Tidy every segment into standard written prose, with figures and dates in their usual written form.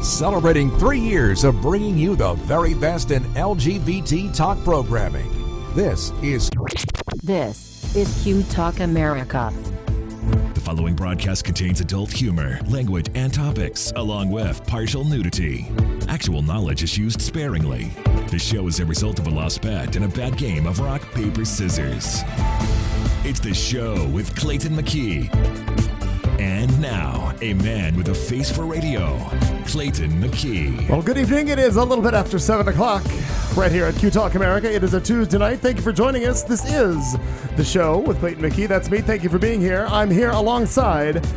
celebrating 3 years of bringing you the very best in LGBT talk programming. This is Q Talk America. The following broadcast contains adult humor, language, and topics, along with partial nudity. Actual knowledge is used sparingly. This show is a result of a lost bet and a bad game of rock, paper, scissors. It's The Show with Clayton McKee. And now, a man with a face for radio, Clayton McKee. Well, good evening. It is a little bit after 7 o'clock right here at Q Talk America. It is a Tuesday night. Thank you for joining us. This is The Show with Clayton McKee. That's me. Thank you for being here. I'm here alongside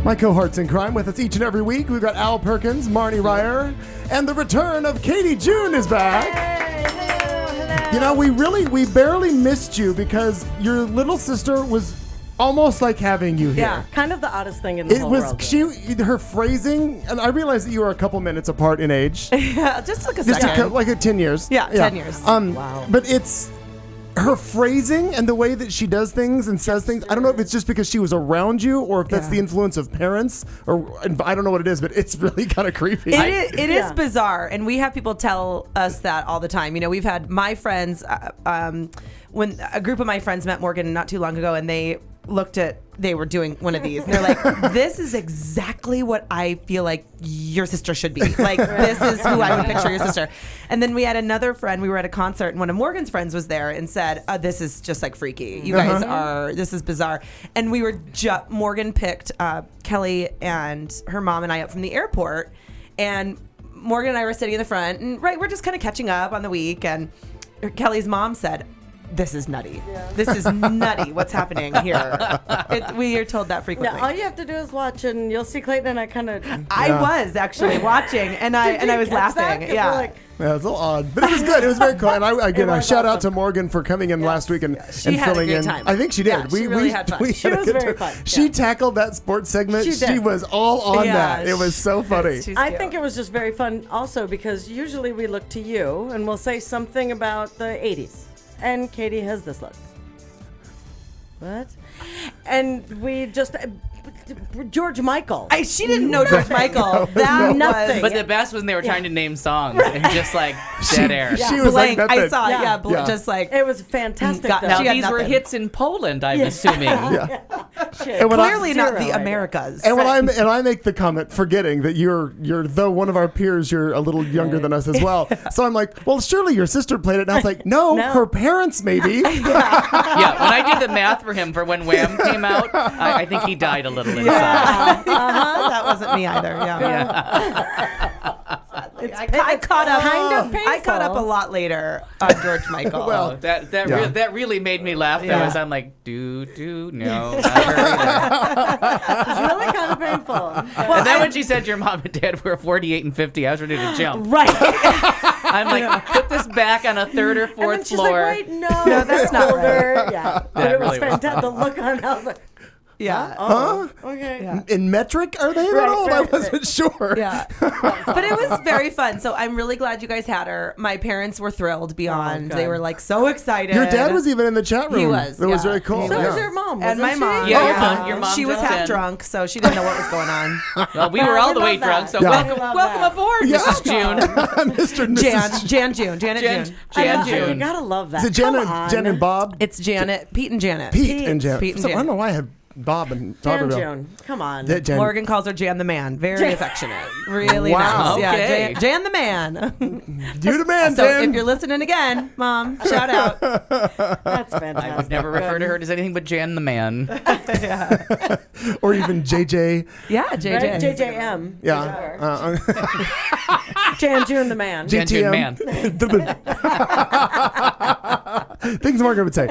my cohorts in crime with us each and every week. We've got Al Perkins, Marnie Ryer, and the return of Katy June is back. Hey, hello. You know, we barely missed you because your little sister was almost like having you here. Yeah, kind of the oddest thing in the whole world. Her phrasing, and I realized that you were a couple minutes apart in age. Yeah, just like a second. Like 10 years. Yeah, 10 years. Wow. But it's her phrasing and the way that she does things and says things. I don't know if it's just because she was around you or if that's the influence of parents, or I don't know what it is, but it's really kind of creepy. It is bizarre, and we have people tell us that all the time. You know, we've had my friends, when a group of my friends met Morgan not too long ago, and they were doing one of these, and they're like, this is exactly what I feel like your sister should be. Like, this is who I would picture your sister. And then we had another friend, we were at a concert, and one of Morgan's friends was there and said, this is just like freaky. You guys this is bizarre. And we were, Morgan picked Kelly and her mom and I up from the airport, and Morgan and I were sitting in the front, and we're just kind of catching up on the week, and Kelly's mom said, this is nutty. Yeah. This is nutty. What's happening here? We are told that frequently. Yeah, all you have to do is watch, and you'll see Clayton and I kind of. I was actually watching, and I was laughing. Yeah. Yeah, it's a little odd, but it was good. It was very cool. And I shout out to Morgan for coming in last week and filling in. Time. I think she did. Yeah, she really had fun. She was very fun. She tackled that sports segment. She was all on that. It was so funny. I think it was just very fun also because usually we look to you and we'll say something about the 80s. And Katy has this look. What? And we just... George Michael. She didn't know George Michael. That nothing. But the best was when they were trying to name songs and just like dead air. She was blank. like I saw it. Just like it was fantastic. Now these were hits in Poland, I'm assuming. Clearly not the Americas. And when I make the comment, forgetting that you're though one of our peers, you're a little younger than us as well. So I'm like, well, surely your sister played it. And I was like, no. Her parents maybe. Yeah, when I did the math for him for when Wham came out, I think he died a little inside. That wasn't me either. I caught up. I caught up a lot later on George Michael. Well, that really made me laugh. I'm like, no, not her either. It's really kind of painful. And then when she said your mom and dad were 48 and 50, I was ready to jump. Right. I'm like, put this back on a third or fourth and then she's floor. Like, wait, no, that's not right. Yeah, but it was really fantastic. The look on her, I was like. Yeah. Huh? Okay. Yeah. In metric, are they that old? I wasn't sure. Yeah. But it was very fun. So I'm really glad you guys had her. My parents were thrilled beyond. They were like so excited. Your dad was even in the chat room. He was. It was very cool. So was your mom. And my mom. Yeah, your mom. She was half drunk, so she didn't know what was going on. Well, we were all the way drunk, so welcome aboard, Mrs. June. Mr. and Mrs. Janet June. You gotta love that. Is it Jan and Bob? It's Janet. Pete and Janet. Pete and Janet. I don't know why I have Bob and Jan June. Come on. Morgan calls her Jan the Man. Very affectionate. Really wow. nice. Yeah, Okay. Jan the Man. You the man, So Jan. if you're listening again, Mom, shout out. That's fantastic. I would never refer to her as anything but Jan the Man. Or even JJ. Yeah, JJ. Right? JJM. Yeah. Jan June the Man. Jan June Man. Things Morgan would say.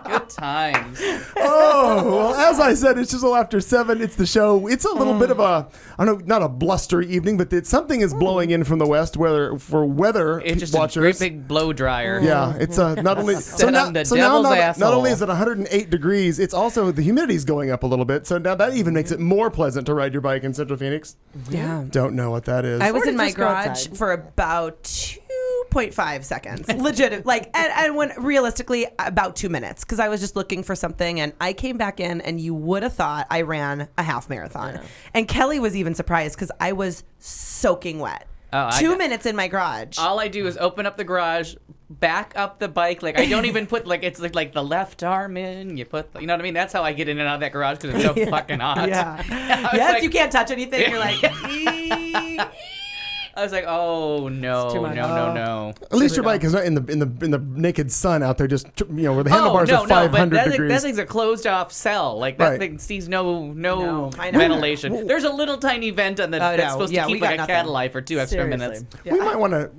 Good times. Oh, well, as I said, it's just a little after 7. It's the show. It's a little bit of a, I don't know, not a blustery evening, but something is blowing in from the west. For weather It's just watchers, a great big blow dryer. yeah, it's not only not only is it 108 degrees, it's also the humidity's going up a little bit. So now that even makes it more pleasant to ride your bike in Central Phoenix. Yeah. Don't know what that is. I was Or in my just go garage outside. for about 2 0.5 seconds, legit. Like, and when realistically about 2 minutes, because I was just looking for something, and I came back in, and you would have thought I ran a half marathon. Yeah. And Kelly was even surprised because I was soaking wet. 2 minutes in my garage. All I do is open up the garage, back up the bike. Like I don't even put it's like the left arm in. You put, you know what I mean? That's how I get in and out of that garage because it's so fucking hot. Yeah. Yes, like, you can't touch anything. You're like. I was like, oh no. At least your bike is not in the naked sun out there, just where the handlebars are 500 degrees. That thing's a closed off cell. Like that thing sees no ventilation. There's a little tiny vent on that's supposed to keep like a cat alive for 2 extra minutes. Yeah. We might want to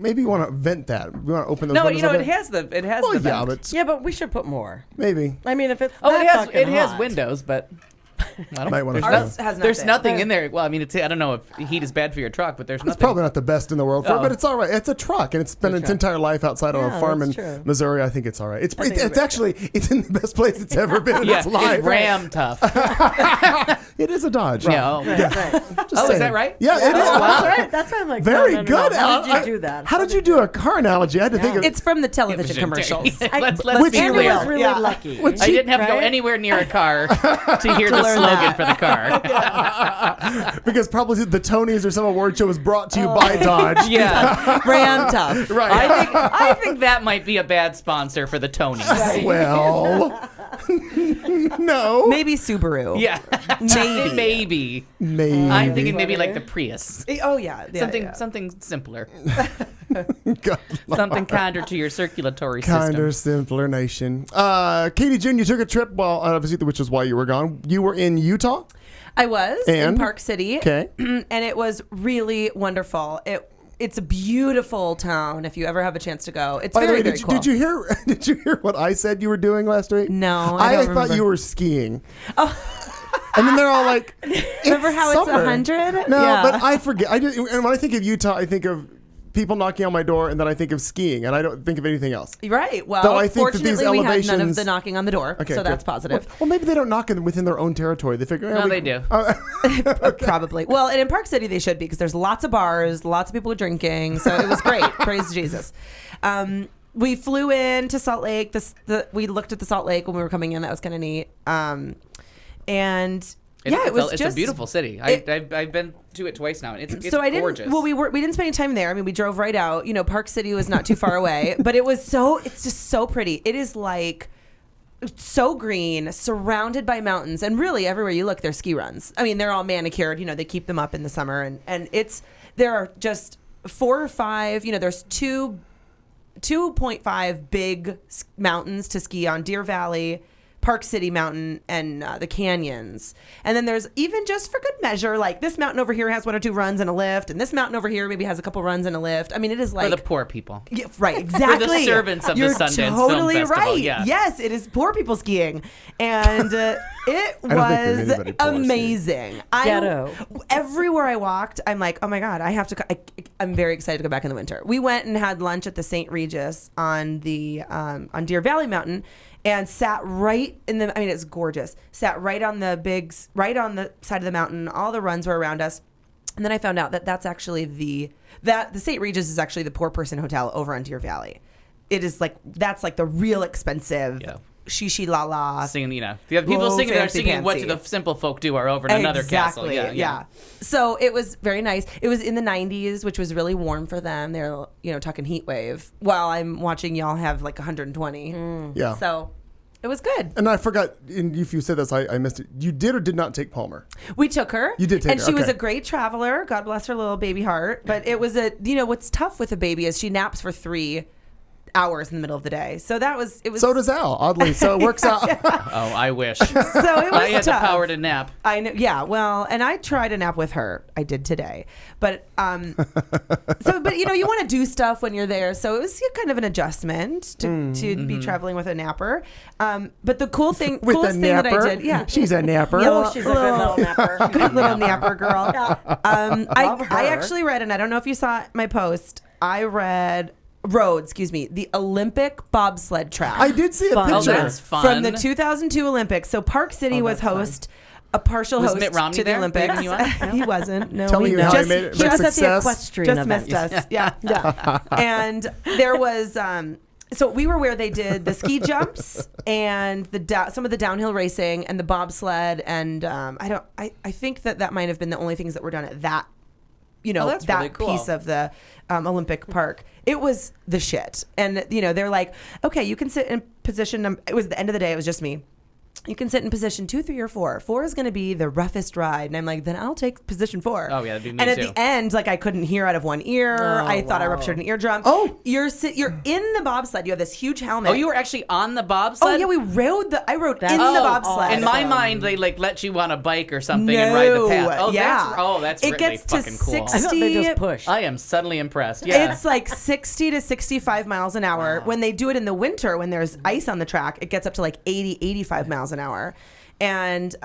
vent that. We want to open those. No, windows it has the vent. Yeah, but we should put more. Maybe. I mean, if it's it has windows, but. There's nothing in there. Well, I mean, I don't know if heat is bad for your truck, but there's nothing. It's probably not the best in the world for it, but it's all right. It's a truck, and it's spent its entire life outside on a farm in Missouri. I think it's all right. It's actually in the best place it's ever been in its life. It's ram tough. It is a Dodge. Yeah. Is that right? Yeah, it is. That's right. That's why I'm like, very good. How did you do that? How did you do a car analogy? I had to think of. It's from the television commercials. Let's be clear. Andy was really lucky. I didn't have to go anywhere near a car to hear the slogan for the car. Because probably the Tonys or some award show was brought to you by Dodge. Yeah. Ram tough. Right. I think that might be a bad sponsor for the Tonys. Right. Well, no. Maybe Subaru. Yeah. Maybe. I'm thinking maybe like the Prius. Oh yeah. Something simpler. God, something kinder to your circulatory system. Kinder, simpler nation. Katie June, you took a trip, obviously, which is why you were gone. You were in Utah? I was in Park City. Okay. And it was really wonderful. It's a beautiful town if you ever have a chance to go. It's very cool. Did you hear what I said you were doing last week? No, I thought you were skiing. Oh. And then they're all like, remember how summer. It's 100? No, yeah. but I forget. And when I think of Utah, I think of people knocking on my door, and then I think of skiing, and I don't think of anything else. Right. Well, I think fortunately, we had none of the knocking on the door, so good. that's positive. Well, maybe they don't knock within their own territory. They figure, no, they do. Probably. Well, and in Park City, they should be, because there's lots of bars, lots of people are drinking, so it was great. Praise Jesus. We flew in to Salt Lake. We looked at the Salt Lake when we were coming in. That was kind of neat. It's a beautiful city. I've been to it twice now, and it's gorgeous. We didn't spend any time there. I mean, we drove right out. Park City was not too far away, but it's just so pretty. It is like so green, surrounded by mountains, and really everywhere you look, there's ski runs. I mean, they're all manicured. They keep them up in the summer, and there are just 4 or 5. There's 2.5 big mountains to ski on: Deer Valley, Park City Mountain, and the canyons. And then there's, even just for good measure, like this mountain over here has 1 or 2 runs and a lift, and this mountain over here maybe has a couple runs and a lift. I mean, it is like for the poor people. Yeah, right, exactly. For the servants of You're the Sundance totally Film Festival. right. Yeah. Yes, it is poor people skiing, and it was amazing. Ghetto. Everywhere I walked, I'm like, oh my God, I'm very excited to go back in the winter. We went and had lunch at the St. Regis on Deer Valley Mountain, and sat right in it's gorgeous. Sat right on the side of the mountain. All the runs were around us. And then I found out that that's actually the St. Regis is actually the poor person hotel over on Deer Valley. It is that's the real expensive shishi la la. Singing, the people singing there singing "What Do the Simple Folk Do" are over in another castle. Yeah. So it was very nice. It was in the 90s, which was really warm for them. They're talking heat wave while I'm watching y'all have 120. Yeah. So it was good. And I forgot, if you said this, I missed it. You did or did not take Palmer? We took her. You did take her. And she was a great traveler. God bless her little baby heart. But it was what's tough with a baby is she naps for 3 hours in the middle of the day. So it was. So does Al, oddly. So it works out. Oh, I wish. So it was I had tough. the power to nap. I know. Yeah. Well, and I tried to nap with her. I did today. But you want to do stuff when you're there. So it was kind of an adjustment to be traveling with a napper. But the coolest thing that I did, she's a napper. She's a good little napper. Good little napper girl. Yeah. I actually read, and I don't know if you saw my post. I read. The Olympic bobsled track. I did see a picture. Oh, that's fun. From the 2002 Olympics. So Park City was host. a partial Was host Mitt Romney to the there Olympics. leading you on? He wasn't. No, Telling we you know. how he made it He a was at the success. equestrian Just event. missed us. Yeah. And there was so we were where they did the ski jumps and some of the downhill racing and the bobsled, and I think that might have been the only things that were done at that that's that really cool. piece of the Olympic Park. It was the shit. And they're like, okay, you can sit in position it was the end of the day, it was just me. You can sit in position 2, 3, or 4. 4 is going to be the roughest ride. And I'm like, then I'll take position 4. Oh, yeah, that'd be me And at too. the end, like I couldn't hear out of one ear. I thought I ruptured an eardrum. Oh. You're in the bobsled. You have this huge helmet. Oh, you were actually on the bobsled? Oh, yeah, I rode in the Oh, bobsled. in my mind, they like let you on a bike or something and ride the path. Oh, yeah. that's it really gets to fucking cool. 60. I thought they just push. I am suddenly impressed. Yeah. It's like 60 to 65 miles an hour. When they do it in the winter, when there's ice on the track, it gets up to like 80, 85 miles an hour. And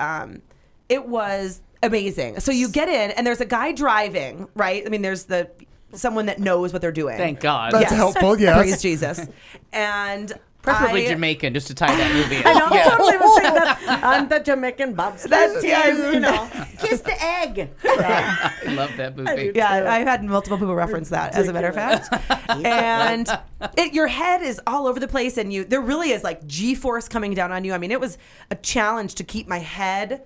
it was amazing. So you get in, and there's a guy driving, right? I mean, there's someone that knows what they're doing. Thank God. That's helpful, yes. Praise Jesus. And Preferably Jamaican, just to tie that movie in. I know, I totally was saying that. I'm the Jamaican bobsled. That's team, kiss the egg. I love that movie. Yeah, I've had multiple people reference that, as a matter of fact. And your head is all over the place, and there really is like G-force coming down on you. I mean, it was a challenge to keep my head.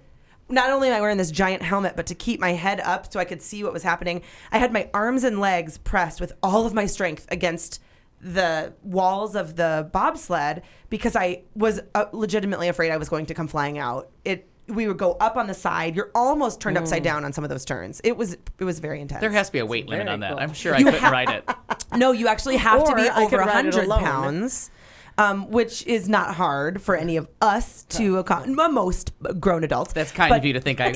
Not only am I wearing this giant helmet, but to keep my head up so I could see what was happening. I had my arms and legs pressed with all of my strength against the walls of the bobsled because I was legitimately afraid I was going to come flying out. We would go up on the side. You're almost turned upside down on some of those turns. It was very intense. There has to be a weight limit Very on that. cool. I'm sure I couldn't ride it. No, you actually have to Or be I could over ride it 100 alone. pounds. Which is not hard for any of us to accomplish. Most grown adults. That's kind But of you to think I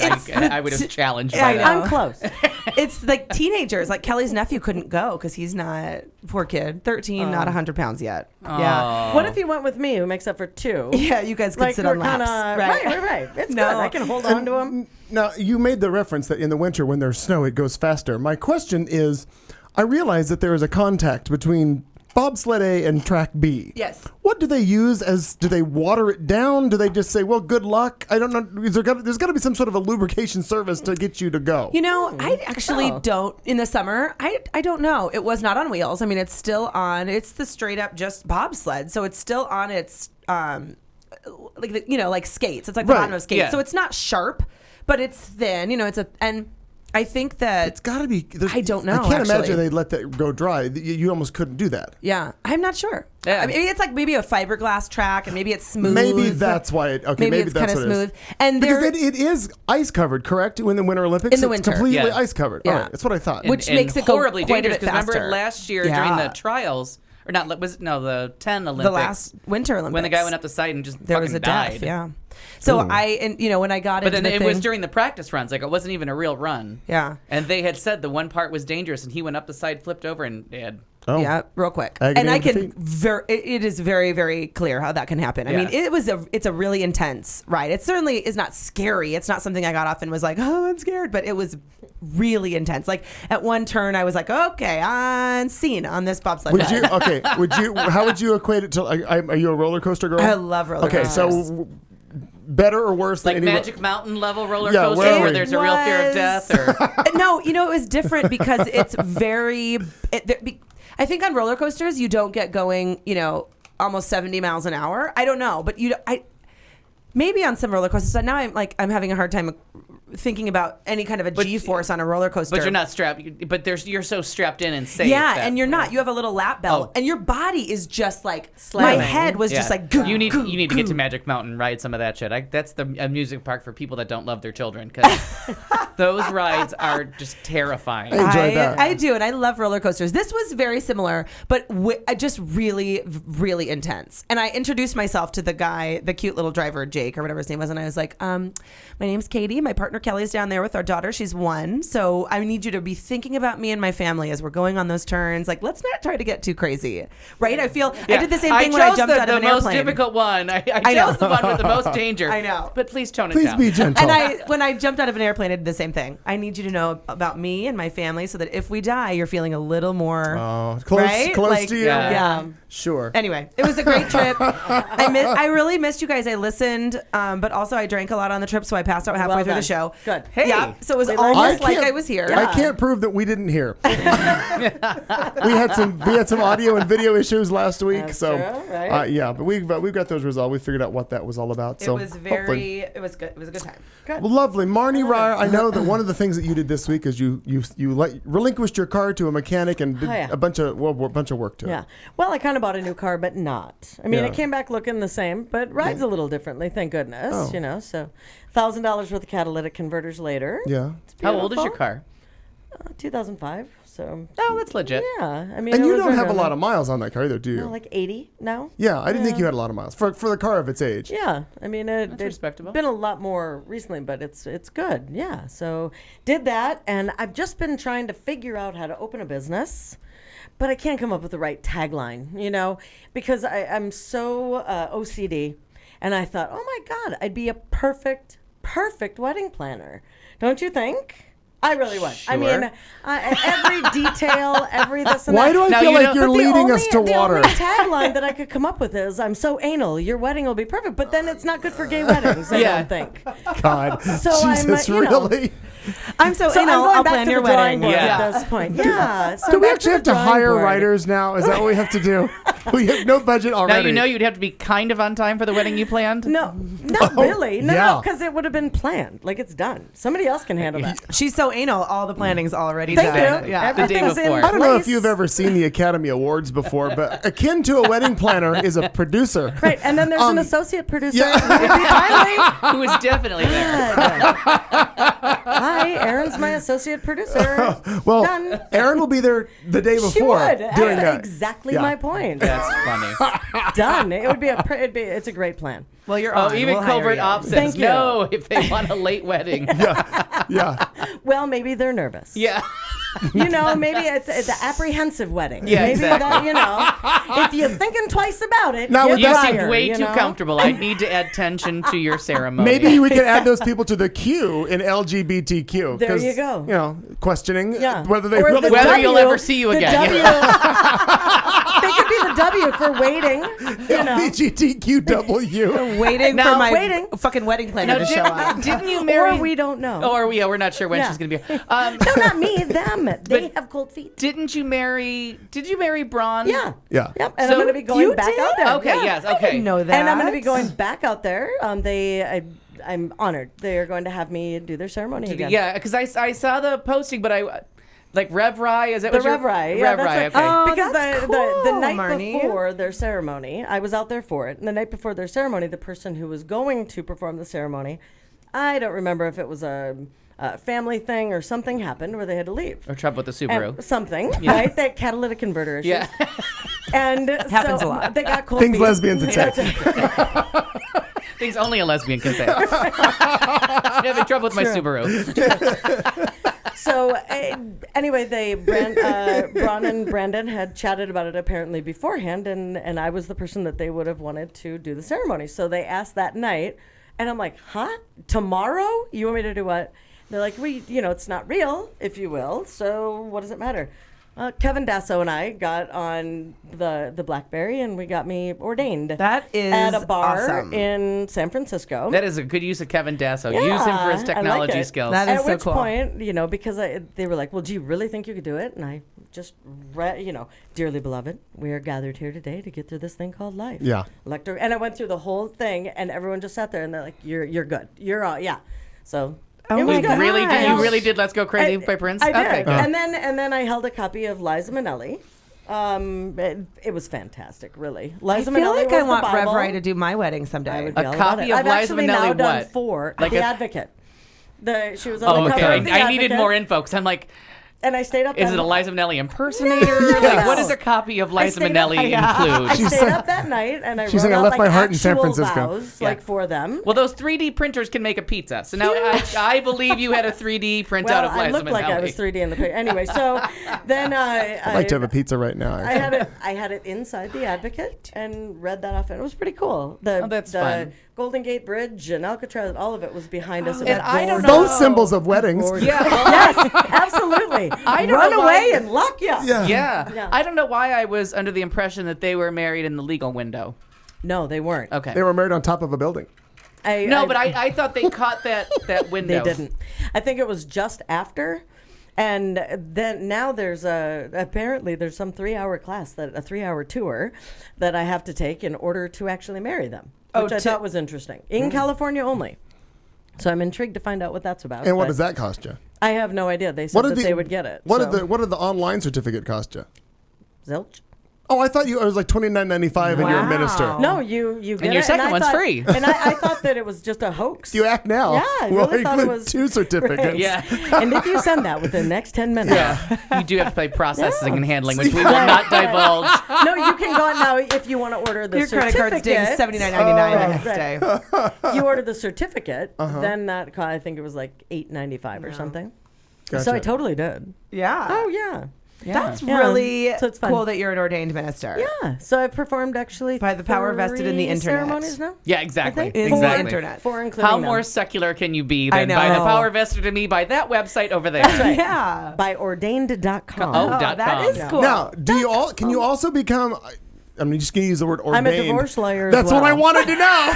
would have challenged I by know. that. I'm close. It's like teenagers. Like Kelly's nephew couldn't go because he's not, poor kid, 13, not 100 pounds yet. Yeah. What if he went with me, who makes up for 2? Yeah, you guys could Like sit we're on laps. kinda, right. It's No. good. I can hold on to him. Now, you made the reference that in the winter when there's snow, it goes faster. My question is, I realize that there is a contact between bobsled A and track B. Yes. What do they use do they water it down? Do they just say, well, good luck? I don't know. There's got to be some sort of a lubrication service to get you to go. You know, I actually don't, in the summer, I don't know. It was not on wheels. I mean, it's still on, it's the straight up just bobsled. So it's still on its, like skates. It's like the Right. bottom of skates. Yeah. So it's not sharp, but it's thin. And I think that It's got to be. I don't know, I can't actually. imagine they'd let that go dry. You almost couldn't do that. yeah, I'm not sure. Yeah. I mean, it's like maybe a fiberglass track, and maybe it's smooth. Maybe that's why it. Okay, Maybe it's that's kind of what it smooth. is. And because there, it is ice covered, correct? In the Winter Olympics, In the it's winter. completely Yeah. ice covered. Yeah. All right, that's what I thought. Which makes it go horribly quite a dangerous. bit faster. Remember last year Yeah. during the trials, or not? The 10 Olympics. the last Winter Olympics, when the guy went up the site and just there fucking was a died. death. Yeah. So when I got But into then the it thing, was during the practice runs. Like it wasn't even a real run. Yeah. And they had said the one part was dangerous, and he went up the side, flipped over, and dead. Oh. Yeah, real quick. Agony And I of can defeat. it is very, very clear how that can happen. I Yeah. mean, it's a really intense ride. It certainly is not scary. It's not something I got off and was like, oh, I'm scared, but it was really intense. Like at one turn I was like, okay, on scene on this bobsled. Would you? Okay. How would you equate it to? Are you a roller coaster girl? I love roller Okay, coasters. so better or worse Like than any Magic Mountain level roller Yeah, coaster where are where we? there's a real fear of death. Or No, it was different because it's very I think on roller coasters you don't get going, almost 70 miles an hour. I don't know, but maybe on some roller coasters. So now I'm having a hard time thinking about any kind of a G-force on a roller coaster. but you're not strapped. But you're so strapped in and safe. Yeah, that- and you're not. You have a little lap belt, and your body is just like my Slamming. head was Yeah. just like. you need to get to Magic Mountain and ride some of that shit. That's the amusement park for people that don't love their children, because those rides are just terrifying. I enjoy that. I do, and I love roller coasters. This was very similar, but just really, really intense. And I introduced myself to the guy, the cute little driver, Jake, or whatever his name was, and I was like, my name's Katy. My partner Kelly's down there with our daughter. She's 1. So I need you to be thinking about me and my family as we're going on those turns. Like, let's not try to get too crazy, right? I did the same thing when I chose jumped out of the an most airplane. difficult one. I know. chose the one with the most danger. I know. But please tone it Please down. be gentle. And when I jumped out of an airplane, I did the same thing. I need you to know about me and my family so that if we die, you're feeling a little more close right? to Like, you. Yeah. Yeah. Sure. Anyway, it was a great trip. I really missed you guys. I listened, but also I drank a lot on the trip, so I passed out halfway Well through the done. show. Good. Hey. Yeah, so it was We learned almost like can't- I was here. I can't prove that we didn't hear. we had some audio and video issues last week, That's so true, right? yeah, but we've got those resolved. We figured out what that was all about. It So was hopefully- it was good. It was a good time. Well, lovely, Marnie Ryer. I know that one of the things that you did this week is you relinquished your car to a mechanic and did yeah. a bunch of work to it. Yeah. Well, I kind of bought a new car, but not. I mean, Yeah. it came back looking the same, but rides a little differently, thank goodness. Oh. You know, so $1,000 worth of catalytic converters later. Yeah. It's How old is your beautiful. car? 2005. So. Oh, that's legit. Yeah. I mean, And it you was don't have a around lot of miles on that car either, do you? like 80 now. Yeah, I didn't think you had a lot of miles for the car of its age. Yeah, I mean, it's respectable. been a lot more recently, but it's good. Yeah, so did that, and I've just been trying to figure out how to open a business, but I can't come up with the right tagline, you know, because I'm so OCD, and I thought, oh my God, I'd be a perfect wedding planner, don't you think? I really would. I mean, every detail, every this and Why that. do I Now, feel you like know- you're But the leading only- us to water? The only tagline that I could come up with is, I'm so anal, your wedding will be perfect. But then it's not good for gay weddings, I Yeah. don't think. God, So I'm, Jesus, you know, really? I'm so, So you know, I'm going I'll back plan to your the drawing wedding. board Yeah. at this point. Yeah. So Do I'm we back actually have the to drawing hire board. writers now? Is that what we have to do? We have no budget Now already. you know you'd have to be kind of on time for the wedding you planned. No, not really. No, yeah. because it would have been planned. Like, it's done. Somebody else can handle that. She's so anal. All the planning's already Thank done. you. Yeah. The day Everything's in before. I don't know if place. you've ever seen the Academy Awards before, but akin to a wedding planner is a producer. Right, and then there's an associate producer. yeah. who would be timely. Who is definitely there. Hi, Aaron's my associate producer. Well, Done. Aaron will be there the day She before would. doing That's that. exactly Yeah. my point. That's funny. Done. It would be it's a great plan. Well, you're Oh, on. even We'll hire Covert you. Op says Thank you. no if they want a late wedding. Yeah. Well, maybe they're nervous. Yeah. You know, maybe it's an apprehensive wedding. Yeah, maybe exactly. that, you know, if you're thinking twice about it, Now, get with You that- seem prior, way you too know? comfortable. I need to add tension to your ceremony. Maybe we could add those people to the queue in LGBTQ. There 'cause, you go. You know, questioning Yeah. whether they Or really the Whether you'll ever see you the again. W, they could be the W for waiting. You know, LGBTQW. Waiting Now, for my waiting. fucking wedding planner Now, to show up. didn't you marry? or we don't know. Or we're not sure when Yeah. she's going to be. No, not me. Them. They have cold feet. Did you marry Braun? Yeah. Yeah. Yep. And So I'm going to be going you back did? out there. Okay, Yeah. yes, I okay. didn't know that. And I'm going to be going back out there. I'm honored. They are going to have me do their ceremony again. Yeah, because I saw the posting, but like Rev Rye, is that The what you're- Rev Rye. Yeah, Rev that's Rye, right. okay. Oh, Because that's the cool, night Marnie. before their ceremony, I was out there for it. And the night before their ceremony, the person who was going to perform the ceremony, I don't remember if it was a family thing or something happened where they had to leave. Or trouble with the Subaru. And something, right? That catalytic converter issue. Yeah. And Happens so a lot. they got cold Things feet. lesbians would say. Things only a lesbian can say. I'm having trouble with my Subaru. So anyway, Braun and Brandon had chatted about it apparently beforehand, and I was the person that they would have wanted to do the ceremony. So they asked that night, and I'm like, huh? Tomorrow? You want me to do what? They're like, it's not real, if you will. So what does it matter? Kevin Dasso and I got on the BlackBerry, and we got me ordained. That is at a bar awesome. in San Francisco. That is a good use of Kevin Dasso. Yeah, Use him for his I like technology it. skills. That is At so which cool. point, because they were like, well, do you really think you could do it? And I just read, dearly beloved, we are gathered here today to get through this thing called life. Yeah. And I went through the whole thing, and everyone just sat there, and they're like, you're good. You're all, yeah. So Oh it was my good. God. You really did Let's Go Crazy by Prince? I did. Okay, good. And then I held a copy of Liza Minnelli. It was fantastic, really. I Liza feel Minnelli like was I want the Rev Bible. Rye to do my wedding someday. I would be A all about copy it. of I've Liza actually Minnelli now done what? 4. Like The a- Advocate. She was on Oh, the cover okay. of the I needed Advocate, more info because I'm like, and I stayed up. is that it a Liza Minnelli impersonator? No. Like, what does a copy of Liza stayed up- Minnelli I include? stayed up that night, and I She's wrote like, I out, left my heart in San actual Francisco. vows, Yeah. for them. Well, those 3D printers can make a pizza. So now I believe you had a 3D printout Well, of I Liza looked Minnelli. like I was 3D in the picture. Anyway, so then I'd like to have a pizza right now. I had it inside the Advocate and read that off, and it was pretty cool. Oh, that's the fun. Golden Gate Bridge and Alcatraz, all of it was behind us. It And was I don't gorgeous. know- Both symbols of weddings. Gorgeous. Yeah. Yes, absolutely. guy I don't run know away why- and lock you up. Yeah. Yeah. I don't know why I was under the impression that they were married in the legal window. No, they weren't. Okay. They were married on top of a building. But I thought they caught that window. They didn't. I think it was just after. And then now apparently there's some 3-hour class, a 3-hour tour that I have to take in order to actually marry them, which I thought was interesting. In California only. So I'm intrigued to find out what that's about. And what but does that cost you? I have no idea. They said that they would get it. What so. did the online certificate cost you? Zilch? Oh, I thought it was like $29.95 and you're a minister. No, you get And your it. second I one's thought- free. And I thought that it was just a hoax. You act now. Yeah, I Well, really thought it include was 2 certificates. Right. Yeah. And if you send that within the next 10 minutes. You do have to pay processing and handling, which we will Right, not right. divulge. No, you can go out now if you want to order the Your certificate. credit card's ding $79.99 the next day. You order the certificate, then that I think it was like $8.95 or something. Gotcha. So I totally did. Yeah. Oh yeah. That's Yeah. really So it's fun. cool that you're an ordained minister. Yeah. So I performed actually By the power vested in the 3 internet. ceremonies now. Yeah, exactly. think. In Four. the internet. 4 including How them. more secular can you be I than by the know. power vested in me by that website over there? Yeah. By ordained.com. Oh, that .com. is cool. Now, can you also become? I'm just going to use the word ordained. I'm a divorce lawyer. That's as well. what I wanted to know.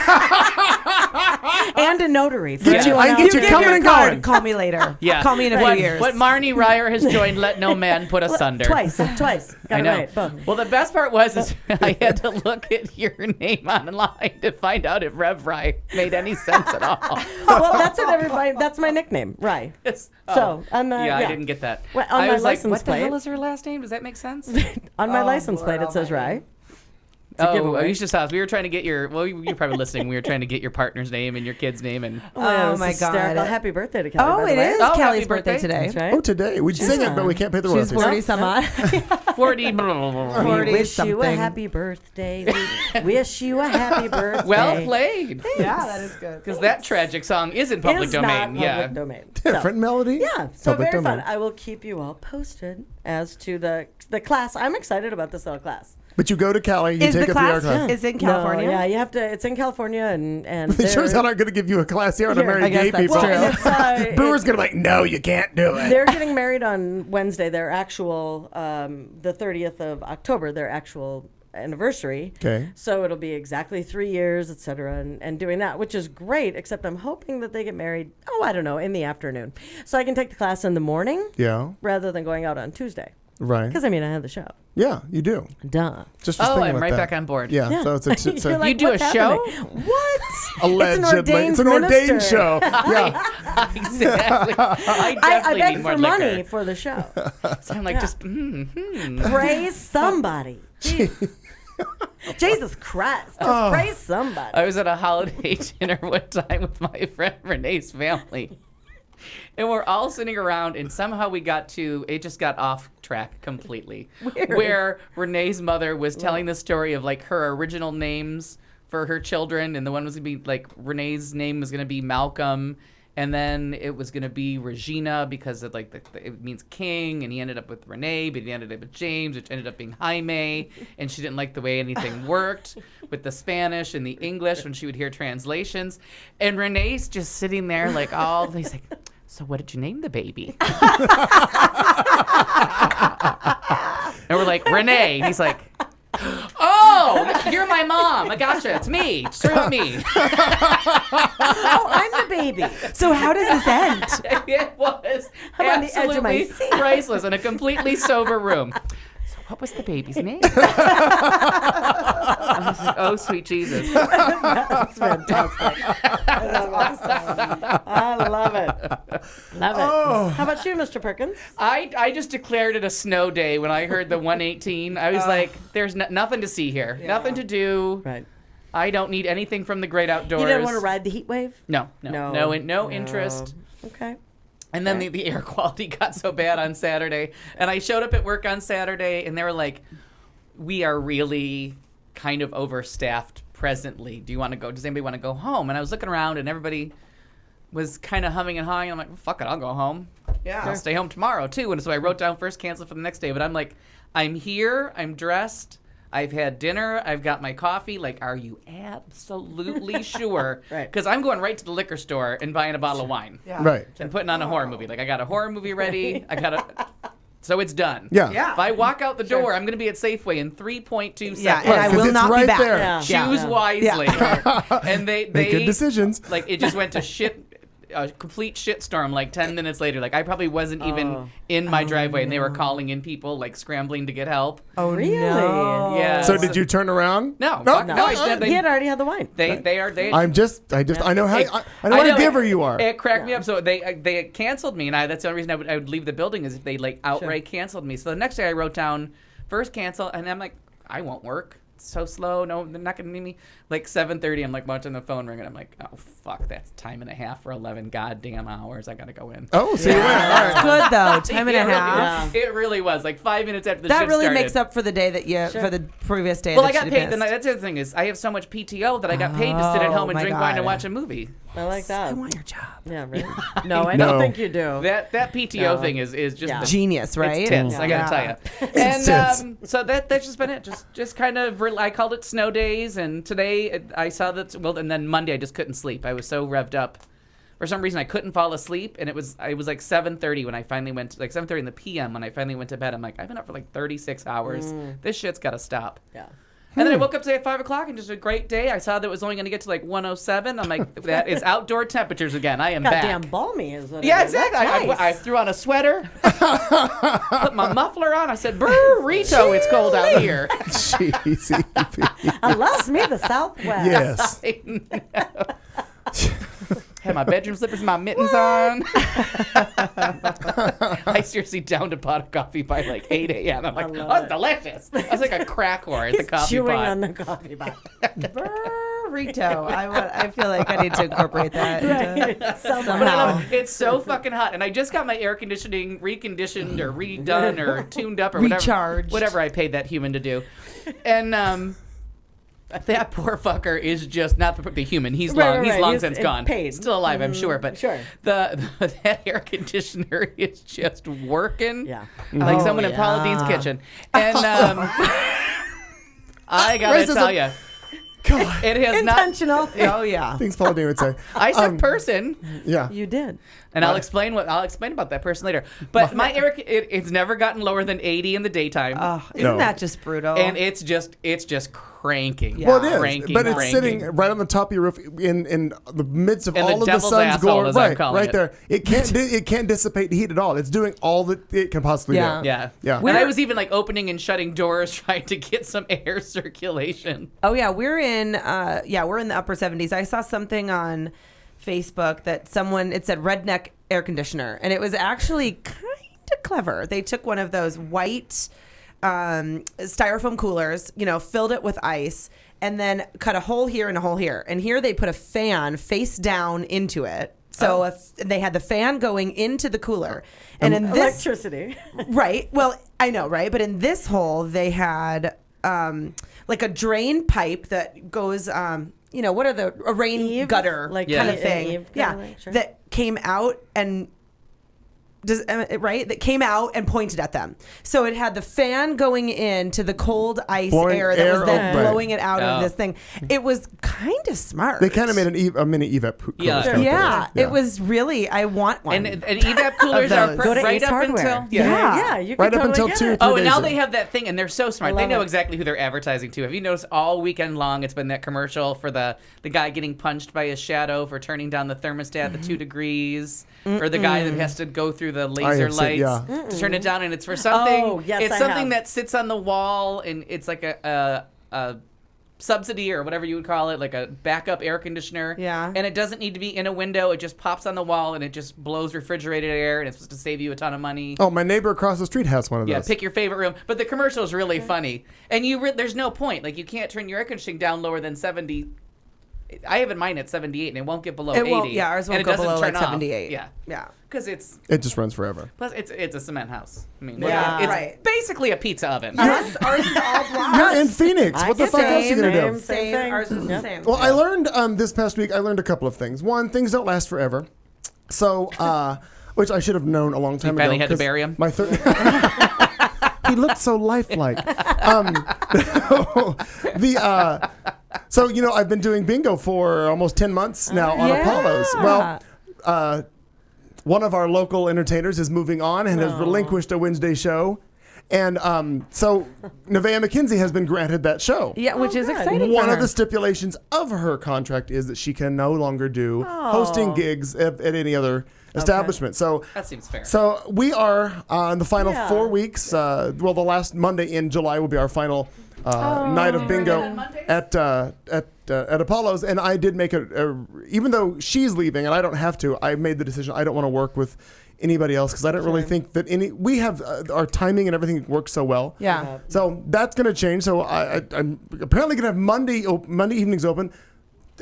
And a notary. For Get you- anyone I can else. get you Give coming your and card. going. Call me later. Yeah. Call me in a few years. What Marnie Ryer has joined, let no man put asunder. Twice. Got I it know. right. Both. Well, the best part was is I had to look at your name online to find out if Rev Rye made any sense at all. Well, that's what everybody. That's my nickname, Rye. It's- So, on the- I yeah. didn't get that. Well, on I my was like, license what the hell plate- is her last name? Does that make sense? On my Oh, license plate, Lord it says almighty. Rye. Oh, giveaway. you should stop. We were trying to get your. Well, you're probably listening. We were trying to get your partner's name and your kid's name and. Oh, it's my God. hysterical. Happy birthday to Kelly. Oh, by the it way. is Oh, Kelly's happy birthday birthday. today. That's right. Oh, today we'd sing it, but we can't pay the She's royalties. 40 some odd. 40. We 40 wish you a something. happy birthday. We wish you a happy birthday. Well played. Yeah, that is good. Because that tragic song is in public Is domain. not yeah. public domain. So, Different melody. yeah, so Public very domain. fun. I will keep you all posted as to the class. I'm excited about this little class. But you go to Cali, you Is take the a 3-hour class class. is in California? No, yeah, you have to. It's in California, and They sure as they're- hell aren't going to give you a class here on Here, marry I guess gay that's people. true. Well, it's, Brewer's going to be like, no, you can't do it. they're getting married on Wednesday. Their actual, the 30th of October, their actual anniversary. Okay. So it'll be exactly 3 years, et cetera, and doing that, which is great, except I'm hoping that they get married, I don't know, in the afternoon. So I can take the class in the morning Yeah, rather than going out on Tuesday. right. Because, I have the show. Yeah, you do. Duh. Just was Oh, thinking I'm about right that. back on board. Yeah, Yeah. so it's a, You're like, You do a "What's show?" happening?" What? allegedly. It's an ordained minister. show. Yeah. Exactly. I I definitely beg need more for money liquor. for the show. So I'm like, Yeah. just, Praise somebody. Jesus Christ. Just praise somebody. I was at a holiday dinner one time with my friend Renee's family. And we're all sitting around, and somehow it just got off track completely. Weird. Where Renee's mother was telling the story of like her original names for her children, and the one was going to be like Renee's name was going to be Malcolm, and then it was going to be Regina because of like it means king, and he ended up with Renee, but he ended up with James, which ended up being Jaime, and she didn't like the way anything worked with the Spanish and the English when she would hear translations, and Renee's just sitting there like he's like, so what did you name the baby? And we're like, Renee, and he's like, oh, you're my mom. I gotcha. It's me. Straight up me. Oh, I'm the baby. So how does this end? It was I'm on the edge of my absolutely seat. priceless in a completely sober room. So what was the baby's name? I was like, oh, sweet Jesus. That's fantastic. That's awesome. I love it. Love it. Oh. How about you, Mr. Perkins? I just declared it a snow day when I heard the 118. I was like, there's nothing to see here. Nothing to do. Right. I don't need anything from the great outdoors. You didn't want to ride the heat wave? No interest. Okay. And then the air quality got so bad on Saturday. And I showed up at work on Saturday, and they were like, we are really kind of overstaffed presently. Does anybody want to go home? And I was looking around, and everybody was kind of humming and hawing. I'm like, well, fuck it, I'll go home. Yeah. I'll stay home tomorrow, too. And so I wrote down first cancel for the next day. But I'm like, I'm here, I'm dressed, I've had dinner, I've got my coffee. Like, are you absolutely sure? Right. Because I'm going right to the liquor store and buying a bottle of wine. Yeah. Right. And putting on a horror movie. Like, I got a horror movie ready. I got So it's done. Yeah. Yeah. If I walk out the door, I'm going to be at Safeway in 3.2 seconds. Yeah, and Right, I 'cause will it's not right be back. there. Yeah. Choose wisely. And they Make good decisions. Like it just went to shit. A complete shitstorm like 10 minutes later. Like I probably wasn't even in my driveway and they were calling in people like scrambling to get help. Oh, Really? no. Yeah. So did you turn around? No. No. fuck no. He had already had the wine. They are. I know how. I know what a giver you are. It cracked me up. So they canceled me, and that's the only reason I would leave the building is if they like outright canceled me. So the next day I wrote down first cancel, and I'm like, I won't work. It's so slow. No, they're not gonna need me. Like 7:30, I'm like watching the phone ring, and I'm like, oh fuck, that's time and a half for 11 goddamn hours. I gotta go in. Oh, so you went. All That's right. good, though. Time and a half. It really was like 5 minutes after the That shift really started. makes up for the day that for the previous day. Well, that I got you paid the missed. night. That's the other thing is I have so much PTO that I got paid to sit at home and my drink wine and God. watch a movie. I like that. I want your job. Yeah, right. No, I No. don't think you do. That PTO No. thing is just Yeah. the Genius, right? It's tits, I gotta tell you. And tits. so that's just been it. Just kind of, I called it snow days. And today I saw that. Well, and then Monday I just couldn't sleep. I was so revved up. For some reason I couldn't fall asleep, and it was like 7:30 when I finally went. Like 7:30 in the PM when I finally went to bed. I'm like, I've been up for like 36 hours. This shit's got to stop. Yeah. And then I woke up today at 5 o'clock and just a great day. I saw that it was only going to get to like 107. I'm like, that is outdoor temperatures again. I am Goddamn back. balmy is what Yeah, it is. exactly. That's nice. I threw on a sweater, put my muffler on. I said, burrito, it's cold out here. Jeez. Alas me, the Southwest. Yes. I know. Had my bedroom slippers and my mittens on. I seriously downed a pot of coffee by like 8 a.m. I'm like, oh, it's delicious. I was like a crack whore at the coffee Chewing pot. on the coffee pot. Burrito. I feel like I need to incorporate that But I somehow. know, it's so fucking hot, and I just got my air conditioning reconditioned or redone or tuned up or Recharged. whatever I paid that human to do, and that poor fucker is just not the human. He's Right, he's right. long He's since gone. paid. Still alive, I'm sure, but sure. that air conditioner is just working. Yeah. like someone in Paula Dean's kitchen, and I gotta Racism. tell you, God. it has not. Intentional. Oh, yeah. Things Paul Dean would say. I said person. Yeah. You did. And I'll explain about that person later. But my air, it's never gotten lower than 80 in the daytime, Oh, isn't No. that just brutal? and it's just cranking. Yeah. Well, it is, Cranking, but it's cranking. sitting right on the top of your roof in the midst of In the all of the devil's sun's asshole, glory. as I'm Right, calling right it. there. It can't dissipate heat at all. It's doing all that it can possibly Yeah. do. Yeah, Yeah. And I was even like opening and shutting doors, trying to get some air circulation. Oh yeah, we're in the upper 70s. I saw something on Facebook that it said redneck air conditioner, and it was actually kind of clever. They took one of those white styrofoam coolers, filled it with ice, and then cut a hole here and a hole here. And here they put a fan face down into it. So if they had the fan going into the cooler, and in this Electricity. right, well, I know, right, but in this hole they had like a drain pipe that goes, what are a rain Eave? gutter Like kind Yeah. of thing, Eave yeah, gutter, sure. that came out and. That came out and pointed at them. So it had the fan going into the cold ice Blowing air that was air then over- blowing it out of Oh. this thing. It was kind of smart. They kind of made a mini evap cooler. Yeah. kind of yeah, thing. it was really. I want one. And evap coolers Of are those. Go to right Ace up Hardware. until Yeah. You Right could up totally until get 2 it. or 3 Oh, and days now in. they have that thing, and they're so smart. I They love know it. exactly who they're advertising to. Have you noticed all weekend long it's been that commercial for the guy getting punched by his shadow for turning down the thermostat the 2 degrees, or the guy that has to go through the laser have seen- lights yeah. to turn it down, and it's for something. Oh, yes, it's I something have. that sits on the wall, and it's like a subsidy or whatever you would call it, like a backup air conditioner. Yeah. And it doesn't need to be in a window. It just pops on the wall, and it just blows refrigerated air, and it's supposed to save you a ton of money. Oh, my neighbor across the street has one of Yeah, those. pick your favorite room. But the commercial is really funny. And there's no point. Like, you can't turn your air conditioning down lower than 70. I have it mine at 78, and it won't get below 80. won't. Yeah, ours won't and it go doesn't below turn like off. 78. Yeah. Yeah. Because it's It just runs forever. plus it's a cement house. I mean, Yeah, it's right. basically a pizza oven. Ours is all black. You're in Phoenix. What the fuck else are you gonna do? Same thing. Ours is the same. Well, I learned this past week. I learned a couple of things. One, things don't last forever. So, which I should have known a long time ago. finally had to 'cause bury him? My he looked so lifelike. So I've been doing bingo for almost 10 months now on Yeah. Apollo's. Well, one of our local entertainers is moving on and has relinquished a Wednesday show. And so Nevaeh McKenzie has been granted that show. Yeah, which is good. exciting. One for of her. the stipulations of her contract is that she can no longer do hosting gigs at any other establishment. So That seems fair. So we are in the final Yeah. 4 weeks. The last Monday in July will be our final night of bingo at Apollo's. And I did make even though she's leaving and I don't have to, I made the decision I don't want to work with anybody else because I don't really think that we have our timing and everything works so well. Yeah. So that's going to change. So I'm apparently going to have Monday evenings open,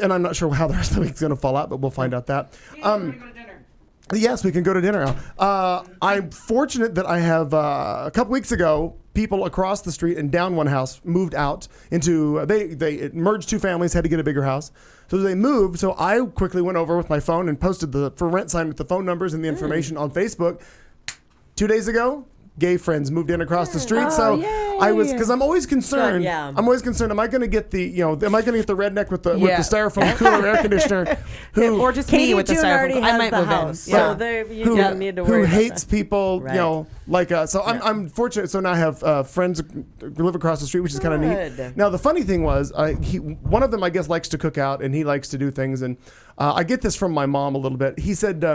and I'm not sure how the rest of the week's going to fall out, but we'll find out that. Yes, we can go to dinner now. I'm fortunate that I have a couple weeks ago, people across the street and down one house moved out into they merged two families, had to get a bigger house. So they moved. So I quickly went over with my phone and posted the for rent sign with the phone numbers and the information on Facebook. 2 days ago, gay friends moved in across the street. So I was, because I'm always concerned. Yeah. I'm always concerned. Am I going to get the redneck with the styrofoam cooler air conditioner? Or just Katie me with the June already styrofoam. has I might the move house, in. so Yeah. you don't need to worry who about hates that. people, Right. so I'm fortunate. So now I have friends who live across the street, which is kind of neat. Good. Now the funny thing was, one of them I guess likes to cook out and he likes to do things, and I get this from my mom a little bit. He said,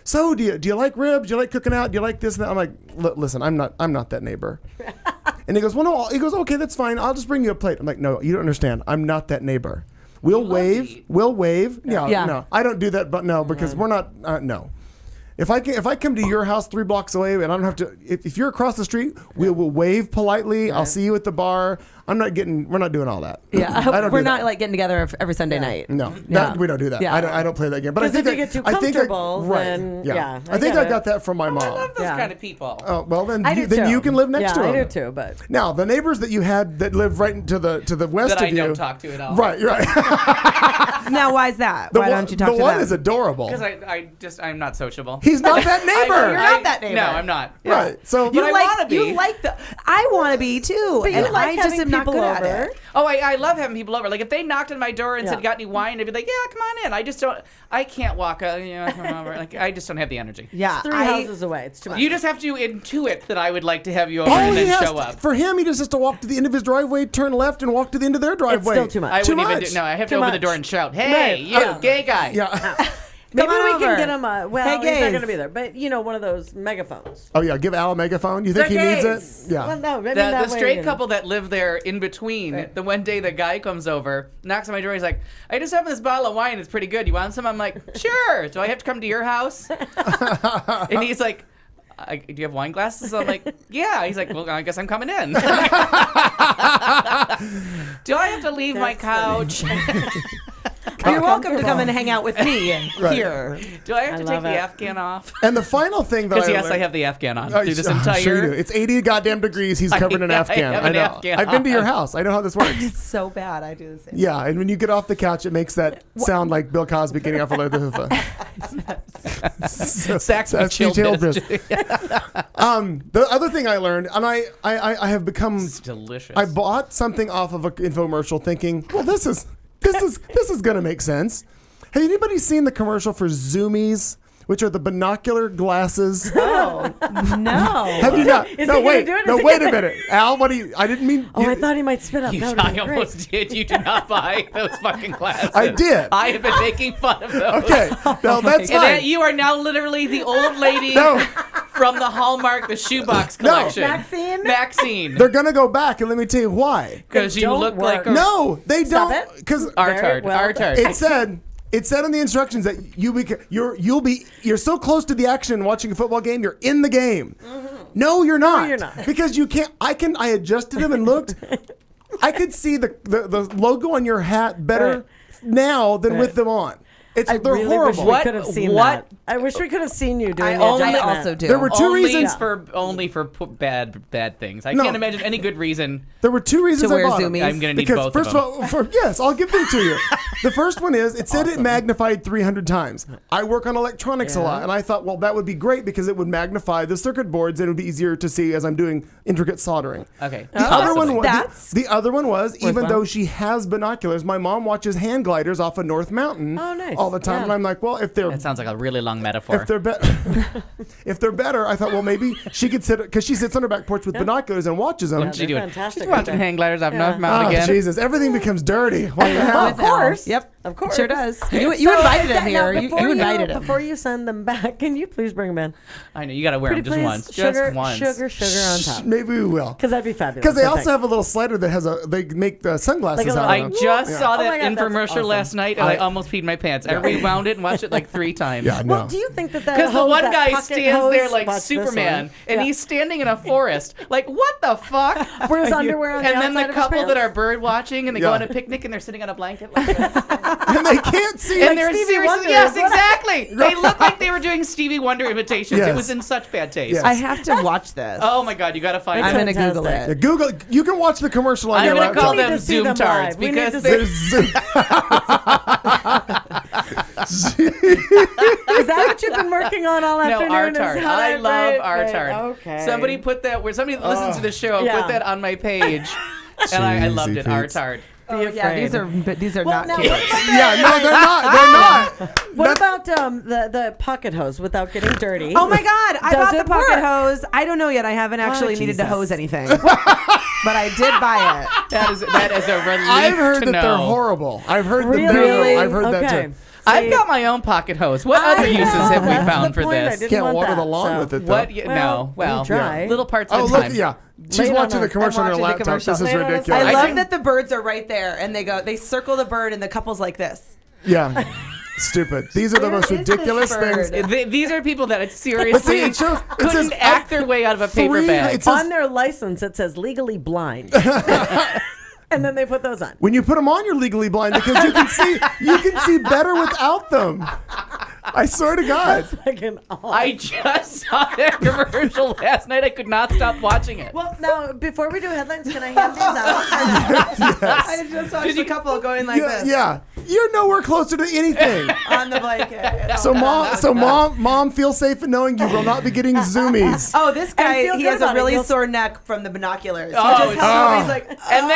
"So do you like ribs? Do you like cooking out? Do you like this and that?" I'm like, "Listen, I'm not that neighbor." And he goes, "Well, no." He goes, "Okay, that's fine. I'll just bring you a plate." I'm like, "No, you don't understand. I'm not that neighbor. We'll wave. We'll wave. Yeah. No, I don't do that. But no, because we're not. No." If I come to your house 3 blocks away and I don't have to, if you're across the street, we will wave politely. I'll see you at the bar. We're not doing all that. Yeah, we're do not that. like getting together every Sunday night. No, Yeah. we don't do that. Yeah. I don't play that game. But I Because think if you get too I think comfortable, right. then, yeah. I I think get I it. got that from my I mom. love those Yeah. kind of people. Oh, well, then I do too. you can live next to I them. do too, but Now the neighbors that you had that live right to the west That of I you, don't talk to at all. right. Now, why is that? The Why one, don't you talk the to one them? is adorable. Because I'm not sociable. He's not that neighbor. You're not that neighbor. No, I'm not. Right. So But I wanna be. You like I want to be too. But you and like I just having am not people good at over. it. Oh, I love having people over. Like if they knocked on my door and Yeah. said, "Got any wine?" I'd be like, "Yeah, come on in." I just don't. I can't walk. Come over. Like I just don't have the energy. Yeah, 3 houses away. It's too much. You just have to intuit that I would like to have you over all and he then has show up. for him, he just has to walk to the end of his driveway, turn left, and walk to the end of their driveway. still too much. I Too wouldn't much. even do. No, I have Too to open much. the door and shout, "Hey, Right. you, Yeah. gay guy!" Yeah. Maybe Come on we over. can get him Hey, he's not gays. going to be there. But, one of those megaphones. Oh yeah, give Al a megaphone. You think he needs Gays. it? Yeah. Well, no, maybe The that way, straight couple that live there in between, Right. the one day the guy comes over, knocks on my door, he's like, "I just opened this bottle of wine, it's pretty good. You want some?" I'm like, "Sure. Do I have to come to your house?" And he's like, "Do you have wine glasses?" I'm like, "Yeah." He's like, "Well, I guess I'm coming in." Do I have to leave my couch? You're welcome to come and hang out with me here. Do I have to take love the it. Afghan off? And the final thing that Because I yes, learned- I have the Afghan on Oh, through this I'm entire. sure you do. It's 80 goddamn degrees. He's covered in I Afghan. have an know. Afghan I've been to your on. house. I know how this works. It's so bad. I do the same. Yeah, and when you get off the couch, it makes that sound like Bill Cosby getting off a leather sofa. Saxby chilled biscuit. The other thing I learned, and I have become, It's delicious. I bought something off of an infomercial, thinking, well, this is gonna make sense. Have anybody seen the commercial for Zoomies, which are the binocular glasses? No. Have you not? Is No, he wait. gonna do it? No, Is he wait a gonna- minute, Al. What do you? I didn't mean. Oh, I thought he might spit up. You, That would've I been almost great. did. You do not buy those fucking glasses. I did. I have been making fun of those. Okay, no, that's And fine. then you are now literally the old lady No. from the Hallmark, the shoebox No. collection. Maxine? Maxine. They're gonna go back, and let me tell you why. Because you don't look work. like a No, they Stop don't. it. Because Artard. well Artard. it said in the instructions that you're so close to the action watching a football game, you're in the game. No, you're not. you're not. Because you can't. I adjusted them and looked. I could see the logo on your hat better Right. now than with Right. them on. They're really horrible. wish we could have seen What? that. I wish we could have seen you doing the I adjustment. also do. There were two only reasons. only for bad things. I No. can't imagine any good reason. There were two reasons To I wear bought them. Zoomies? I'm going to need Because both first of them. of all, yes, I'll give them to you. The first one is it said it magnified 300 times. I work on electronics a lot, and I thought, well, that would be great because it would magnify the circuit boards and it would be easier to see as I'm doing intricate soldering. Okay. The other one was That's the other one was even worthwhile. though she has binoculars, my mom watches hand gliders off of North Mountain Oh, nice. all the time, Yeah. and I'm like, well, if they're That sounds like a really long long metaphor. If they're better, I thought, well, maybe she could sit because she sits on her back porch with binoculars and watches them. What's she doing? Fantastic. She's watching hang gliders off North Oh, Mountain again. Jesus! Everything becomes dirty. Well, of course. Yep. Of course. Sure does. You So, invited him now, here. You before invited him. Before you send them back, can you please bring them in? I know you got to wear them just Please, once. sugar, Just once. Sugar on top. Maybe we will. Because that'd be fabulous. Because they I also think. have a little slider that has they make the sunglasses Like a out little- of I them. just saw Oh my that God, that's infomercial awesome. last night, and I almost peed my pants. I rewound it and watched it like 3 times. Yeah, no. Well, do you think that Because the hose, one that guy pocket stands hose- there like watch this Superman, one. and Yeah. he's standing in a forest. Like, what the fuck? Wears underwear on And the then outside the of his couple pants. that are bird watching, and they go Yeah. on a picnic, and they're sitting on a blanket like this. And they can't see. And they're Stevie seriously, Wonder yes, is what exactly. They look like they were doing Stevie Wonder imitations. Yes. It was in such bad taste. Yes. I have to watch this. Oh my God, you got to find I'm it. going to Google fantastic. it. Google. You can watch the commercial on I'm your going to call laptop. We need them to see Zoom them tards live. We need because to they're Is that what you've been working on all no afternoon? R-tard. Is how I love right, R-tard. Okay. Somebody put that where somebody that listens to the show Yeah. put that on my page, and I loved it. Cheesy R-tard. Oh, Be yeah, afraid. these are Well, not now, cute. what about Yeah, no, they're not. They're not. What about the pocket hose without getting dirty? Oh my God! I Does bought the it pocket work? hose. I don't know yet. I haven't actually needed to Jesus. hose anything, but I did buy it. That is a relief I've heard to that know. they're horrible. I've heard Really? that they're. I've heard Okay. that too. I've got my own pocket hose. What other uses have we That's found the for point. I this? didn't Can't want water that, the lawn so. with it though. What? Well, No. Well, you try. little parts Oh of the look, time. yeah. She's Late on watching the a- commercial on her I'm watching the laptop. This commercial. is Late on a ridiculous. I I love think- that the birds are right there, and they circle the bird, and the couple's like this. Yeah. Stupid. These are the Where most is this ridiculous bird? things. These are people that But see, seriously it shows. It couldn't says act their way out of a paper three- bag. it says- On their license, it says legally blind. And then they put those on. when you put them on, you're legally blind because you can see better without them. I swear to God. Fucking awful. I just saw that commercial last night. I could not stop watching it. Well, now, before we do headlines, can I hand these out? I just watched a couple going like Yeah, this yeah. You're nowhere closer to anything. on the blanket. So mom, feel safe in knowing you will not be getting zoomies. Oh, this guy, feel he good has a about it. really He'll- sore neck from the binoculars. Oh, He just held oh. over, he's like, And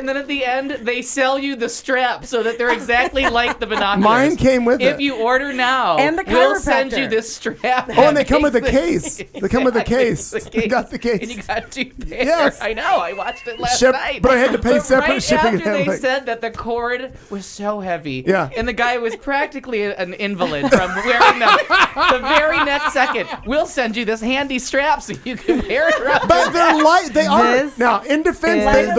then at the end, they sell you the strap so that they're exactly like the binoculars. Mine came with If it. you order now, And the we'll send chiropractor. you this strap. Oh, and they come with a makes case. They come with a case. They got the case. And you got 2 pairs. Yes. I know. I watched it last Ship- night. but I had to pay separate right shipping after and they like- said that the cord was so heavy. Yeah. And the guy was practically an invalid from wearing them. The very next second, we'll send you this handy strap so you can wear it around. But they're light. They are. This Now, in defense, is-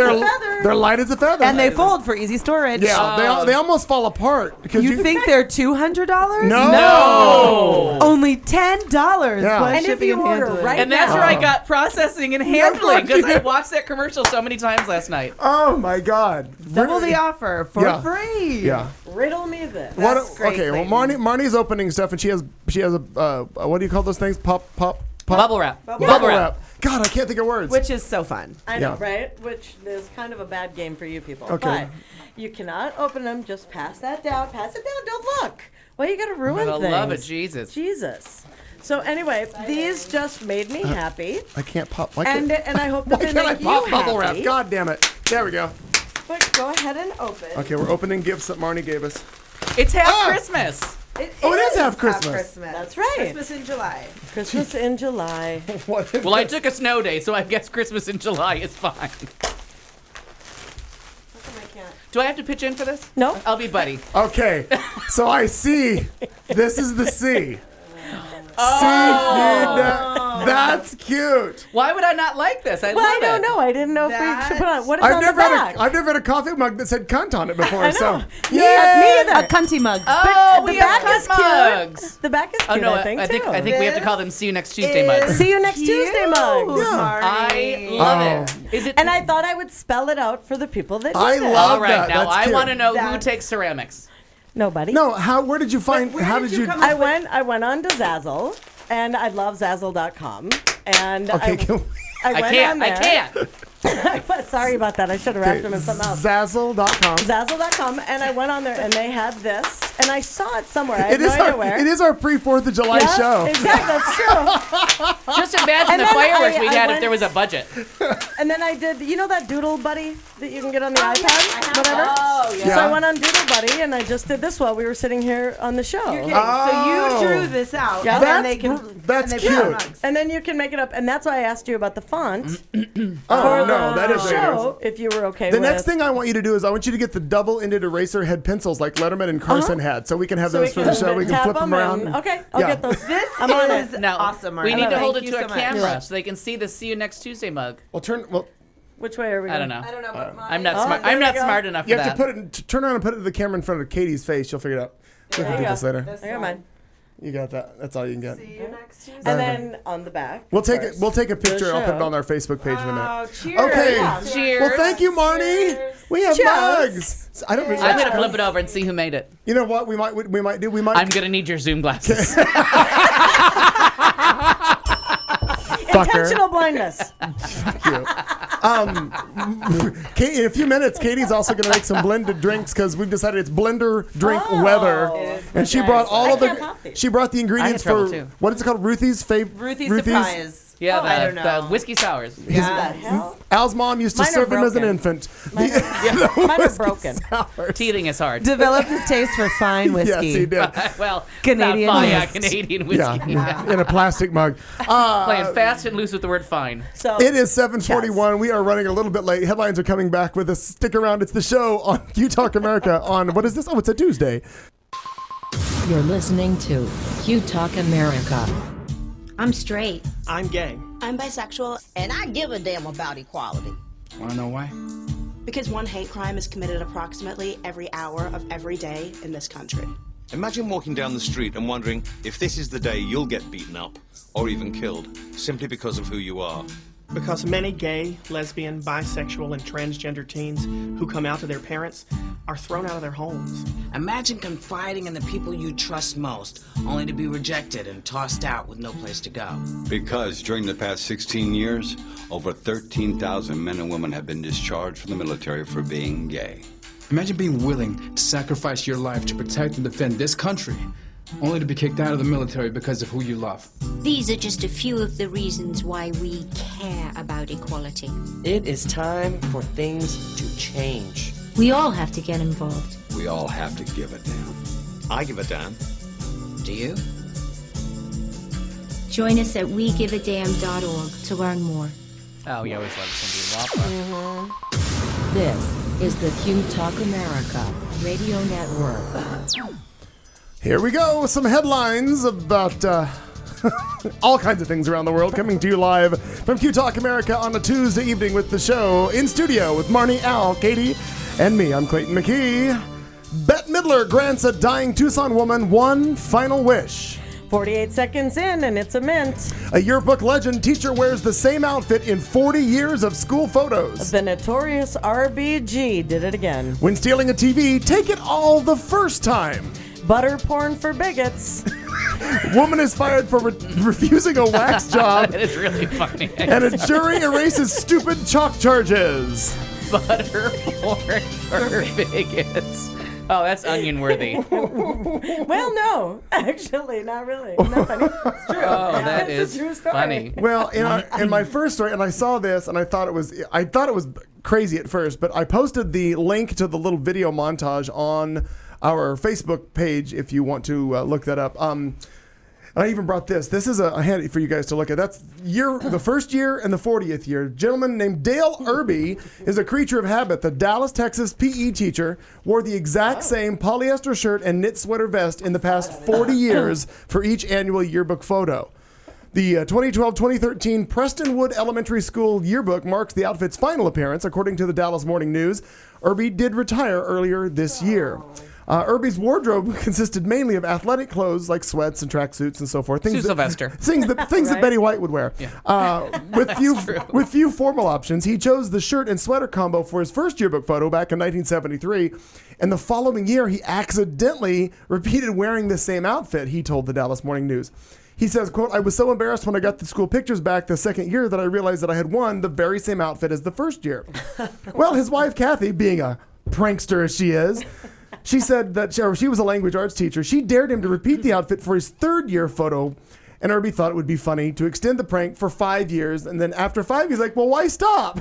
they're light as a feather. and they fold for easy storage. Yeah, they almost fall apart because You think they're $200? No. Only $10 Yeah. plus And if shipping you and order handling. right And that's now. where I got processing and handling because I watched that commercial so many times last night. Oh my God! Double the offer for Yeah. free. Yeah. Riddle me this. What? That's great, Okay. Well, Clayton. Marnie's opening stuff, and she has a what do you call those things? Pop. Bubble wrap. Bubble wrap. God, I can't think of words. Which is so fun. I know, Yeah. right? Which is kind of a bad game for you people. Okay. But you cannot open them. Just pass that down. Pass it down. Don't look. Why you got to ruin For the things? love of Jesus. Jesus. So anyway, these just made me happy. I can't pop. Why And can't, I hope why that they can't I make you pop bubble happy. wrap? God damn it! There we go. But go ahead and open. Okay, we're opening gifts that Marnie gave us. It's half Ah! Christmas. Oh, it is half Christmas. That's right. Christmas in July. Christmas in July. What? Well, I took a snow day, so I guess Christmas in July is fine. How come I can't? Do I have to pitch in for this? No. I'll be buddy. Okay, so I see. This is the C. That's cute. Why would I not like this? I Well, love I don't it. know. I didn't know if we should put on. What is I've on never the back? I've never had a coffee mug that said cunt on it before. I So know. yeah, Me either. A cunty mug. Oh, the we have back is cunt cute. mugs. The back is Oh cute, no, I think, too. I think we have to call them See You Next Tuesday mugs. See you next Tuesday, mugs. Yeah. I love it. Is it? And I thought I would spell it out for the people that I did it. love all right. that. Now That's I cute. want to know who That's- takes ceramics. Nobody. No, where did you find? Where how did did you you? come I went on to Zazzle, and I love Zazzle.com. And Okay, I can we- went on I there. can't. Sorry about that. I should have wrapped them in something else. Zazzle.com. Zazzle.com, and I went on there, and they had this, and I saw it somewhere. I had no idea where. It is our pre-4th of July show. Exactly, that's true. Just imagine the fireworks we'd had if there was a budget. And then I did, you know that Doodle Buddy that you can get on the iPad? Whatever. Oh, yeah. So I went on Doodle Buddy, and I just did this while we were sitting here on the show. You're kidding. So you drew this out. Yeah. And then they can, That's and they put cute. mugs. And then you can make it up, and that's why I asked you about the font. Oh, no, that is show, if you were okay The with. next thing I want you to do is I want you to get the double-ended eraser head pencils like Letterman and Carson had, so we can have So those for the show. We can tap flip them around. Okay, I'll Yeah. get those. This I'm on is it. Now, awesome, Marnie. we need to hold it Thank to you a so much. camera so they can see the "See You Next Tuesday" mug. Well, Which way are we I going? don't know. I don't know. But I'm not Oh, smart. there I'm we not go. smart enough you for have that. to turn around and put it the camera in front of Katie's face. She'll figure it out. We can do you this go. later. I got mine. You got that. That's all you can get. See you next Tuesday. And then on the back. We'll take first, We'll take a picture. the I'll put it show. on our Facebook page in a minute. Oh, cheers. Okay. Yeah. Cheers. Well, thank you, Marnie. We have Cheers. mugs. I don't. I'm gonna flip it over and see who made it. You know what? We might do. We might. I'm gonna need your Zoom glasses. Intentional blindness. Kate, in a few minutes, Katie's also going to make some blended drinks because we've decided it's blender drink weather, and she brought all of I can't pop the. these. She brought the ingredients trouble for too. what is it called? Ruthie's Surprise. Yeah, I don't the know. whiskey sours. What the hell? Al's mom used to Mine are serve him as an broken. infant. Mine are broken. Teething is hard. Developed his taste for fine whiskey. Yes, he did. Well, Canadian not fine, yeah, whiskey. Canadian whiskey. Yeah, in a plastic mug. Playing fast and loose with the word fine. So It is 7:41. We are running a little bit late. Headlines are coming back with us. Stick around. It's the show on Q Talk America on, what is this? Oh, it's a Tuesday. You're listening to Q Talk America. I'm straight. I'm gay. I'm bisexual. And I give a damn about equality. Wanna know why? Because one hate crime is committed approximately every hour of every day in this country. Imagine walking down the street and wondering if this is the day you'll get beaten up or even killed simply because of who you are. Because many gay, lesbian, bisexual, and transgender teens who come out to their parents are thrown out of their homes. Imagine confiding in the people you trust most, only to be rejected and tossed out with no place to go. Because during the past 16 years, over 13,000 men and women have been discharged from the military for being gay. Imagine being willing to sacrifice your life to protect and defend this country, only to be kicked out of the military because of who you love. These are just a few of the reasons why we care about equality. It is time for things to change. We all have to get involved. We all have to give a damn. I give a damn. Do you? Join us at wegiveadamn.org to learn more. Oh, you always love somebody WAPA. This is the Q Talk America Radio Network. Here we go. Some headlines about all kinds of things around the world coming to you live from Q Talk America on a Tuesday evening with the show in studio with Marnie, Al, Katy, and me. I'm Clayton McKee. Bette Midler grants a dying Tucson woman one final wish. 48 seconds in, and it's a mint. A yearbook legend teacher wears the same outfit in 40 years of school photos. The notorious RBG did it again. When stealing a TV, take it all the first time. Butter porn for bigots. Woman is fired for refusing a wax job. It is really funny. And a jury erases stupid chalk charges. Butter porn for bigots. Oh, that's onion worthy. Well, no, actually, not really. Not funny. It's true. Oh, that It's is a true story. funny. Well, in my first story, and I saw this, and I thought it was crazy at first, but I posted the link to the little video montage on our Facebook page if you want to look that up. I even brought this. This is a handy for you guys to look at. That's the first year and the 40th year. A gentleman named Dale Irby is a creature of habit. The Dallas, Texas PE teacher wore the exact same polyester shirt and knit sweater vest in the past 40 years for each annual yearbook photo. The 2012-2013 Prestonwood Elementary School yearbook marks the outfit's final appearance, according to the Dallas Morning News. Irby did retire earlier this year. Irby's wardrobe consisted mainly of athletic clothes like sweats and tracksuits and so forth. Sue Sylvester. Things that Betty White would wear. Yeah. With few formal options, he chose the shirt and sweater combo for his first yearbook photo back in 1973. And the following year, he accidentally repeated wearing the same outfit, he told the Dallas Morning News. He says, quote, I was so embarrassed when I got the school pictures back the second year that I realized that I had worn the very same outfit as the first year. Well, his wife, Kathy, being a prankster as she is, she said that she was a language arts teacher. She dared him to repeat the outfit for his third year photo. And Irby thought it would be funny to extend the prank for 5 years. And then after 5, he's like, well, why stop?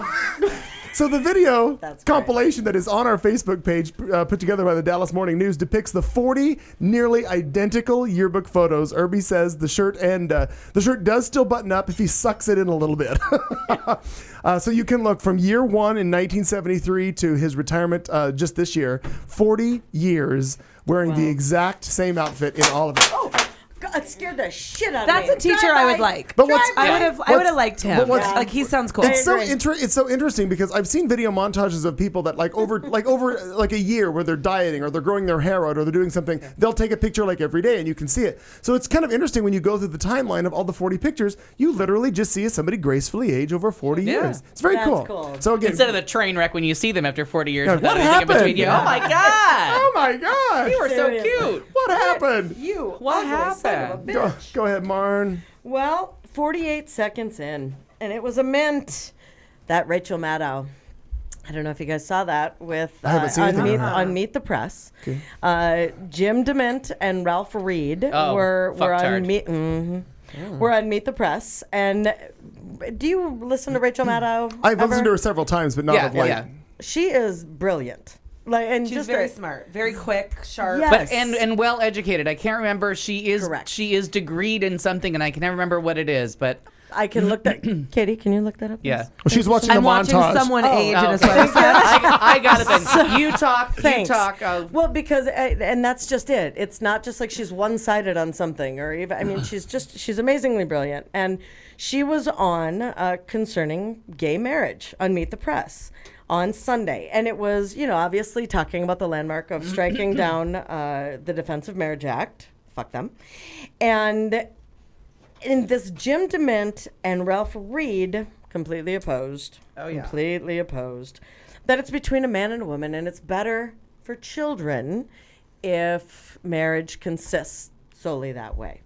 So the video compilation that is on our Facebook page, put together by the Dallas Morning News, depicts the 40 nearly identical yearbook photos. Irby says the shirt does still button up if he sucks it in a little bit. So you can look from year 1 in 1973 to his retirement just this year, 40 years wearing the exact same outfit in all of it. Oh. God, it scared the shit out of me. That's a teacher I would like. But I would have liked him. Like he sounds cool. It's so interesting because I've seen video montages of people that over a year where they're dieting or they're growing their hair out or they're doing something. They'll take a picture like every day and you can see it. So it's kind of interesting when you go through the timeline of all the 40 pictures. You literally just see somebody gracefully age over 40 years. It's very cool. So again, instead of the train wreck when you see them after 40 years, what happened? In between you. Oh my god! Oh my god! You were so cute. What happened? What happened? Go ahead, Marn. Well, 48 seconds in, and it was a mint. That Rachel Maddow. I don't know if you guys saw that with on Meet the Press. Okay. Jim DeMint and Ralph Reed were on Meet the Press. And do you listen to Rachel Maddow? I've listened to her several times, but not of late. Yeah. She is brilliant. And she's very smart, very quick, sharp, yes. and well educated. I can't remember. She is degreed in something, and I can never remember what it is. But I can look that. Katie, can you look that up? Yeah. Well, she's watching the montage. I'm watching someone age in a I got it then. You talk. Thanks. You talk. Well, because and that's just it. It's not just like she's one-sided on something, or even. I mean, she's amazingly brilliant, and she was on concerning gay marriage on Meet the Press on Sunday. And it was, obviously talking about the landmark of striking down the Defense of Marriage Act. Fuck them. And in this, Jim DeMint and Ralph Reed completely opposed. Oh, yeah. Completely opposed. That it's between a man and a woman, and it's better for children if marriage consists solely that way.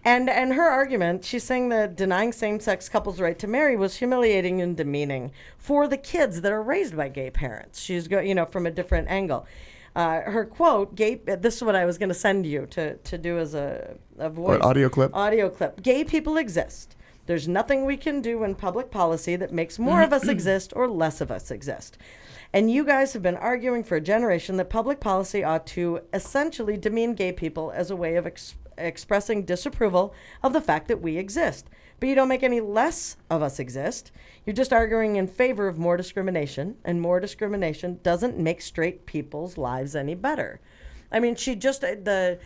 And her argument, she's saying that denying same-sex couples' right to marry was humiliating and demeaning for the kids that are raised by gay parents. She's from a different angle. Her quote, this is what I was going to send you to do as a voice. Audio clip. Audio clip. Gay people exist. There's nothing we can do in public policy that makes more of us exist or less of us exist. And you guys have been arguing for a generation that public policy ought to essentially demean gay people as a way of expressing disapproval of the fact that we exist. But you don't make any less of us exist. You're just arguing in favor of more discrimination, and more discrimination doesn't make straight people's lives any better. I mean, she just the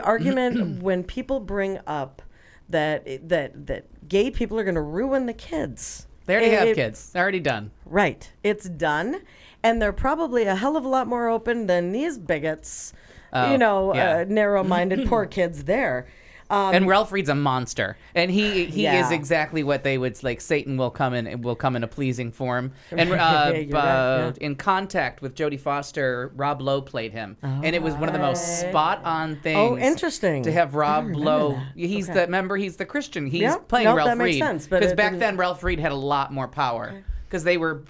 argument when people bring up that gay people are going to ruin the kids. They already have kids. They're already done. Right. It's done. And they're probably a hell of a lot more open than these bigots, narrow-minded poor kids there. And Ralph Reed's a monster, and he is exactly what they would like. Satan will come in a pleasing form. And in Contact with Jodie Foster, Rob Lowe played him, and it was one of the most spot-on things. Oh, interesting. To have Rob Lowe. He's the Christian. He's playing Ralph that makes Reed sense, because back then Ralph Reed had a lot more power. Okay. Because they were.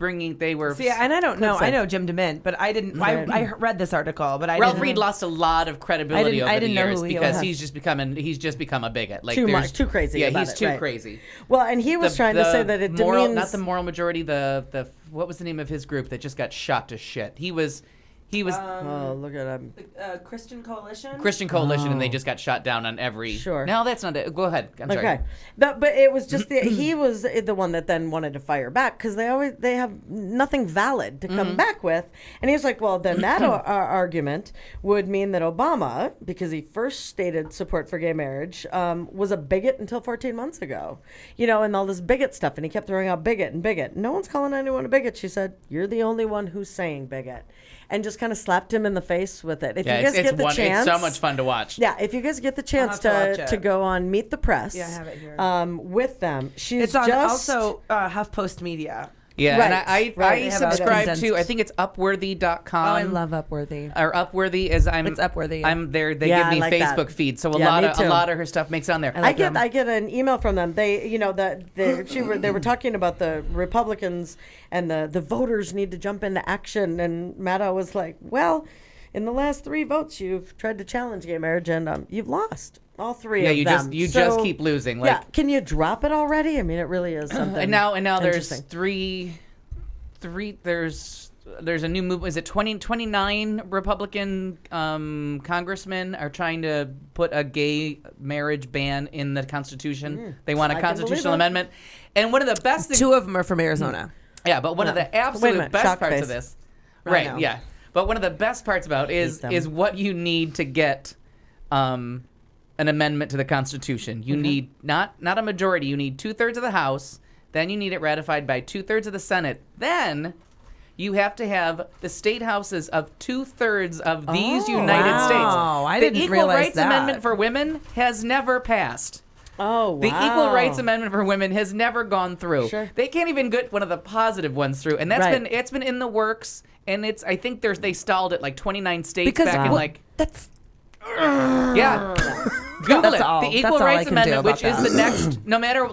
See, and I don't know. I know Jim DeMint, but I didn't. I read this article, but Ralph Reed lost a lot of credibility over the years because he's just become a bigot. Like too crazy. Yeah, he's too crazy. Well, and he was trying to say that it demeans not the moral majority. The what was the name of his group that just got shot to shit? He was. Look at him. Christian Coalition. Christian Coalition, and they just got shot down on every. Sure. No, that's not it. Go ahead. I'm sorry. Okay, but it was just he was the one that then wanted to fire back because they have nothing valid to come back with, and he was like, well, then that argument would mean that Obama, because he first stated support for gay marriage, was a bigot until 14 months ago, and all this bigot stuff, and he kept throwing out bigot and bigot. No one's calling anyone a bigot. She said, you're the only one who's saying bigot. And just kind of slapped him in the face with it. If you guys get the chance, it's so much fun to watch. Yeah, if you guys get the chance to go on Meet the Press, I have it here. With them, It's on also HuffPost Media. Yeah, Right, and right. I subscribe to, I think it's Upworthy.com. Oh, I love Upworthy. Or Upworthy is It's Upworthy. I'm there. They Yeah, give me I like that. Facebook feed, so a Yeah, me too. lot of her stuff makes it on there. I get an email from them. They, they were talking about the Republicans and the voters need to jump into action. And Maddow was like, well, in the last 3 votes, you've tried to challenge gay marriage and you've lost all 3 of them. You just keep losing. Like, yeah, can you drop it already? I mean, it really is something. and now there's interesting. there's a new movement. Is it 29 Republican congressmen are trying to put a gay marriage ban in the Constitution? They want a constitutional amendment. And one of the best things, 2 of them are from Arizona. Yeah, but one of the absolute best parts of this, right? know. Yeah, but one of the best parts about is what you need to get an amendment to the Constitution. You need not a majority. You need 2/3 of the House. Then you need it ratified by 2/3 of the Senate. Then you have to have the state houses of 2/3 of these United States. I didn't the Equal realize Rights that. Amendment for women has never passed. Oh, wow. The Equal Rights Amendment for women has never gone through. Sure. They can't even get one of the positive ones through, and it's been in the works. And I think they stalled it like 29 states back in like that's. Yeah. Google That's it. all. The Equal That's all I Rights can do Amendment, about which is that. the next, no matter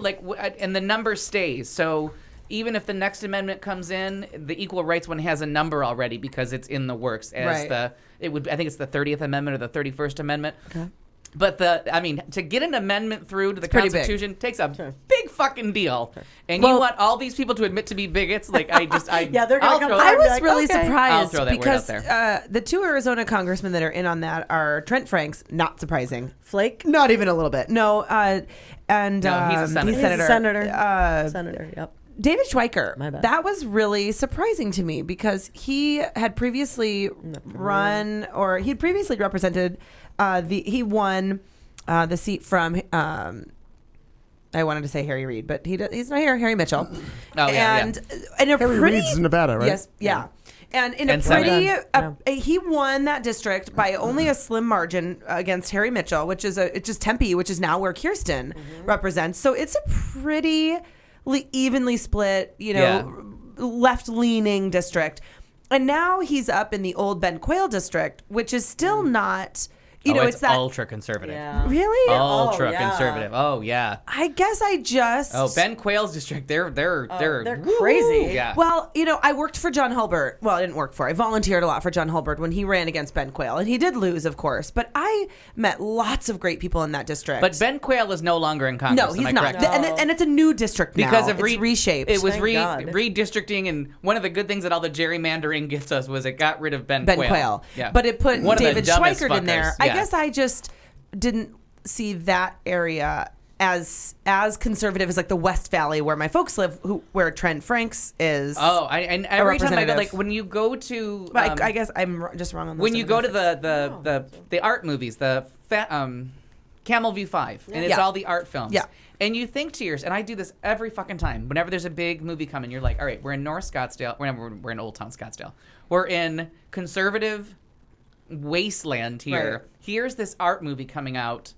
and the number stays. So even if the next amendment comes in, the Equal Rights one has a number already because it's in the works as Right. I think it's the 30th Amendment or the 31st Amendment. Okay. But to get an amendment through to the pretty big. Constitution takes a big fucking deal. And you want all these people to admit to be bigots? Like, yeah, they're going to come. I was like, really okay. I'll surprised throw that word because out there. the 2 Arizona congressmen that are in on that are Trent Franks, not surprising. Flake? Not even a little bit. No, and No, he's a senator. He's He's a senator. Senator, yep. David Schweiker. My bad. That was really surprising to me because he had previously he'd previously represented he won the seat from I wanted to say Harry Reid, but he's not here. Harry Mitchell. Oh, yeah, and in a Harry pretty Reid's in Nevada, right? Yes, yeah. And in And a pretty, Senator. he won that district by only a slim margin against Harry Mitchell, which is it's just Tempe, which is now where Kirsten represents. So it's a pretty evenly split, left-leaning district. And now he's up in the old Ben Quayle district, which is still not. It's that ultra conservative. Yeah. Really Ultra conservative. Oh yeah. I guess I just. Oh, Ben Quayle's district. They're crazy. Yeah. Well, I worked for John Hulbert. Well, I didn't work for. I volunteered a lot for John Hulbert when he ran against Ben Quayle, and he did lose, of course. But I met lots of great people in that district. But Ben Quayle is no longer in Congress. No, he's am I not. correct? And it's a new district now. Because of it's reshaped. It was Thank God. redistricting, and one of the good things that all the gerrymandering gets us was it got rid of Ben Quayle. Quayle. Yeah. But it put One of the David dumbest Schweikert in there. fuckers. I Yeah. guess I just didn't see that area as conservative as like the West Valley where my folks live, where Trent Franks is. Oh, and every time I go, representative. like when you go to, But I guess I'm just wrong on those when you go to demographics. the art movies, the Camel View 5, and it's Yeah. all the art films. Yeah. And you think to yourself, and I do this every fucking time. Whenever there's a big movie coming, you're like, all right, we're in North Scottsdale. We're in Old Town Scottsdale. We're in conservative wasteland here. Right. Here's this art movie coming out.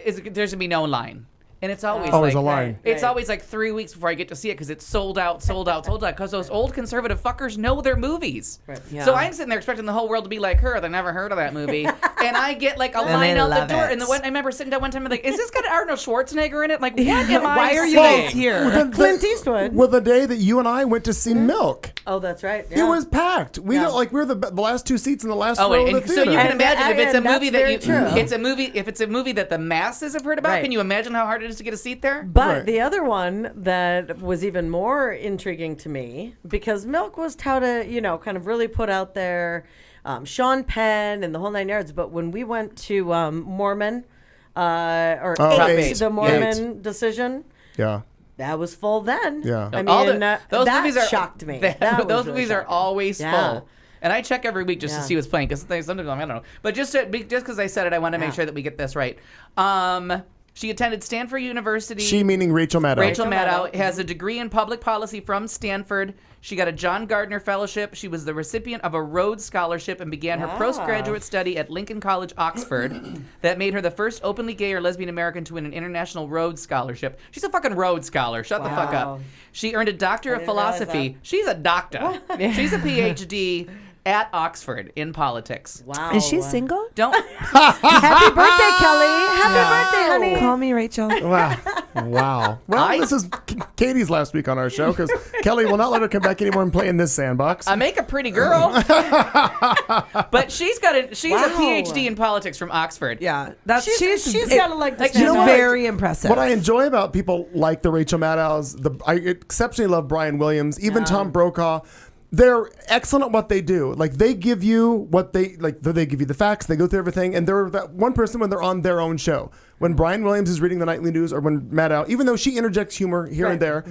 There's gonna be no line. And it's always Always like, a line. It's always like 3 weeks before I get to see it because it's sold out. Because those old conservative fuckers know their movies. Right. Yeah. So I'm sitting there expecting the whole world to be like her. They never heard of that movie, and I get like a line they out the love door. it. And I remember sitting down one time and like, is this got Arnold Schwarzenegger in it? Like, what am I Why are you saying? guys here? Clint Eastwood. Well, the day that you and I went to see Milk, Oh, that's right. it was packed. We were the last 2 seats in the last row of the and so theater. you can And imagine if it's a and movie that's that you, very true. it's a movie. If it's a movie that the masses have heard about, Right. can you imagine how hard it is to get a seat there? But Right. the other one that was even more intriguing to me, because Milk was touted, kind of really put out there, Sean Penn and the whole 9 yards. But when we went to Mormon, Eight. the Mormon decision, Yeah. that was full then. Yeah. I All mean, those that movies are shocked me. Those That was really movies are shocking. always Yeah. full. And I check every week just to Yeah. see what's playing because sometimes I don't know. But just because I said it, I want to make sure that we get this right. She attended Stanford University. She meaning Rachel Maddow. Rachel Maddow has a degree in public policy from Stanford. She got a John Gardner Fellowship. She was the recipient of a Rhodes Scholarship and began her postgraduate study at Lincoln College, Oxford. That made her the first openly gay or lesbian American to win an international Rhodes Scholarship. She's a fucking Rhodes Scholar. Shut the fuck up. She earned a Doctor of Philosophy. She's a doctor. She's a PhD at Oxford in politics. Wow. Is she single? Don't. Happy birthday, Kelly. Happy birthday, honey. Call me Rachel. Wow. Well, this is Katie's last week on our show because Kelly will not let her come back anymore and play in this sandbox. I make a pretty girl. But she's a PhD in politics from Oxford. Yeah. She's got to like the she's very impressive. What I enjoy about people like the Rachel Maddows, I exceptionally love Brian Williams, even Tom Brokaw. They're excellent at what they do. Like they give you they give you the facts, they go through everything, and they're that one person when they're on their own show. When Brian Williams is reading the nightly news, or when Maddow, even though she interjects humor here and there,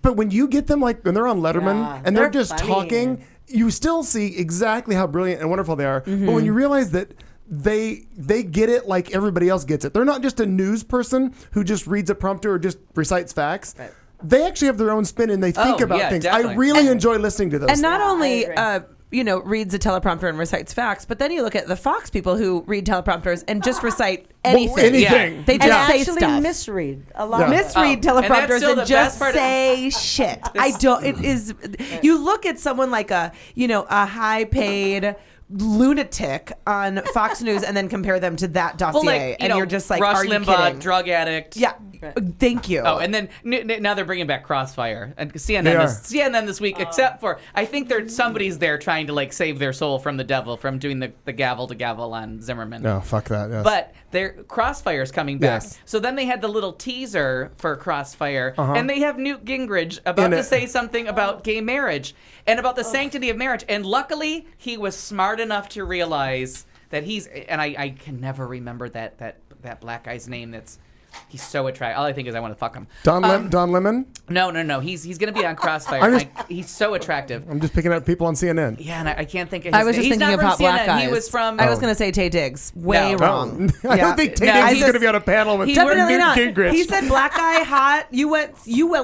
but when you get them like when they're on Letterman and they're just funny. talking, you still see exactly how brilliant and wonderful they are. But when you realize that they get it like everybody else gets it, they're not just a news person who just reads a prompter or just recites facts. Right. They actually have their own spin and they think about things. Definitely. I really enjoy listening to those. And not only reads a teleprompter and recites facts, but then you look at the Fox people who read teleprompters and just recite anything. Anything. They just say actually stuff. misread a lot. Misread teleprompters and just part say shit. It is. You look at someone like a high paid lunatic on Fox News and then compare them to that dossier, and you're just like, Rush are you Limbaugh, kidding? drug addict. Yeah. Thank you. Oh, and then now they're bringing back Crossfire and CNN this week. Except for I think somebody's there trying to like save their soul from the devil from doing the gavel to gavel on Zimmerman. No, fuck that. Yes. But Crossfire's coming back. Yes. So then they had the little teaser for Crossfire, and they have Newt Gingrich about to say something about gay marriage and about the sanctity of marriage. And luckily, he was smart enough to realize that I can never remember that black guy's name. He's so attractive. All I think is I want to fuck him. Don Lemon? No. He's going to be on Crossfire. He's so attractive. I'm just picking out people on CNN. Yeah, and I can't think of his I was just name. thinking He's not about from black CNN. guys. He was from... I was going to say Tay Diggs. Way wrong. I don't think Tay Diggs is going to be on a panel with Newt Gingrich. He said black guy, hot. You at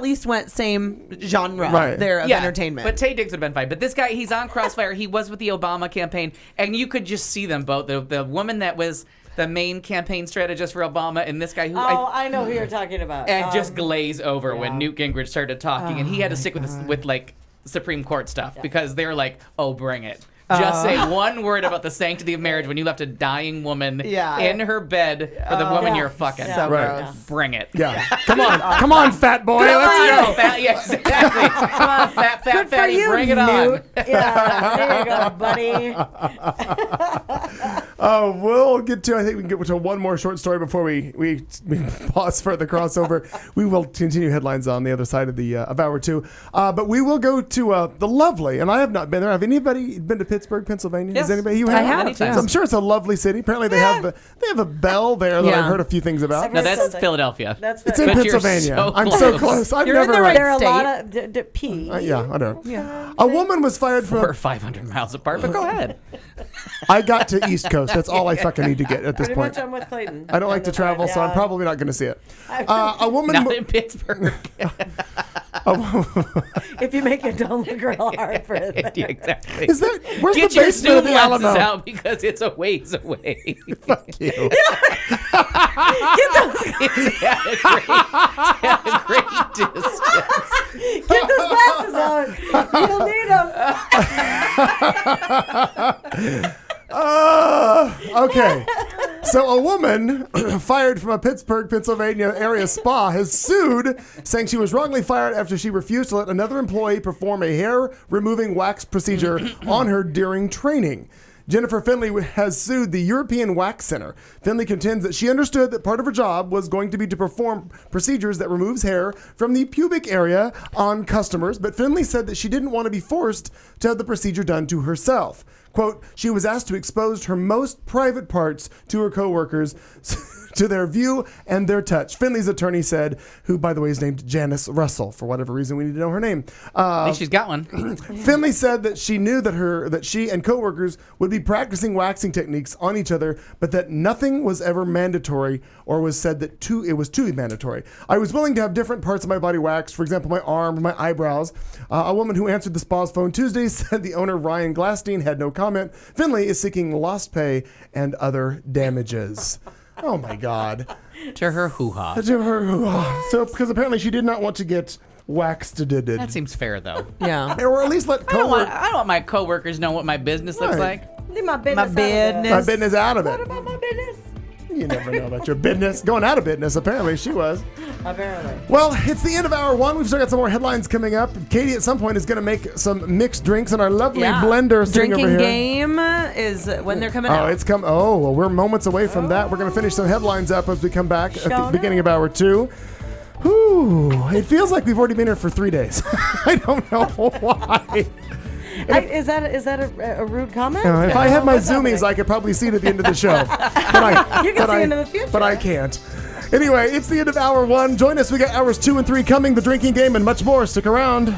least went same genre there of entertainment. But Tay Diggs would have been fine. But this guy, he's on Crossfire. He was with the Obama campaign. And you could just see them both. The woman that was the main campaign strategist for Obama and this guy who I know who you're talking about. And just glaze over when Newt Gingrich started talking, and he had to stick with like Supreme Court stuff because they were like, "Oh, bring it." Just say one word about the sanctity of marriage when you left a dying woman in her bed for the woman you're fucking. So gross. Bring it. Yeah. Come on, fat boy. Let's go. Yeah, exactly. Come on, fat fatty. You, bring it Newt. on. Yeah, there you go, buddy. We'll get to, I think we can get to one more short story before we pause for the crossover. We will continue headlines on the other side of hour two. But we will go to the lovely, and I have not been there. Have anybody been to Pittsburgh, Pennsylvania? Yes. Has anybody? You I have? have. So I'm sure it's a lovely city. Apparently they have a bell there that I've heard a few things about. No, that's Philadelphia. It's in Pennsylvania. I'm so close. I've You're in never. the right There are a state. lot of P. Yeah, I know. Yeah. A woman was fired from. We're 500 miles apart, but go ahead. I got to East Coast. That's all I fucking need to get at this Pretty point. much I'm with Clayton. I don't like to travel, so I'm probably not going to see it. A woman. Not in Pittsburgh. If you make it, don't look real hard for it. Yeah, exactly. Is that where's Get the your basement of zoom the lenses Alamo? out because it's a ways away. Fuck you. It's at a great distance. Get those glasses on. You don't need them. Okay. So a woman fired from a Pittsburgh, Pennsylvania area spa has sued, saying she was wrongly fired after she refused to let another employee perform a hair-removing wax procedure on her during training. Jennifer Finley has sued the European Wax Center. Finley contends that she understood that part of her job was going to be to perform procedures that removes hair from the pubic area on customers, but Finley said that she didn't want to be forced to have the procedure done to herself. Quote, she was asked to expose her most private parts to her coworkers to their view and their touch. Finley's attorney said, who, by the way, is named Janice Russell. For whatever reason, we need to know her name. At least she's got one. Finley said that she knew that she and coworkers would be practicing waxing techniques on each other, but that nothing was ever mandatory or was said that it was too mandatory. I was willing to have different parts of my body waxed, for example, my arm, my eyebrows. A woman who answered the spa's phone Tuesday said the owner, Ryan Glasstein, had no comment. Finley is seeking lost pay and other damages. Oh my God. To her hoo-ha. To her hoo-ha. So, because apparently she did not want to get waxed. That seems fair, though. Yeah. Or at least let I don't want my coworkers know what my business looks like. Leave my business. My business out of it. What about my business? You never know about your business. Going out of business, apparently she was. Apparently. Well, it's the end of hour one. We've still got some more headlines coming up. Katie at some point is going to make some mixed drinks in our lovely blender sitting over here. Drinking game is when they're coming out. It's come. Oh, well, we're moments away from that. We're going to finish some headlines up as we come back at the beginning of hour two. Whew, it feels like we've already been here for 3 days. I don't know why. Is that a rude comment? If I had my zoomies, I could probably see it at the end of the show. You can see into the future. But I can't. Anyway, it's the end of hour one. Join us. We got hours 2 and 3 coming, the drinking game, and much more. Stick around.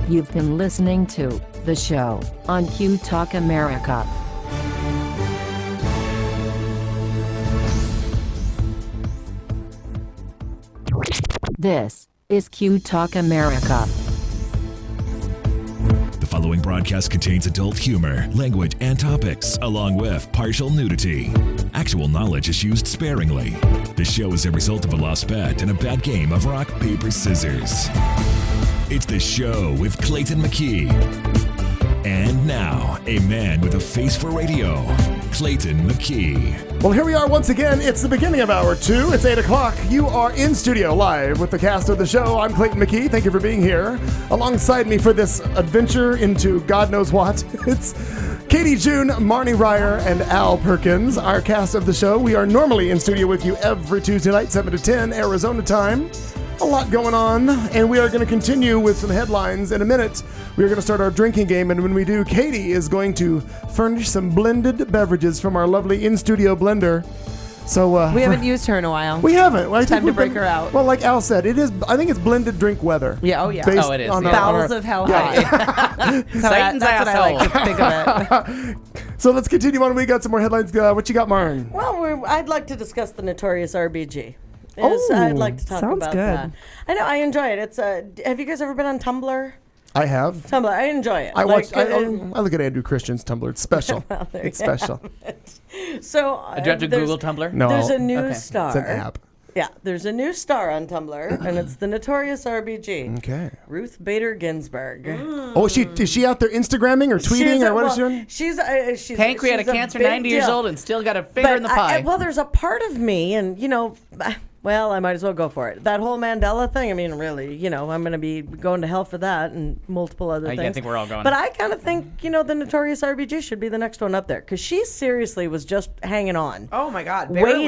You've been listening to The Show on Q Talk America. This is Q Talk America. The following broadcast contains adult humor, language, and topics, along with partial nudity. Actual knowledge is used sparingly. This show is a result of a lost bet and a bad game of rock, paper, scissors. It's The Show with Clayton McKee. And now, a man with a face for radio, Clayton McKee. Well, here we are once again. It's the beginning of hour 2. It's 8 o'clock. You are in studio live with the cast of the show. I'm Clayton McKee. Thank you for being here. Alongside me for this adventure into God knows what, it's Katie June, Marnie Ryer, and Al Perkins, our cast of the show. We are normally in studio with you every Tuesday night, 7 to 10, Arizona time. A lot going on, and we are going to continue with some headlines in a minute. We are going to start our drinking game, and when we do, Katie is going to furnish some blended beverages from our lovely in-studio blender. So we haven't used her in a while. We haven't. Well, time to break her out. Well, like Al said, it is. I think it's blended drink weather. Yeah. Oh yeah. It is. Bowels of hell high. Satan's that's what I like to think of it. So let's continue on. We got some more headlines. What you got, Marn? Well, I'd like to discuss the notorious RBG. I'd like to talk about that. I know, I enjoy it. It's have you guys ever been on Tumblr? I have. Tumblr, I enjoy it. I watch. I look at Andrew Christian's Tumblr. It's special. Well, it's special. So do you have to Google Tumblr? No. There's a new star. It's an app. Yeah, there's a new star on Tumblr, and it's the notorious RBG. Okay. Ruth Bader Ginsburg. Oh, is she out there Instagramming or tweeting or what is she doing? She's pancreatic cancer, 90 years old, and still got a finger in the pie. Well, there's a part of me, and well, I might as well go for it. That whole Mandela thing, I mean, really, I'm going to be going to hell for that and multiple other things. I think we're all going. But I kind of think, the notorious RBG should be the next one up there, because she seriously was just hanging on. Oh my God, barely.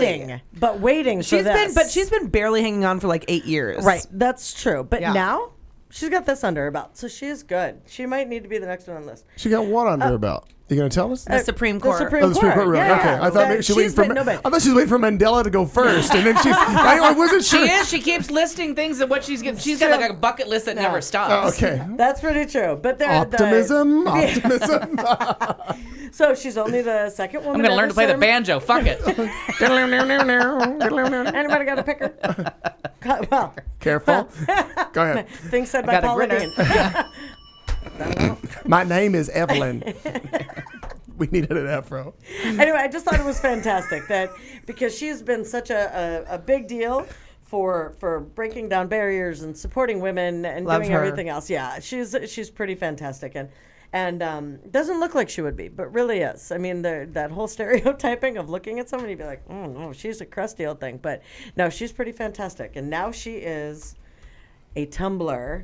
waiting for this. She's been barely hanging on for like 8 years. Right, that's true. But now, she's got this under her belt, so she is good. She might need to be the next one on the list. She got what under her belt? You going to tell us? The Supreme Court. The Supreme Court, really? Yeah. Okay, I thought maybe she waited for. I thought she was waiting for Mandela to go first, and then she's. I wasn't sure. She is. She keeps listing things of what she's getting. She's got like a bucket list that never stops. Oh, okay, that's pretty true. But optimism. So she's only the second woman. I'm going to learn to play the banjo. Fuck it. Anybody got a picker? Well, careful. Go ahead. Things said by Paula Dean. My name is Evelyn. We needed an afro. Anyway, I just thought it was fantastic that because she's been such a big deal for breaking down barriers and supporting women and doing everything else. Yeah, she's pretty fantastic and doesn't look like she would be, but really is. I mean, that whole stereotyping of looking at somebody and be like, oh no, she's a crusty old thing. But no, she's pretty fantastic. And now she is a Tumblr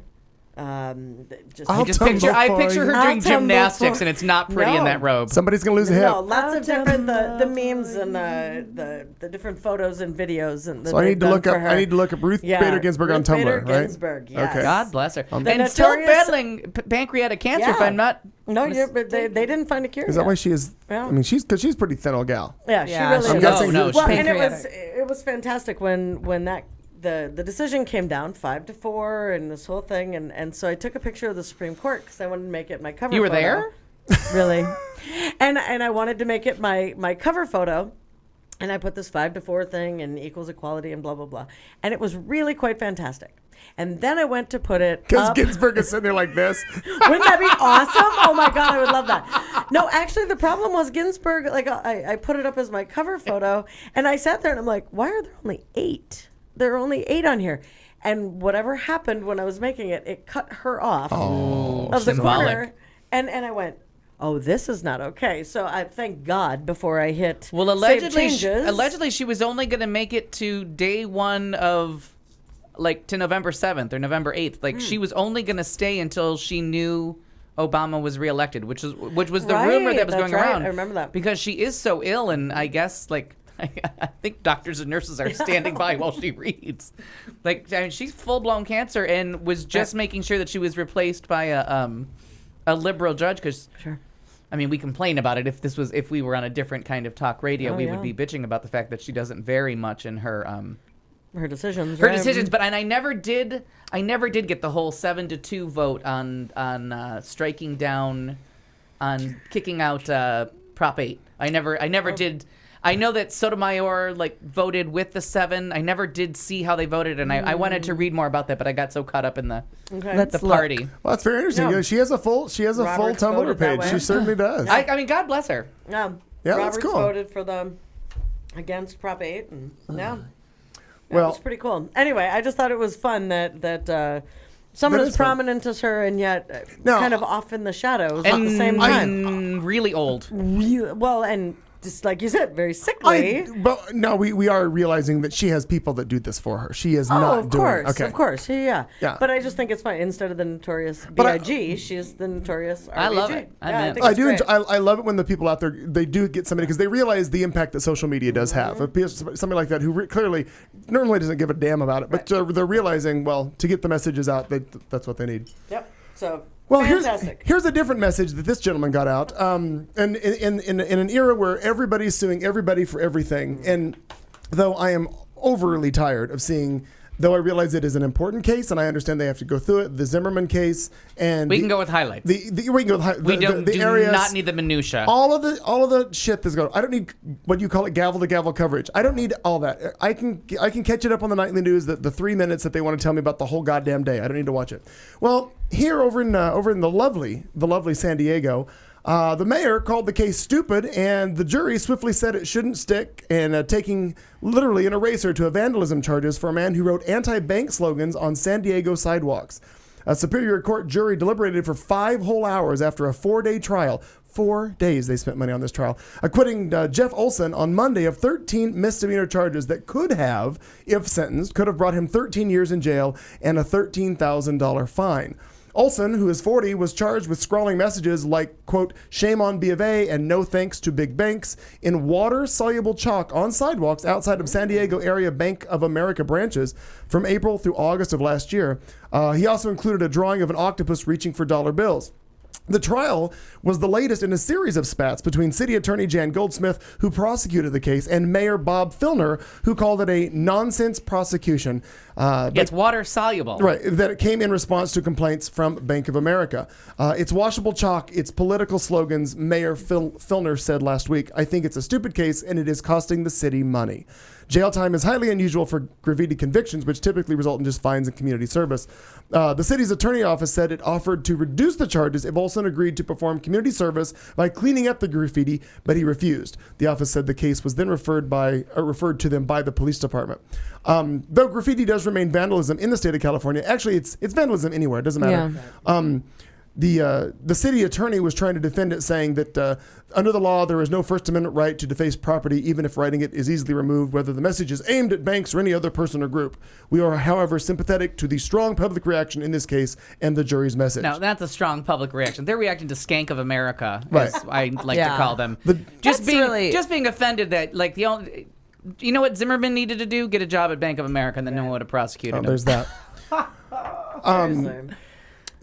Just I picture her doing gymnastics, and it's not pretty in that robe. Somebody's gonna lose a hip. No, lots of different the memes and the different photos and videos. And so I need to look up. I need to look up Ruth Bader Ginsburg on Tumblr, Bader right? Ginsburg, yes. Okay. God bless her. And still battling pancreatic cancer. If I'm not. No, but they didn't find a cure. Is that why she is? Yeah. I mean, she's a pretty thin old gal. Yeah, she really I'm is. guessing. Well, and it was fantastic when that. The decision came down 5-4 and this whole thing, and so I took a picture of the Supreme Court because I wanted to make it my cover. You were photo. there, really, and I wanted to make it my cover photo, and I put this 5-4 thing and equals equality and blah blah blah, and it was really quite fantastic. And then I went to put it because up. Ginsburg is sitting there like this. Wouldn't that be awesome? Oh my God, I would love that. No, actually, the problem was Ginsburg. Like I put it up as my cover photo, and I sat there and I'm like, why are there only 8? There are only 8 on here. And whatever happened when I was making it, it cut her off of the corner. And I went, oh, this is not okay. So I thank God before I hit allegedly she was only going to make it to day 1 of, like, to November 7th or November 8th. Like, she was only going to stay until she knew Obama was reelected, which was the rumor that was going around. I remember that. Because she is so ill, and I guess, like, I think doctors and nurses are standing by while she reads. Like, I mean, she's full-blown cancer and was just making sure that she was replaced by a liberal judge because, I mean, we complain about it. If we were on a different kind of talk radio, we would be bitching about the fact that she doesn't vary much in her decisions. Her decisions, but I never did get the whole 7-2 vote on striking down, on kicking out Prop 8. I never did. I know that Sotomayor voted with the 7. I never did see how they voted, and I wanted to read more about that, but I got so caught up in the party. Well, that's very interesting. No. She has a full Tumblr page. She certainly does. I mean, God bless her. Yeah, Roberts that's cool. Voted for against Prop 8, and it was pretty cool. Anyway, I just thought it was fun that someone as prominent as her and yet kind of off in the shadows at the same time. Really old. Well, and just like you said, very sickly. But no, we are realizing that she has people that do this for her. She is not doing it. Of course. Yeah. But I just think it's fine. Instead of the notorious B.I.G., she's the notorious R.B.G. I love it. I do. I love it when the people out there, they do get somebody, because they realize the impact that social media does have. Somebody like that who clearly normally doesn't give a damn about it, but they're realizing, well, to get the messages out, that's what they need. Yep. So. Well, here's a different message that this gentleman got out. And in an era where everybody's suing everybody for everything, and though I am overly tired of seeing, though I realize it is an important case, and I understand they have to go through it, the Zimmerman case, and we can go with highlights. We can go with we do areas, not need the minutia. All of the shit that's going. I don't need what you call it gavel to gavel coverage. I don't need all that. I can catch it up on the nightly news, the 3 minutes that they want to tell me about the whole goddamn day. I don't need to watch it. Well, here over in the lovely San Diego, the mayor called the case stupid, and the jury swiftly said it shouldn't stick, and taking literally an eraser to a vandalism charges for a man who wrote anti-bank slogans on San Diego sidewalks. A Superior Court jury deliberated for 5 whole hours after a 4-day trial. 4 days they spent money on this trial, acquitting Jeff Olson on Monday of 13 misdemeanor charges that could have, if sentenced, could have brought him 13 years in jail and a $13,000 fine. Olson, who is 40, was charged with scrawling messages like, quote, shame on B of A and no thanks to big banks in water-soluble chalk on sidewalks outside of San Diego area Bank of America branches from April through August of last year. He also included a drawing of an octopus reaching for dollar bills. The trial was the latest in a series of spats between City Attorney Jan Goldsmith, who prosecuted the case, and Mayor Bob Filner, who called it a nonsense prosecution. It's water soluble. Right, that it came in response to complaints from Bank of America. It's washable chalk, it's political slogans, Mayor Filner said last week. I think it's a stupid case, and it is costing the city money. Jail time is highly unusual for graffiti convictions, which typically result in just fines and community service. The city's attorney office said it offered to reduce the charges if Olson agreed to perform community service by cleaning up the graffiti, but he refused. The office said the case was then referred to them by the police department. Though graffiti does remain vandalism in the state of California, actually it's vandalism anywhere. It doesn't matter. the city attorney was trying to defend it, saying that under the law there is no First Amendment right to deface property, even if writing it is easily removed, whether the message is aimed at banks or any other person or group. We are, however, sympathetic to the strong public reaction in this case and the jury's message. No, that's a strong public reaction. They're reacting to Skank of America, Right. as I like to call them. Just being offended that, like, the only, you know what Zimmerman needed to do? Get a job at Bank of America, and then no one would have prosecuted him. There's that.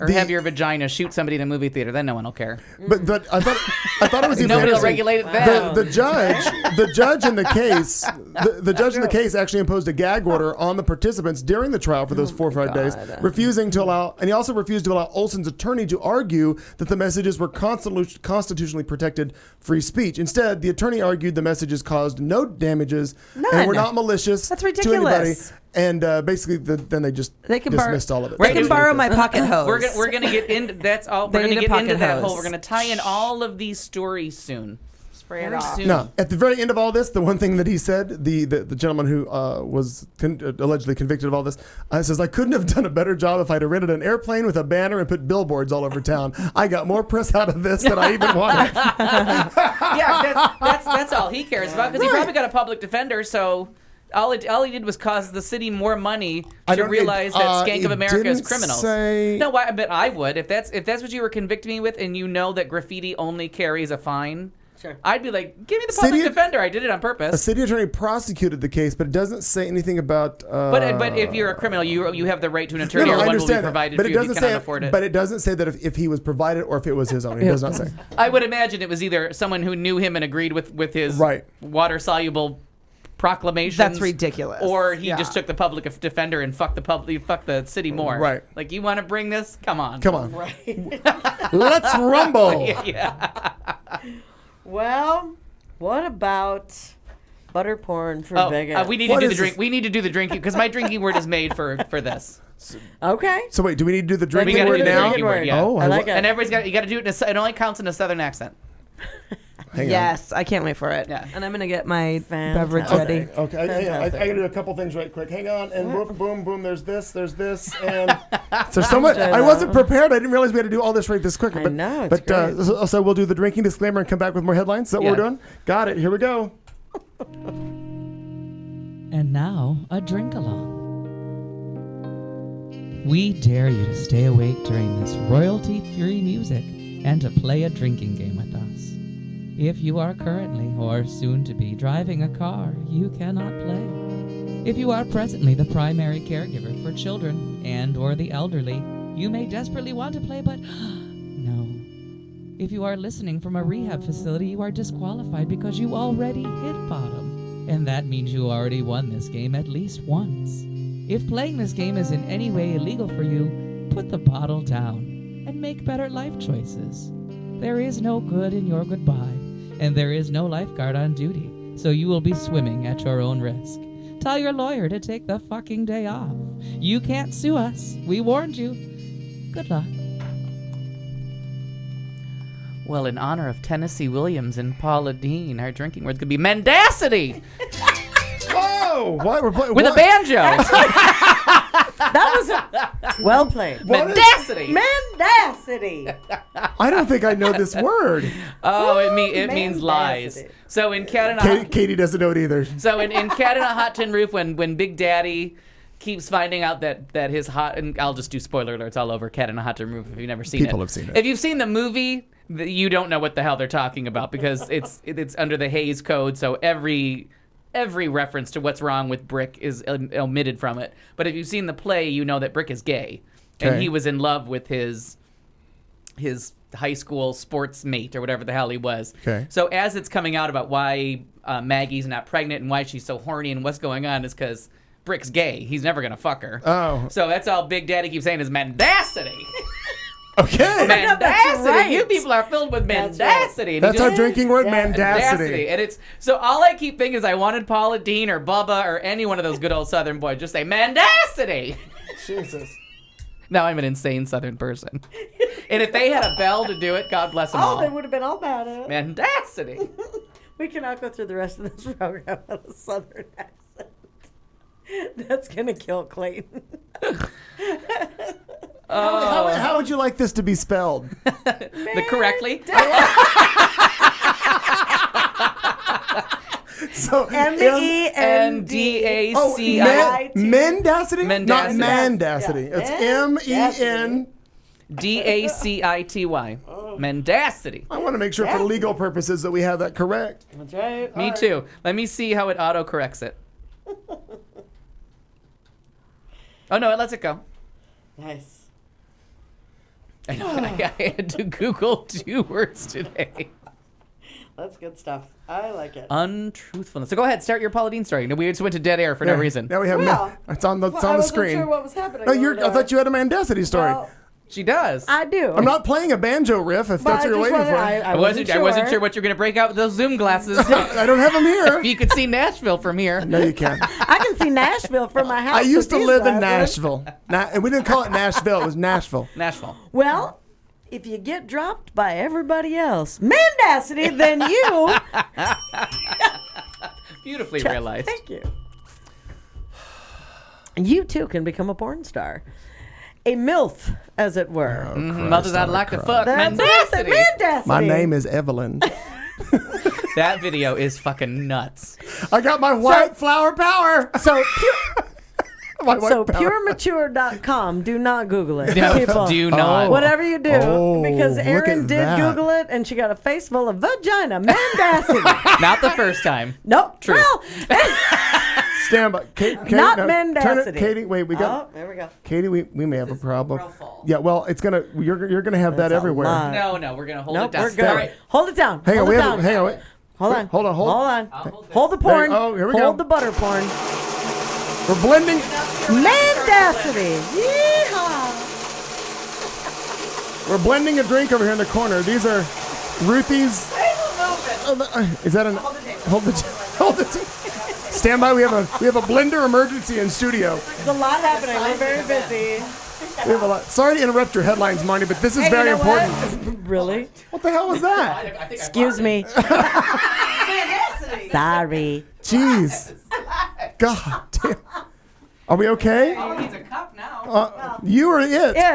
Or have your vagina shoot somebody in a movie theater, then no one will care. But I thought it was even nobody will interesting. regulate it then. The judge in the case, the judge in the case actually imposed a gag order on the participants during the trial for those 4 or 5 days, refusing to allow, and he also refused to allow Olson's attorney to argue that the messages were constitutionally protected free speech. Instead, the attorney argued the messages caused no damages and were not malicious That's to anybody. ridiculous. And basically, then they just dismissed all of it. They can borrow my pocket hose. We're gonna get into that's all. We're gonna get into that whole. We're gonna tie in all of these stories soon. Spray it off. No, at the very end of all this, the one thing that he said, the gentleman who was allegedly convicted of all this, says, "I couldn't have done a better job if I'd have rented an airplane with a banner and put billboards all over town. I got more press out of this than I even wanted." Yeah, that's all he cares about, because he probably got a public defender, so. All he did was cause the city more money to realize that Skank of America is criminals. No, but I would. If that's what you were convicting me with, and you know that graffiti only carries a fine, sure. I'd be like, give me the public defender. I did it on purpose. A city attorney prosecuted the case, but it doesn't say anything about. But if you're a criminal, you have the right to an attorney, or one will be provided for you if you cannot afford it. But it doesn't say that if he was provided or if it was his own. It does not say. I would imagine it was either someone who knew him and agreed with his water soluble proclamation. That's ridiculous. Or he just took the public defender and fucked the city more. Right. Like, you want to bring this? Come on. Right. Let's rumble. Yeah. Well, what about butter porn for bigots? We need to do the drink. We need to do the drinking, because my drinking word is made for this. Okay. So wait, do we need to do the drinking word word now? Drinking word, yeah. Oh, I like it. And you got to do it. It only counts in a southern accent. Yes, I can't wait for it. Yeah. And I'm going to get my beverage ready. Okay. I got to do a couple things right quick. Hang on. And boom, boom. There's this. And there's so much. I wasn't prepared. I didn't realize we had to do all this this quick. But, I know. But so we'll do the drinking disclaimer and come back with more headlines. Is that what we're doing? Got it. Here we go. And now, a drink along. We dare you to stay awake during this royalty-free music and to play a drinking game with us. If you are currently or soon to be driving a car, you cannot play. If you are presently the primary caregiver for children and or the elderly, you may desperately want to play, but no. If you are listening from a rehab facility, you are disqualified because you already hit bottom. And that means you already won this game at least once. If playing this game is in any way illegal for you, put the bottle down and make better life choices. There is no good in your goodbye, and there is no lifeguard on duty, so you will be swimming at your own risk. Tell your lawyer to take the fucking day off. You can't sue us. We warned you. Good luck. Well, in honor of Tennessee Williams and Paula Dean, our drinking word could be mendacity. Whoa! With a banjo. That was well played. Mendacity. Mendacity. I don't think I know this word. Oh, it means lies. So in Cat and a Katie doesn't know it either. So in Cat and a Hot Tin Roof, when Big Daddy keeps finding out that his hot, and I'll just do spoiler alerts all over Cat and a Hot Tin Roof if you've never seen it. People have seen it. If you've seen the movie, you don't know what the hell they're talking about, because it's under the Hays Code, so every reference to what's wrong with Brick is omitted from it. But if you've seen the play, you know that Brick is gay, and he was in love with his high school sports mate or whatever the hell he was. Okay. So as it's coming out about why Maggie's not pregnant and why she's so horny and what's going on, is because Brick's gay. He's never gonna fuck her. Oh. So that's all Big Daddy keeps saying is mendacity. Okay. Mendacity. Right. You people are filled with mendacity. That's our drinking word, mendacity. And it's so all I keep thinking is I wanted Paula Dean or Bubba or any one of those good old Southern boys just say mendacity. Jesus. Now I'm an insane Southern person. And if they had a bell to do it, God bless them all. They would have been all about it. Mendacity. We cannot go through the rest of this program with a Southern accent. That's gonna kill Clayton. How would you like this to be spelled? The correctly. So Mendacity. Mendacity? Mendacity. Not Mandacity. Yeah. It's MEN. Dacity. Mendacity. I want to make sure for legal purposes that we have that correct. That's right. Me too. Let me see how it auto corrects it. Oh no, it lets it go. Nice. I know. I had to Google 2 words today. That's good stuff. I like it. Untruthfulness. So go ahead, start your Paula Deen story. No, we just went to dead air for no reason. Now we have it's on the I wasn't screen. sure what was happening. No, I thought you had a Mendacity story. Well, she does. I do. I'm not playing a banjo riff if that's what you're waiting for. I wasn't sure what you're going to break out with those Zoom glasses. I don't have them here. You could see Nashville from here. No, you can't. I can see Nashville from my house. I used to with live these in glasses. Nashville. And we didn't call it Nashville. It was Nashville. Nashville. Well, if you get dropped by everybody else, Mendacity, then you. Beautifully realized. Thank you. You too can become a porn star. A MILF, as it were. Mothers I'd like to fuck. That's Mendacity. Mendacity. My name is Evelyn. That video is fucking nuts. I got my white flower power. So So puremature.com. Do not Google it. No, people. do not. Whatever you do. because look Erin at did that. Google it and she got a face full of vagina. Mendacity. Not the first time. Nope. True. Well, Stand by. Not turn Mendacity. it, Katie, wait, we got. Oh, there we go. Katie, we may have a problem. Yeah, well, it's gonna. You're gonna have that a everywhere. lot. No, we're going to hold Nope, it down. we're good. All right. Hold it down. Hang on, Hold we it have. down. Hang on. Wait. Hold on. Hold on. Hold on. Hold this. Hold the porn. Oh, here we go. Hold the butter porn. We're blending. Mendacity. Yeehaw. We're blending a drink over here in the corner. These are Ruthie's. Is that an? Hold the. Stand by. We have a blender emergency in studio. There's a lot happening. We're very busy. We have a lot. Sorry to interrupt your headlines, Marnie, but this is very you know important. What? Really? What the hell was that? Excuse me. Sorry. Jeez. God damn. Are we okay? Oh, he needs a cup now. You are it. Yeah.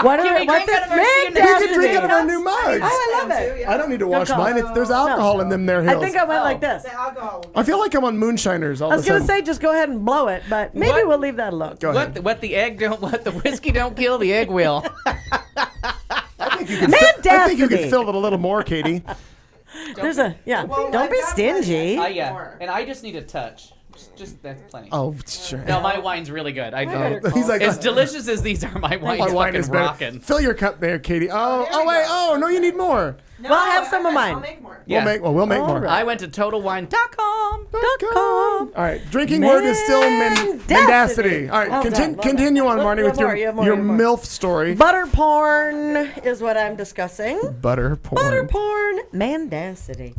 What's drink it? out of our We can drink out of our Mendacity. new mugs. Oh, I love it. I don't need to wash call mine. There's alcohol in them there hills. I think I went like this. I feel like I'm on moonshiners all I of a was going sudden. to say just go ahead and blow it, but maybe What? we'll leave that alone. Go ahead. What the whiskey don't kill, the egg will. I think you could fill it a little more, Katie. Don't be stingy. Yeah, and I just need a touch. Just that's plenty. Oh, sure. No, my wine's really good. I know. He's like, As delicious as these are, my wine's my wine fucking is better. rocking. Fill your cup there, Katie. Oh, no, you need more. Well, I'll have some of mine. I'll make more. Yeah. We'll make more. right. I went to TotalWine.com. All right, drinking word is still Mendacity. All right, Well done, well continue done. on, Marnie, with You have more. your MILF story. Butter porn is what I'm discussing. Butter porn. Butter porn. Mendacity.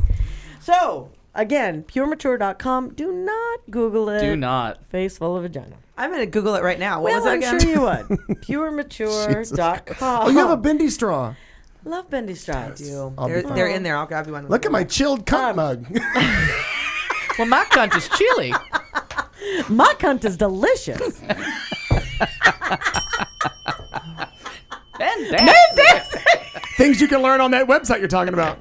So, again, puremature.com. Do not Google it. Do not. Face full of vagina. I'm going to Google it right now. What Well, was it I'm again? sure you would. Puremature.com. Oh, you have a bendy straw. Love bendy straws. I'll be fine. They're in there. I'll grab you one. Look at my chilled cunt mug. Well, my cunt is chili. My cunt is delicious. Things you can learn on that website you're talking about.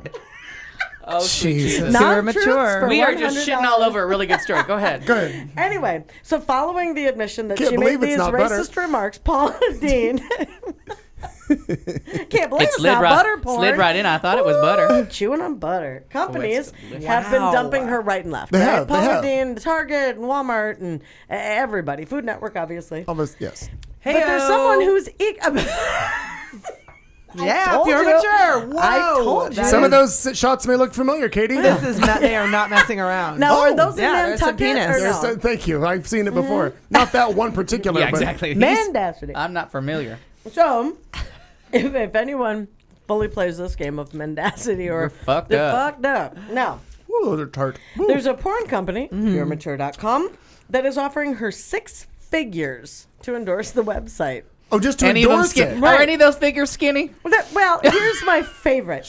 Oh, Jesus. Not mature. truths for We are just $100. shitting all over a really good story. Go ahead. Go ahead. Anyway, so following the admission that Can't she believe made it's these not butter. racist remarks, Paula Deen. Can't believe It it's slid not right, butter porn. slid right in. I thought it was butter. Chewing on butter. Companies delicious. have been Wow. dumping her right and left. They right? have, they Paula have. Deen, Target, and Walmart, and everybody. Food Network, obviously. Almost, yes. But there's someone who's... Yeah, told pure you. mature. Whoa. I told you. Some of those shots may look familiar, Katie. This is not, they are not messing around. Now, are those in yeah, there's some Nantucket penis. or There's no? thank you. I've seen it before. Not that one particular, Yeah, but exactly. Mendacity. I'm not familiar. So, if anyone fully plays this game of Mendacity or We're fucked they're up. fucked up. Now, Ooh, those are tart. Ooh. there's a porn company, puremature.com, that is offering her 6 figures to endorse the website. Oh, just to Any of them endorse skinny? it. Are any of those figures skinny? Well, here's my favorite.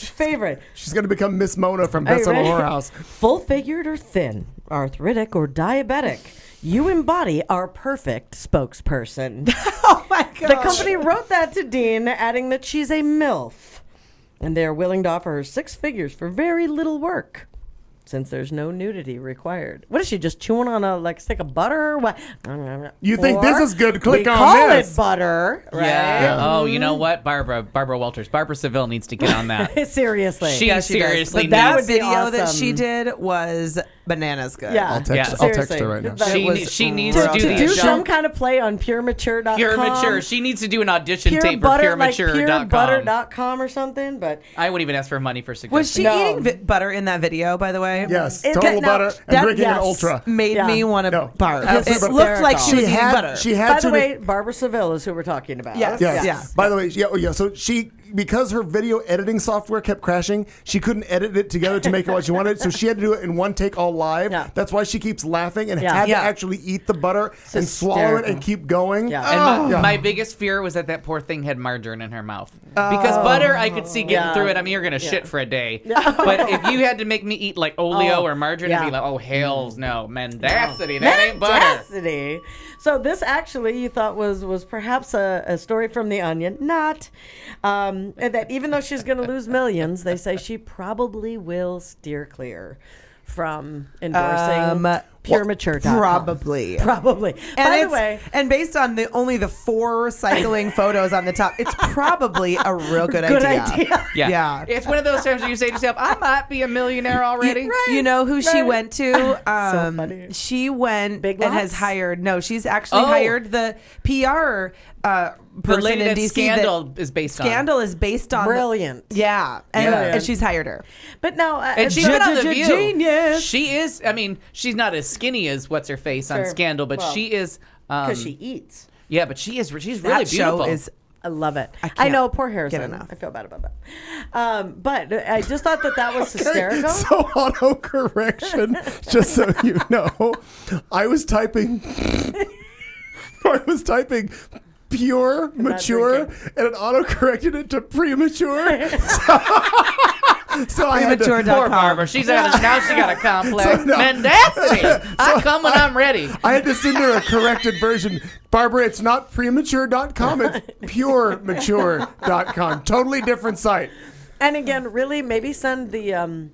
She's going to become Miss Mona from Are you Best of the ready? Whorehouse. Full-figured or thin, arthritic or diabetic. "You embody our perfect spokesperson." Oh my god! The company wrote that to Dean, adding that she's a MILF, and they're willing to offer her 6 figures for very little work, since there's no nudity required. What is she, just chewing on a stick of butter? What? You think this is good? Click on call this. it butter, right? Yeah. Oh, you know what? Barbara Walters. Barbara Seville needs to get on that. Seriously. She seriously But that needs. video that she did was bananas good. Yeah. I'll text her right now. She needs to to do the some kind of play on puremature.com. Pure Mature. She needs to do an audition tape for puremature.com. Puremature.com or something, but I wouldn't even ask for money for suggestions. Was she eating butter in that video, by the way? Yes, total butter and drinking an Ultra. Made me want to barf. Yes, It looked like she was eating butter. She had By to the way, Barbara Seville is who we're talking about. Yes. By the way, so she, because her video editing software kept crashing, she couldn't edit it together to make it what she wanted. So she had to do it in one take all live. Yeah. That's why she keeps laughing and Yeah. had to Yeah. actually eat the butter and swallow it hysterical. and keep going. Yeah. And my biggest fear was that poor thing had margarine in her mouth. Because butter, I could see getting through it. I mean, you're going to shit for a day. But if you had to make me eat like oleo or margarine, I'd be like, oh, hells no. Mendacity, that ain't butter. Mendacity. So this actually you thought was perhaps a story from The Onion. Not. And that even though she's going to lose millions, they say she probably will steer clear from endorsing puremature.com. Probably. And by the way, and based on only the 4 cycling photos on the top, it's probably a real good idea. Yeah. It's one of those times where you say to yourself, I might be a millionaire already. You know who she went to? So funny. She went Big and Lots? has hired. No, she's actually hired the PR The person lady in that DC. Scandal is based on. Scandal is based on. Brilliant. And she's hired her. But now, And she's been on The View. genius. She is, I mean, she's not as skinny as what's-her-face on Sure. Scandal, but Well, she is. Because she eats. Yeah, but she's really That beautiful. show is. I love it. I I can't know, poor Harrison. enough. I feel bad about that. But I just thought that was hysterical. So auto correction, just so you know, I was typing pure mature, and it auto corrected it to premature. So I had to, Poor Barbara. Now she got a complex. So, no. Mendacity. I come when I'm ready. I had to send her a corrected version. Barbara, it's not premature.com, it's puremature.com. Totally different site. And again, really, maybe send the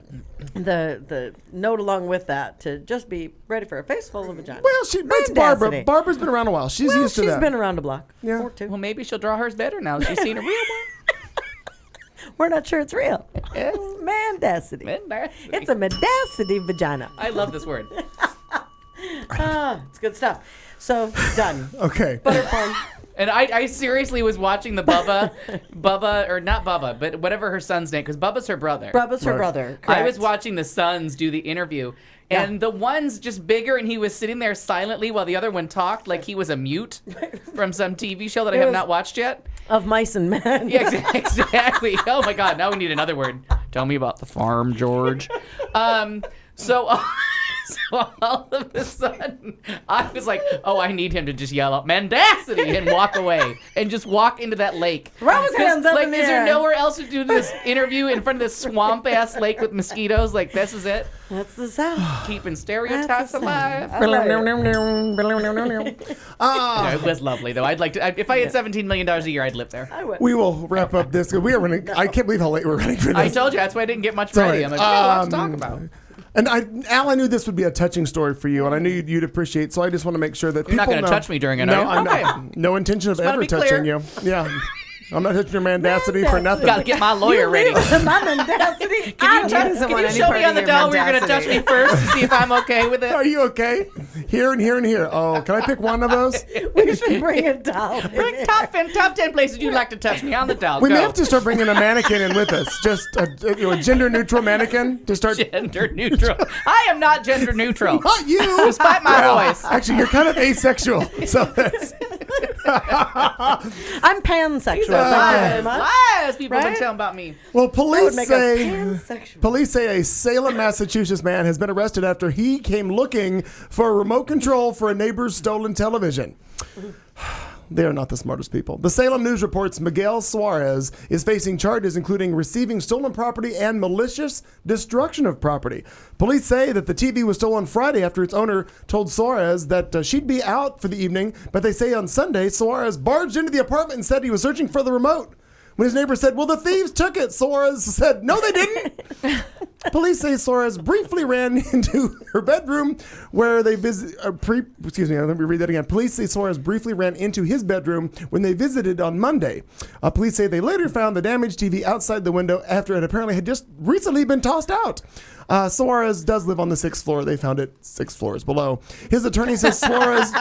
note along with that to just be ready for a face full of vagina. Well, it's Barbara. Mendacity. Barbara's been around a while. She's used to that. She's been around the block. Yeah. Or two. Well, maybe she'll draw hers better now. She's seen a real one. We're not sure it's real. Mendacity. Mendacity. It's a mendacity vagina. I love this word. It's good stuff. So, done. Okay. Butter porn. And I seriously was watching the Bubba, or not Bubba, but whatever her son's name, because Bubba's her brother. Bubba's her brother. I was correct. watching the sons do the interview, and the one's just bigger, and he was sitting there silently while the other one talked like he was a mute from some TV show that I have not watched yet. Of mice and men. Yeah, exactly. Oh my God, now we need another word. Tell me about the farm, George. So all of a sudden, I was like, oh, I need him to just yell out mendacity and walk away and just walk into that lake. Throw his hands up in the is there air. nowhere else to do this interview in front of this swamp-ass lake with mosquitoes? Like, this is it? That's the South. Keeping stereotypes alive. Yeah, it was lovely, though. I'd like to, if I had $17 million a year, I'd live there. I would. We will wrap up this. We are running. I can't believe how late we're running for this. I told you, that's why I didn't get much Sorry. ready. I'm like, lots to talk about. And Al, I knew this would be a touching story for you, and I knew you'd appreciate. So I just want to make sure that You're not people going to know. touch me during it, No, are you? I'm no intention of Just wanna ever be touching clear. you. Yeah, I'm not touching your mendacity for nothing. Got to get my lawyer ready. My mendacity. Can you show me on the doll where you're going to touch me first to see if I'm okay with it? Are you okay? Here and here and here. Oh, can I pick one of those? We should bring a doll. Bring top 10 places you'd like to touch me on the doll. We Go. may have to start bringing a mannequin in with us. Just a gender neutral mannequin to start. Gender neutral. I am not gender neutral. Not you. Despite my Well, voice. Actually, you're kind of asexual. So that's. I'm pansexual. Lies people have been Right? telling about me. Well, That police would make us say pansexual. a Salem, Massachusetts man has been arrested after he came looking for a remote control for a neighbor's stolen television. they are not the smartest people. The Salem News reports Miguel Suarez is facing charges including receiving stolen property and malicious destruction of property. Police say that the TV was stolen Friday after its owner told Suarez that she'd be out for the evening, but they say on Sunday, Suarez barged into the apartment and said he was searching for the remote. When his neighbor said, well, the thieves took it, Suarez said, no, they didn't. Police say Suarez briefly ran into her bedroom where they let me read that again. Police say Suarez briefly ran into his bedroom when they visited on Monday. Police say they later found the damaged TV outside the window after it apparently had just recently been tossed out. Suarez does live on the 6th floor. They found it 6 floors below. His attorney says Suarez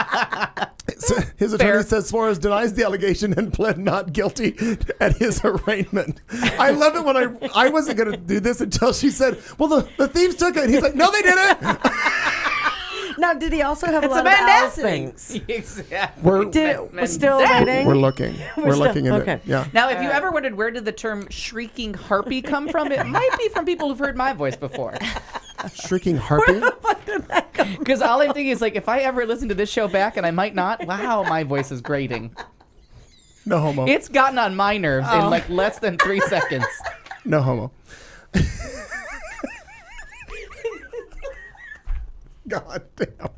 Suarez denies the allegation and pled not guilty at his arraignment. I love it when I wasn't going to do this until she said, well, the thieves took it. And he's like, no, they didn't. Now, did he also have a lot of Al things? Exactly. We're still waiting. We're looking. We're looking into it. Yeah. Now, if you ever wondered where did the term shrieking harpy come from, it might be from people who've heard my voice before. Shrieking harpy? Because all I'm thinking is, like, if I ever listen to this show back, and I might not, wow, my voice is grating. No homo. It's gotten on my nerves in, like, less than 3 seconds. No homo. God damn.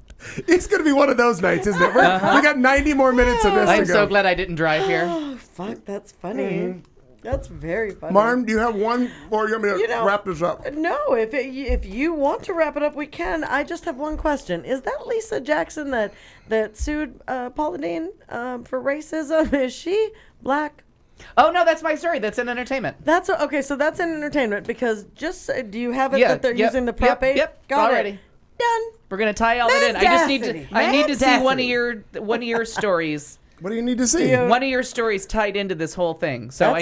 It's going to be one of those nights, isn't it? We got 90 more minutes of this I'm to go. so glad I didn't drive here. Oh, fuck, that's funny. That's very funny. Marm, do you have one, or you want me to wrap this up? No, if you want to wrap it up, we can. I just have one question. Is that Lisa Jackson that sued Paula Deen for racism? Is she black? Oh, no, that's my story. That's in entertainment. That's okay, so that's in entertainment, because just, do you have it that they're using the Prop 8? Yep, Got already. it. Done. We're going to tie all that in. I need to see one of your stories. What do you need to see? One of your stories tied into this whole thing. So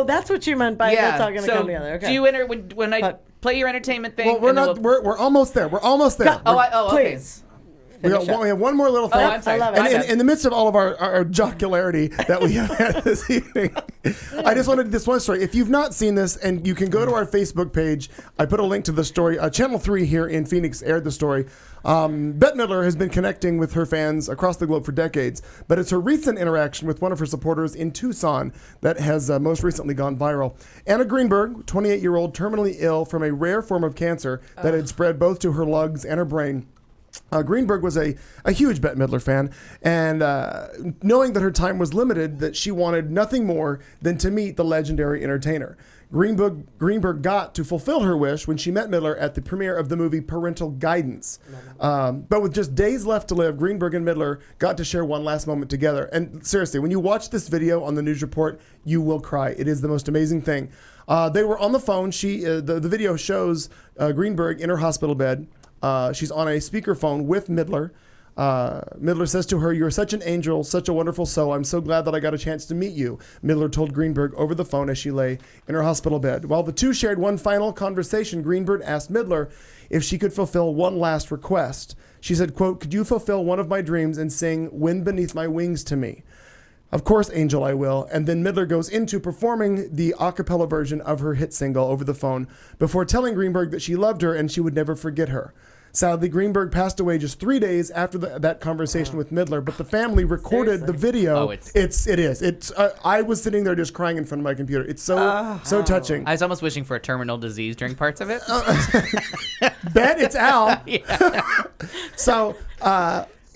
that's what you meant by that's all going to come together. Okay. Do you enter when I play your entertainment thing? Well, we're not. We're almost there. We're almost there. Please. We have one more little thing. I'm sorry. I love it. In the midst of all of our jocularity that we have had this evening, I just wanted this one story. If you've not seen this, and you can go to our Facebook page, I put a link to the story. Channel 3 here in Phoenix aired the story. Bette Midler has been connecting with her fans across the globe for decades, but it's her recent interaction with one of her supporters in Tucson that has most recently gone viral. Anna Greenberg, 28-year-old, terminally ill from a rare form of cancer that had spread both to her lungs and her brain. Greenberg was a huge Bette Midler fan, and knowing that her time was limited, that she wanted nothing more than to meet the legendary entertainer. Greenberg got to fulfill her wish when she met Midler at the premiere of the movie Parental Guidance. But with just days left to live, Greenberg and Midler got to share one last moment together. And seriously, when you watch this video on the news report, you will cry. It is the most amazing thing. They were on the phone. The video shows Greenberg in her hospital bed. She's on a speakerphone with Midler. Midler says to her, "You're such an angel, such a wonderful soul. I'm so glad that I got a chance to meet you," Midler told Greenberg over the phone as she lay in her hospital bed. While the two shared one final conversation, Greenberg asked Midler if she could fulfill one last request. She said, quote, "Could you fulfill one of my dreams and sing 'Wind Beneath My Wings' to me?" "Of course, Angel, I will." And then Midler goes into performing the a cappella version of her hit single over the phone before telling Greenberg that she loved her and she would never forget her. Sadly, Greenberg passed away just 3 days after that conversation with Midler, but the family recorded the video. It is. I was sitting there just crying in front of my computer. It's so touching. I was almost wishing for a terminal disease during parts of it. Bet it's Al. So,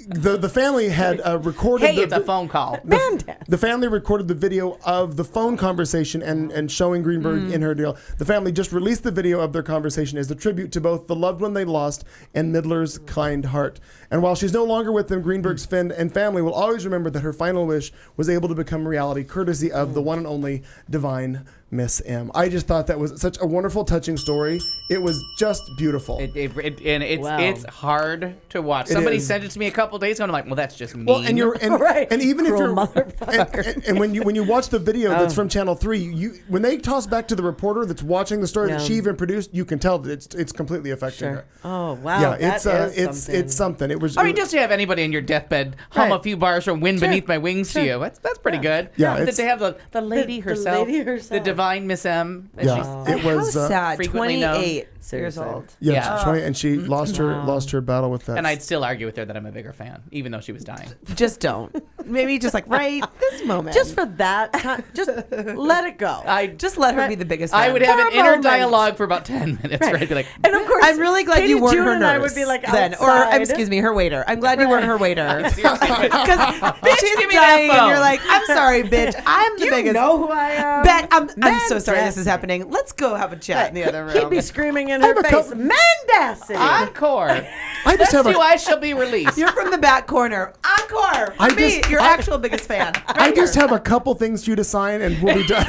the family had recorded. Hey, it's a phone call. The family recorded the video of the phone conversation and showing Greenberg in her deal. The family just released the video of their conversation as a tribute to both the loved one they lost and Midler's kind heart. And while she's no longer with them, Greenberg's friend and family will always remember that her final wish was able to become reality, courtesy of the one and only divine Miss M. I just thought that was such a wonderful, touching story. It was just beautiful. It's hard to watch. Somebody sent it to me a couple days ago, and I'm like, well, that's just mean. Well, and even if you're motherfucker. and when you watch the video that's from Channel 3, when they toss back to the reporter that's watching the story that she even produced, you can tell that it's completely affecting her. Oh wow! Yeah, it's something. It was. I mean, just to have anybody in your deathbed hum a few bars from "Wind Beneath My Wings" to you, that's pretty good. Yeah, that they have the lady herself, the divine Miss M. Yeah, it was how sad. 28 years old. Yeah, 20, and she lost her battle with that. And I'd still argue with her that I'm a bigger fan, even though she was dying. Just don't. Maybe just like right this moment. Just for that time, just let it go. Just let her be the biggest fan. I would have For an a inner moment. dialogue for about 10 minutes, right? Be like, And of course, I'm really glad Katie, you weren't June, her and nurse. I would be like then, outside. excuse me, her waiter. I'm glad you weren't her waiter. Because she's give me that dying, and phone. you're like, I'm sorry, bitch. I'm the you biggest. know who I am. Bet I'm so sorry this is happening. Let's go have a chat in the other room. He'd be screaming in her face, Mendacity. encore. I just have I shall be released. You're from the back corner. Encore. For me, your actual biggest fan. I just have a couple things for you to sign, and we'll be done.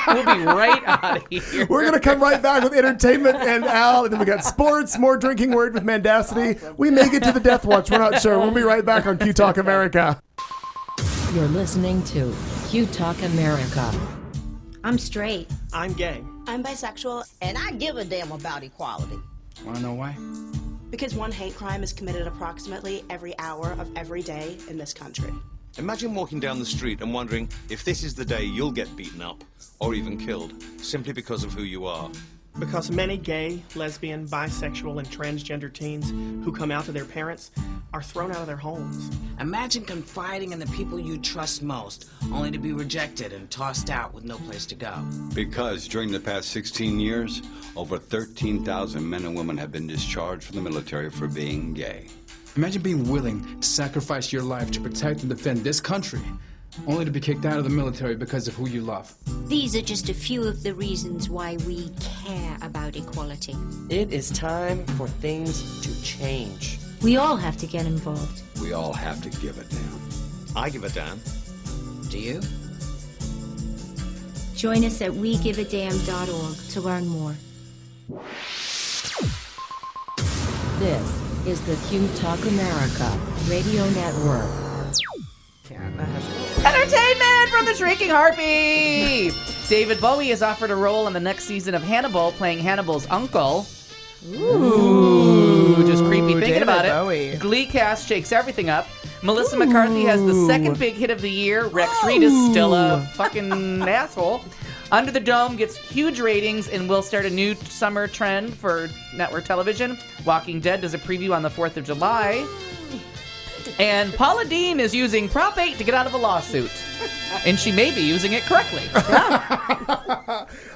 We'll be right out of here. We're going to come right back with entertainment and Al, and then we got sports, more drinking word with Mendacity. We may get to the Death Watch. We're not sure. We'll be right back on Q Talk America. You're listening to Q Talk America. I'm straight. I'm gay. I'm bisexual, And I give a damn about equality. Want to know why? because one hate crime is committed approximately every hour of every day in this country. Imagine walking down the street and wondering if this is the day you'll get beaten up or even killed simply because of who you are. Because many gay, lesbian, bisexual, and transgender teens who come out to their parents are thrown out of their homes. Imagine confiding in the people you trust most, only to be rejected and tossed out with no place to go. Because during the past 16 years, over 13,000 men and women have been discharged from the military for being gay. Imagine being willing to sacrifice your life to protect and defend this country, only to be kicked out of the military because of who you love. These are just a few of the reasons why we care about equality. It is time for things to change. We all have to get involved. We all have to give a damn. I give a damn. Do you? Join us at wegiveadamn.org to learn more. This is the Q Talk America Radio Network. Entertainment from the Shrieking Harpy! David Bowie is offered a role in the next season of Hannibal, playing Hannibal's uncle. Ooh, just creepy thinking David about Bowie. it. Glee cast shakes everything up. Melissa McCarthy has the second big hit of the year. Rex Reed is still a fucking asshole. Under the Dome gets huge ratings and will start a new summer trend for network television. Walking Dead does a preview on the 4th of July. And Paula Deen is using Prop 8 to get out of a lawsuit. And she may be using it correctly.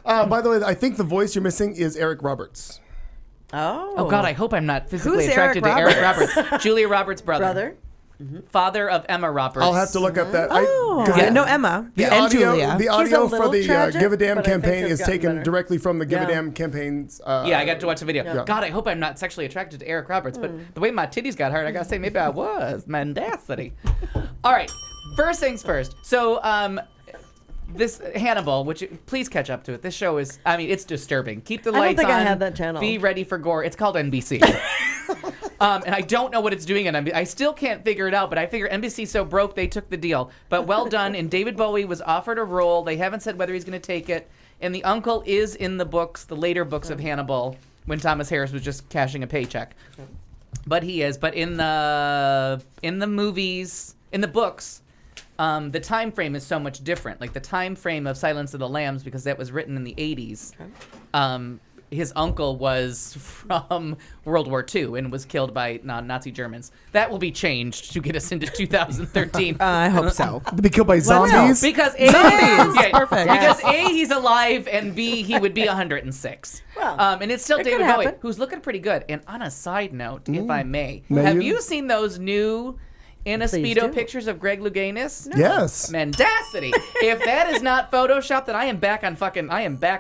By the way, I think the voice you're missing is Eric Roberts. Oh, God, I hope I'm not physically Who's attracted Eric to Eric Roberts. Julia Roberts' brother. Father of Emma Roberts. I'll have to look up that. No, Emma. The and audio, Julia. the audio for the tragic, Give a Damn but I think campaign it's is gotten taken better. directly from the Give a Damn campaign's. Yeah, I got to watch the video. Yeah. God, I hope I'm not sexually attracted to Eric Roberts, but the way my titties got hard, I gotta say maybe I was. Mendacity. All right, first things first. So, this Hannibal, which please catch up to it. This show is, I mean, it's disturbing. Keep the I don't lights think on. I have that channel. Be ready for gore. It's called NBC. And I don't know what it's doing, and I still can't figure it out, but I figure NBC's so broke, they took the deal. But well done, and David Bowie was offered a role. They haven't said whether he's going to take it, and the uncle is in the books, the later books of Hannibal, when Thomas Harris was just cashing a paycheck. But he is. But in the movies, in the books, the time frame is so much different. Like the time frame of Silence of the Lambs, because that was written in the 80s. His uncle was from World War II and was killed by Nazi Germans. That will be changed to get us into 2013. I hope so. To be killed by zombies? Because A, Perfect. Because A, he's alive, and B, he would be 106. Well, and it's still it David could Bowie, happen. who's looking pretty good. And on a side note, if I may, May have you? you seen those new in a Please Speedo do. pictures of Greg Louganis? Yes. Mendacity. If that is not Photoshop, then I am back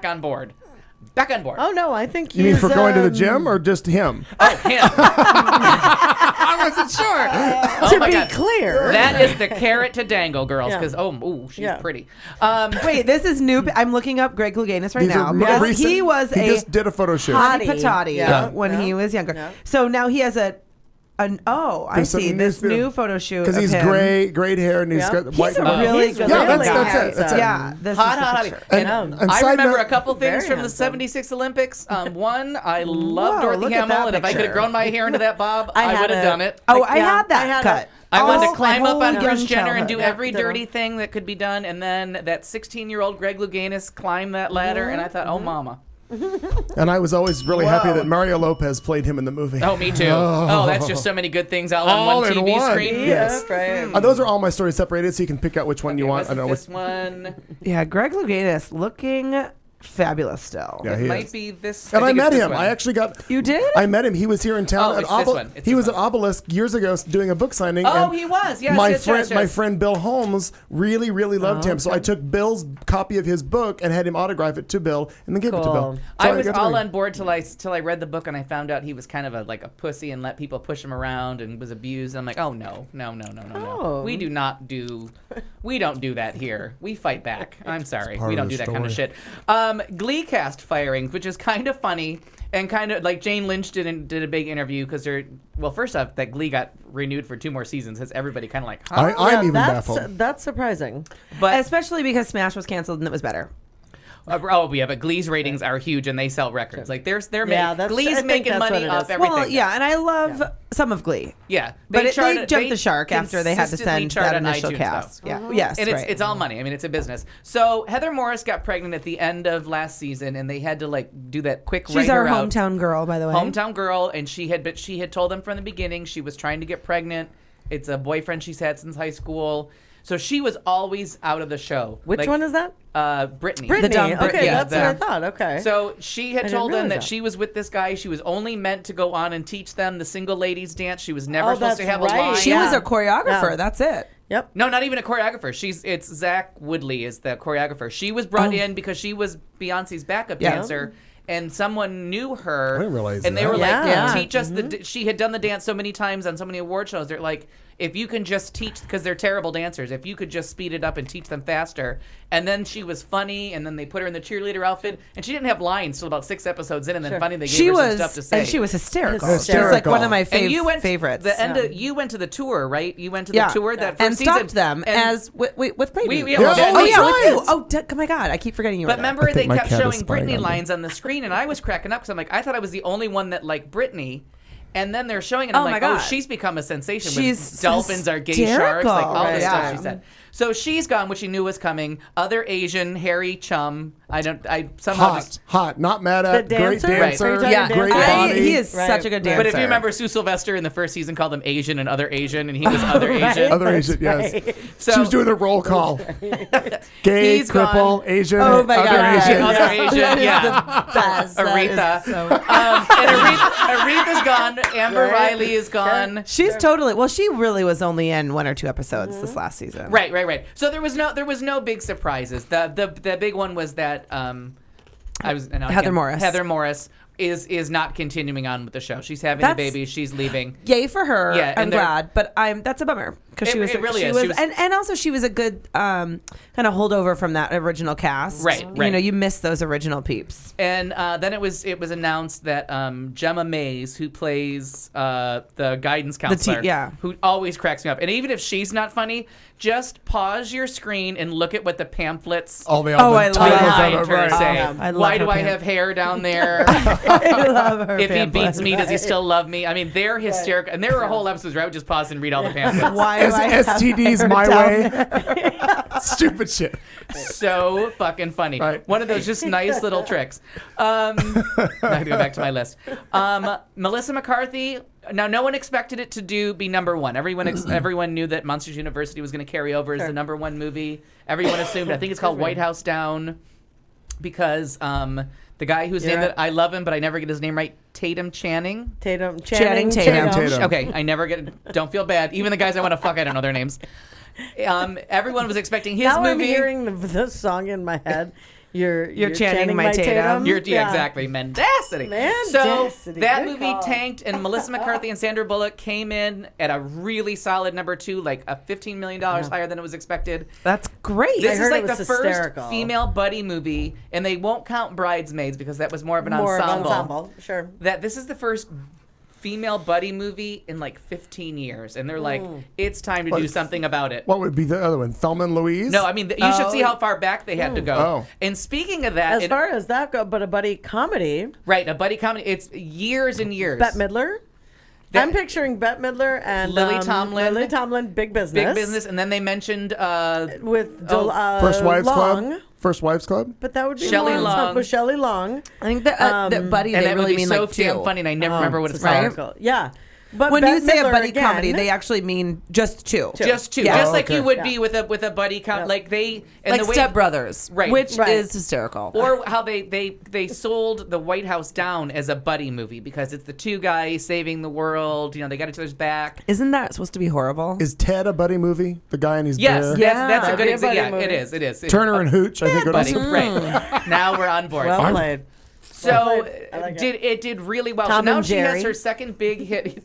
on board. Back on board. Oh no, I think You mean he's, for going to the gym or just him? Oh, him. I wasn't sure. Oh to my be God. clear. That is the carrot to dangle, girls, Yeah. because she's Yeah. pretty. Wait, this is new. I'm looking up Greg Louganis right These now are because recent- he was he a just did a photo shoot. hottie Hottie. patati Yeah. when he was younger. Yeah. So now he has I There's some see this new- new photo shoot Because of he's him. great hair, and he's Yeah. got white. He's a really He's good really looking good. guy. That's it. Yeah, this Hot, is the hot, picture. hot. And I side remember note- a couple things Very from the handsome. 76 Olympics. One, I love Whoa, Dorothy look at Hamill, that and if I could picture. have grown my hair into that bob, I I had would have a- done it. Oh, I Yeah, had that I had cut. I wanted All to climb my up on whole Bruce young Jenner and do childhood. every Yeah, dirty thing that could be done, and then that 16-year-old Greg Louganis climbed that ladder, and I thought, oh, mama. And I was always really happy that Mario Lopez played him in the movie. Oh, me too. Oh, that's just so many good things all on one TV screen. Yes. Right. Those are all my stories separated, so you can pick out which one you want. I don't know this one. Yeah, Greg Louganis looking fabulous still. Yeah, It he might is. be this. And I think it's met this him. one. I actually got. You did? I met him. He was here in town. Oh, it's this one. It's He this was one. at Obelisk years ago doing a book signing. Oh, and he was. Yes, my yes, friend, yes, my yes. friend Bill Holmes really, really loved him. So I took Bill's copy of his book and had him autograph it to Bill, and then gave it to Bill. So I was got to all read. on board till I read the book and I found out he was kind of like a pussy and let people push him around and was abused. I'm like, oh no. Oh. We don't do that here. We fight back. I'm sorry. part We of don't the do that kind of story. shit. Glee cast firings, which is kind of funny and kind of like Jane Lynch did a big interview because first off, that Glee got renewed for 2 more seasons. Has everybody kind of like, huh? I'm even baffled. That's surprising. But especially because Smash was canceled and it was better. but Glee's ratings are huge and they sell records. Like they're that's- I Glee's think making that's what money it off is. everything. Well, yeah, and I love some of Glee. Yeah, But they charted- jumped the shark after they had to consistently send chart that on initial iTunes, cast. though. Yeah. Yes, and right. it's all money. I mean, it's a business. So Heather Morris got pregnant at the end of last season, and they had to like do that quick. She's write our her out. hometown girl, by the way. Hometown girl, and she had told them from the beginning she was trying to get pregnant. It's a boyfriend she's had since high school. So she was always out of the show. Which one is that? Brittany. Brittany. The dumb Okay, Brit- yeah, that's what I thought. Okay. So she had I didn't told them realize that she was with this guy. She was only meant to go on and teach them the single ladies dance. She was never Oh, supposed to that's have right. a line. She was Yeah. a choreographer. Yeah. That's it. Yep. No, not even a choreographer. It's Zach Woodley is the choreographer. She was brought in because she was Beyonce's backup dancer, and someone knew her. I didn't realize and they that. were like, Yeah. teach us she had done the dance so many times on so many award shows. They're like, if you can just teach, because they're terrible dancers, if you could just speed it up and teach them faster. And then she was funny, and then they put her in the cheerleader outfit, and she didn't have lines till about 6 episodes in, and then finally they gave her some stuff to say. And she was hysterical. Hysterical. She was like one of my And you went favorites. You went to the tour, right? You went to the tour that and first season. stopped them and with Clayton. We- yeah. yeah, Oh, we yeah, with tried. you. Oh my God, I keep forgetting you. But were there. remember, they my kept cat is showing spying Britney on me. lines on the screen, and I was cracking up because I'm like, I thought I was the only one that liked Britney. And then they're showing it, and Oh I'm my like, oh, God. she's become a sensation. She's with dolphins are gay sharks, hysterical. like all Right. this Yeah. stuff she said. So she's gone, which she knew was coming. Other Asian, hairy chum. I somehow just. Hot, not mad at, The great dancer? dancer, Right. Yeah. great I- body. He is Right. such a good dancer. But if you remember, Sue Sylvester in the first season called them Asian and other Asian, and he was other Right. Asian. Other Asian, yes. Right. So she was doing the roll call. Gay, He's cripple, gone. Asian, Oh my other God. Asian. Other Asian, yeah. best. Aretha. And Aretha's gone. Amber Riley is gone. She's totally. Well, she really was only in 1 or 2 episodes this last season. Right. So there was no big surprises. The big one was that Heather Morris. Heather Morris is not continuing on with the show. She's having a That's- baby. She's leaving. Yay for her. Yeah, and I'm glad, but that's a bummer because she was. It really she is. Was, She was- and also she was a good kind of holdover from that original cast. Right. You know, you miss those original peeps. And then it was announced that Gemma Mays, who plays the guidance counselor, who always cracks me up, and even if she's not funny, just pause your screen and look at what the pamphlets. I love behind her right. say. I love Why her do I have hair down there? I love her. If he pamphlet. beats me, does he still love me? I mean, they're hysterical, and there were whole episodes where I would just pause and read all the pamphlets. Why do I have STDs hair my down way. there? Stupid shit. So fucking funny. Right. One of those just nice little tricks. I have to go back to my list. Melissa McCarthy. Now, no one expected it to be number one. Everyone knew that Monsters University was going to carry over as the number one movie. Everyone assumed. I think it's called White House Down because the guy whose name that I love him, but I never get his name right. Channing Tatum. Okay, I never get it. Don't feel bad. Even the guys I want to fuck, I don't know their names. Everyone was expecting his now movie. I'm hearing the song in my head. You're chanting my Tatum. Exactly. Mendacity. So Mendacity. that Good movie call. tanked, and Melissa McCarthy and Sandra Bullock came in at a really solid number 2, like a $15 million higher than it was expected. That's great. This is heard like it was the hysterical. first female buddy movie, and they won't count Bridesmaids because that was more of an ensemble. Sure. That this is the first female buddy movie in like 15 years, and they're like, it's time to do something about it. What would be the other one? Thelma and Louise? No, I mean, you should see how far back they had to go. Oh. And speaking of that, As far as that go, but a buddy comedy. right, a buddy comedy, it's years and years. Bette Midler. I'm picturing Bette Midler and Lily Tomlin. Big Business. Big Business, and then they mentioned with First Wives Long. Club. First Wives Club? But that would be Shelley more Long. with Shelley Long. I think that buddy, And they that really would be mean so like damn two. funny, and I never remember what it's called. hysterical. Yeah. But When you Bette say a Midler buddy again, comedy, they actually mean just two. Just two, Yeah. just Oh, like okay. you would be with a buddy comedy. Like they and Like the way, Step Brothers, right? which is hysterical. Or how they sold the White House down as a buddy movie because it's the two guys saving the world. You know, they got each other's back. Isn't that supposed to be horrible? Is Ted a buddy movie? The guy and his Yes, bear? that's a good Buddy example. Yeah, movie. it is. Turner and Hooch, I think it buddy, was. right? Now we're on board. Well played. So I like it did really well. Tom so now and she has Jerry. her second big hit.